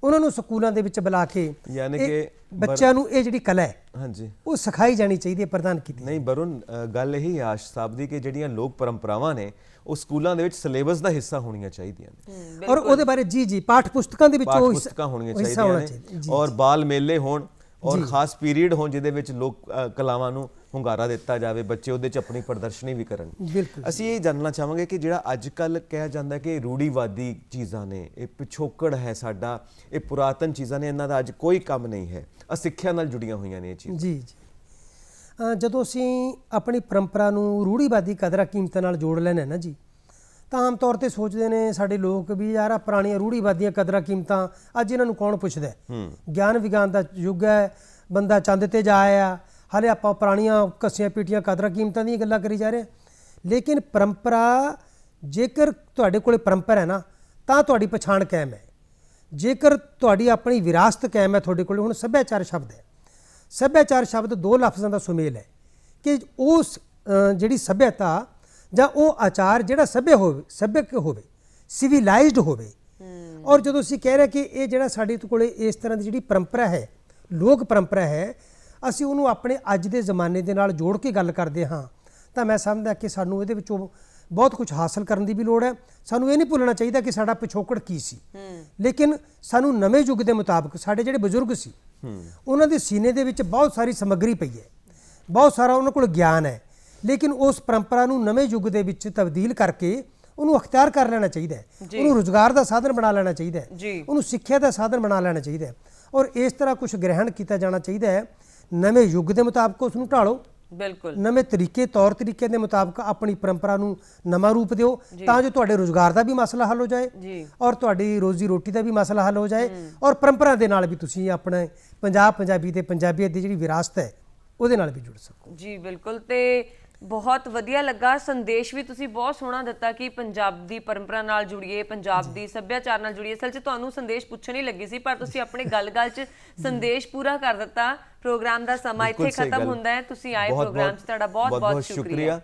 ਉਹਨਾਂ ਨੂੰ ਸਕੂਲਾਂ ਦੇ ਵਿੱਚ ਬੁਲਾ ਕੇ ਯਾਨੀ ਇਹ ਕਿ ਬੱਚਿਆਂ ਨੂੰ ਇਹ ਜਿਹੜੀ ਕਲਾ ਹੈ ਹਾਂਜੀ ਉਹ ਸਿਖਾਈ ਜਾਣੀ ਚਾਹੀਦੀ ਹੈ, ਪ੍ਰਦਾਨ ਕੀਤੀ। ਨਹੀਂ ਬਰੁਣ, ਗੱਲ ਇਹੀ ਹੈ ਆਸ਼ ਸਾਹਿਬ ਦੀ ਕਿ ਜਿਹੜੀਆਂ ਲੋਕ ਪਰੰਪਰਾਵਾਂ ਨੇ ਉਹ ਸਕੂਲਾਂ ਦੇ ਵਿੱਚ ਸਿਲੇਬਸ ਦਾ ਹਿੱਸਾ ਹੋਣੀਆਂ ਚਾਹੀਦੀਆਂ ਨੇ, ਔਰ ਉਹਦੇ ਬਾਰੇ ਜੀ ਪਾਠ ਪੁਸਤਕਾਂ ਦੇ ਵਿੱਚ ਪਾਠ ਉਹ ਪੁਸਤਕਾਂ ਹੋਣੀਆਂ ਉਹ ਹਿੱਸਾ ਹੋਣਾ ਚਾਹੀਦੀਆਂ ਨੇ, ਚਾਹੀਦਾ। ਜੀ, ਔਰ ਬਾਲ ਮੇਲੇ ਹੋਣ ਔਰ ਖਾਸ ਪੀਰੀਅਡ ਹੋਣ ਜਿਹਦੇ ਵਿੱਚ ਲੋਕ ਕਲਾਵਾਂ ਨੂੰ ਹੁੰਗਾਰਾ ਦਿੱਤਾ ਜਾਵੇ, ਬੱਚੇ ਉਹਦੇ 'ਚ ਆਪਣੀ ਪ੍ਰਦਰਸ਼ਨੀ ਵੀ ਕਰਨ। ਬਿਲਕੁਲ। ਅਸੀਂ ਇਹ ਜਾਣਨਾ ਚਾਹਾਂਗੇ ਕਿ ਜਿਹੜਾ ਅੱਜ ਕੱਲ ਕਿਹਾ ਜਾਂਦਾ ਕਿ ਰੂੜੀਵਾਦੀ ਚੀਜ਼ਾਂ ਨੇ, ਇਹ ਪਿਛੋਕੜ ਹੈ ਸਾਡਾ, ਇਹ ਪੁਰਾਤਨ ਚੀਜ਼ਾਂ ਨੇ, ਇਹਨਾਂ ਦਾ ਅੱਜ ਕੋਈ ਕੰਮ ਨਹੀਂ ਹੈ, ਅਸਿੱਖਿਆ ਨਾਲ ਜੁੜੀਆਂ ਹੋਈਆਂ ਨੇ ਇਹ ਚੀਜ਼ਾਂ। ਜੀ ਜਦੋਂ ਅਸੀਂ ਆਪਣੀ ਪਰੰਪਰਾ ਨੂੰ ਰੂੜੀਵਾਦੀ ਕਦਰਾਂ ਕੀਮਤਾਂ ਨਾਲ ਜੋੜ ਲੈਣੇ ਨਾ ਜੀ, ਤਾਂ ਆਮ ਤੌਰ ਤੇ ਸੋਚਦੇ ਨੇ ਸਾਡੇ ਲੋਕ ਵੀ ਯਾਰ ਆ ਪੁਰਾਣੀਆਂ ਰੂੜੀਵਾਦੀਆਂ ਕਦਰਾਂ ਕੀਮਤਾਂ ਅੱਜ ਇਹਨਾਂ ਨੂੰ ਕੌਣ ਪੁੱਛਦਾ ਹੈ। ਗਿਆਨ ਵਿਗਿਆਨ ਦਾ ਯੁੱਗ ਹੈ, ਬੰਦਾ ਚੰਦ ਤੇ ਜਾ ਆਇਆ, ਹਾਲੇ ਆਪਾਂ ਪੁਰਾਣੀਆਂ ਘਸੀਆਂ ਪੀਟੀਆਂ ਕਦਰਾਂ ਕੀਮਤਾਂ ਦੀਆਂ ਗੱਲਾਂ ਕਰੀ ਜਾ ਰਹੇ। ਲੇਕਿਨ ਪਰੰਪਰਾ, ਜੇਕਰ ਤੁਹਾਡੇ ਕੋਲੇ ਪਰੰਪਰਾ ਹੈ ਨਾ ਤਾਂ ਤੁਹਾਡੀ ਪਛਾਣ ਕਾਇਮ ਹੈ। ਜੇਕਰ ਤੁਹਾਡੀ ਆਪਣੀ ਵਿਰਾਸਤ ਕਾਇਮ ਹੈ, ਤੁਹਾਡੇ ਕੋਲੇ ਹੁਣ ਸੱਭਿਆਚਾਰ ਸ਼ਬਦ ਹੈ। ਸੱਭਿਆਚਾਰ ਸ਼ਬਦ ਦੋ ਲਫ਼ਜ਼ਾਂ ਦਾ ਸੁਮੇਲ ਹੈ ਕਿ ਉਸ ਜਿਹੜੀ ਸੱਭਿਅਤਾ ਜਾਂ ਉਹ ਆਚਾਰ ਜਿਹੜਾ ਸੱਭਿਅਕ ਹੋਵੇ, ਸਿਵਿਲਾਈਜ਼ਡ ਹੋਵੇ। ਔਰ ਜਦੋਂ ਅਸੀਂ ਕਹਿ ਰਹੇ ਕਿ ਇਹ ਜਿਹੜਾ ਸਾਡੇ ਕੋਲੇ ਇਸ ਤਰ੍ਹਾਂ ਦੀ ਜਿਹੜੀ ਪਰੰਪਰਾ ਹੈ, ਲੋਕ ਪਰੰਪਰਾ ਹੈ, ਅਸੀਂ ਉਹਨੂੰ ਆਪਣੇ ਅੱਜ ਦੇ ਜ਼ਮਾਨੇ ਦੇ ਨਾਲ ਜੋੜ ਕੇ ਗੱਲ ਕਰਦੇ ਹਾਂ, ਤਾਂ ਮੈਂ ਸਮਝਦਾ ਕਿ ਸਾਨੂੰ ਇਹਦੇ ਵਿੱਚੋਂ ਬਹੁਤ ਕੁਝ ਹਾਸਲ ਕਰਨ ਦੀ ਵੀ ਲੋੜ ਹੈ। ਸਾਨੂੰ ਇਹ ਨਹੀਂ ਭੁੱਲਣਾ ਚਾਹੀਦਾ ਕਿ ਸਾਡਾ ਪਿਛੋਕੜ ਕੀ ਸੀ, ਲੇਕਿਨ ਸਾਨੂੰ ਨਵੇਂ ਯੁੱਗ ਦੇ ਮੁਤਾਬਕ ਸਾਡੇ ਜਿਹੜੇ ਬਜ਼ੁਰਗ ਸੀ ਉਹਨਾਂ ਦੇ ਸੀਨੇ ਦੇ ਵਿੱਚ ਬਹੁਤ ਸਾਰੀ ਸਮੱਗਰੀ ਪਈ ਹੈ, ਬਹੁਤ ਸਾਰਾ ਉਹਨਾਂ ਕੋਲ ਗਿਆਨ ਹੈ, ਲੇਕਿਨ ਉਸ ਪਰੰਪਰਾ ਨੂੰ ਨਵੇਂ ਯੁੱਗ ਦੇ ਵਿੱਚ ਤਬਦੀਲ ਕਰਕੇ ਉਹਨੂੰ ਅਖਤਿਆਰ ਕਰ ਲੈਣਾ ਚਾਹੀਦਾ ਹੈ, ਉਹਨੂੰ ਰੁਜ਼ਗਾਰ ਦਾ ਸਾਧਨ ਬਣਾ ਲੈਣਾ ਚਾਹੀਦਾ ਹੈ, ਉਹਨੂੰ ਸਿੱਖਿਆ ਦਾ ਸਾਧਨ ਬਣਾ ਲੈਣਾ ਚਾਹੀਦਾ ਹੈ, ਔਰ ਇਸ ਤਰ੍ਹਾਂ ਕੁਝ ਗ੍ਰਹਿਣ ਕੀਤਾ ਜਾਣਾ ਚਾਹੀਦਾ ਹੈ। ਨਵੇਂ ਯੁੱਗ ਦੇ ਮੁਤਾਬਕ ਉਸ ਨੂੰ ਢਾਲੋ, ਬਿਲਕੁਲ ਨਵੇਂ ਤਰੀਕੇ ਤੌਰ ਤਰੀਕੇ ਦੇ ਮੁਤਾਬਕ ਆਪਣੀ ਪਰੰਪਰਾ ਨੂੰ ਨਵਾਂ ਰੂਪ ਦਿਓ, ਤਾਂ ਜੋ ਤੁਹਾਡੇ ਰੁਜ਼ਗਾਰ ਦਾ ਵੀ ਮਸਲਾ ਹੱਲ ਹੋ ਜਾਏ ਔਰ ਤੁਹਾਡੀ ਰੋਜ਼ੀ ਰੋਟੀ ਦਾ ਵੀ ਮਸਲਾ ਹੱਲ ਹੋ ਜਾਏ, ਔਰ ਪਰੰਪਰਾ ਦੇ ਨਾਲ ਵੀ ਤੁਸੀਂ ਆਪਣੇ ਪੰਜਾਬੀ ਤੇ ਪੰਜਾਬੀਅਤ ਦੀ ਜਿਹੜੀ ਵਿਰਾਸਤ ਹੈ ਉਹਦੇ ਨਾਲ ਵੀ ਜੁੜ ਸਕੋ। ਜੀ ਬਿਲਕੁਲ। ਤੇ ਬਹੁਤ ਵਧੀਆ ਲੱਗਾ, ਸੰਦੇਸ਼ ਵੀ ਤੁਸੀਂ ਬਹੁਤ ਸੋਹਣਾ ਦਿੱਤਾ ਕਿ ਪੰਜਾਬ ਦੀ ਪਰੰਪਰਾ ਨਾਲ ਜੁੜੀਏ, ਪੰਜਾਬ ਦੀ ਸੱਭਿਆਚਾਰ ਨਾਲ ਜੁੜੀਏ। ਅਸਲ 'ਚ ਤੁਹਾਨੂੰ ਸੰਦੇਸ਼ ਪੁੱਛਣ ਹੀ ਲੱਗੀ ਸੀ, ਪਰ ਤੁਸੀਂ ਆਪਣੀ ਗੱਲ-ਗੱਲ 'ਚ ਸੰਦੇਸ਼ ਪੂਰਾ ਕਰ ਦਿੱਤਾ। ਪ੍ਰੋਗਰਾਮ ਦਾ ਸਮਾਂ ਇੱਥੇ ਖਤਮ ਹੁੰਦਾ ਹੈ। ਤੁਸੀਂ ਆਏ ਪ੍ਰੋਗਰਾਮ 'ਚ, ਤੁਹਾਡਾ ਬਹੁਤ-ਬਹੁਤ ਸ਼ੁਕਰੀਆ।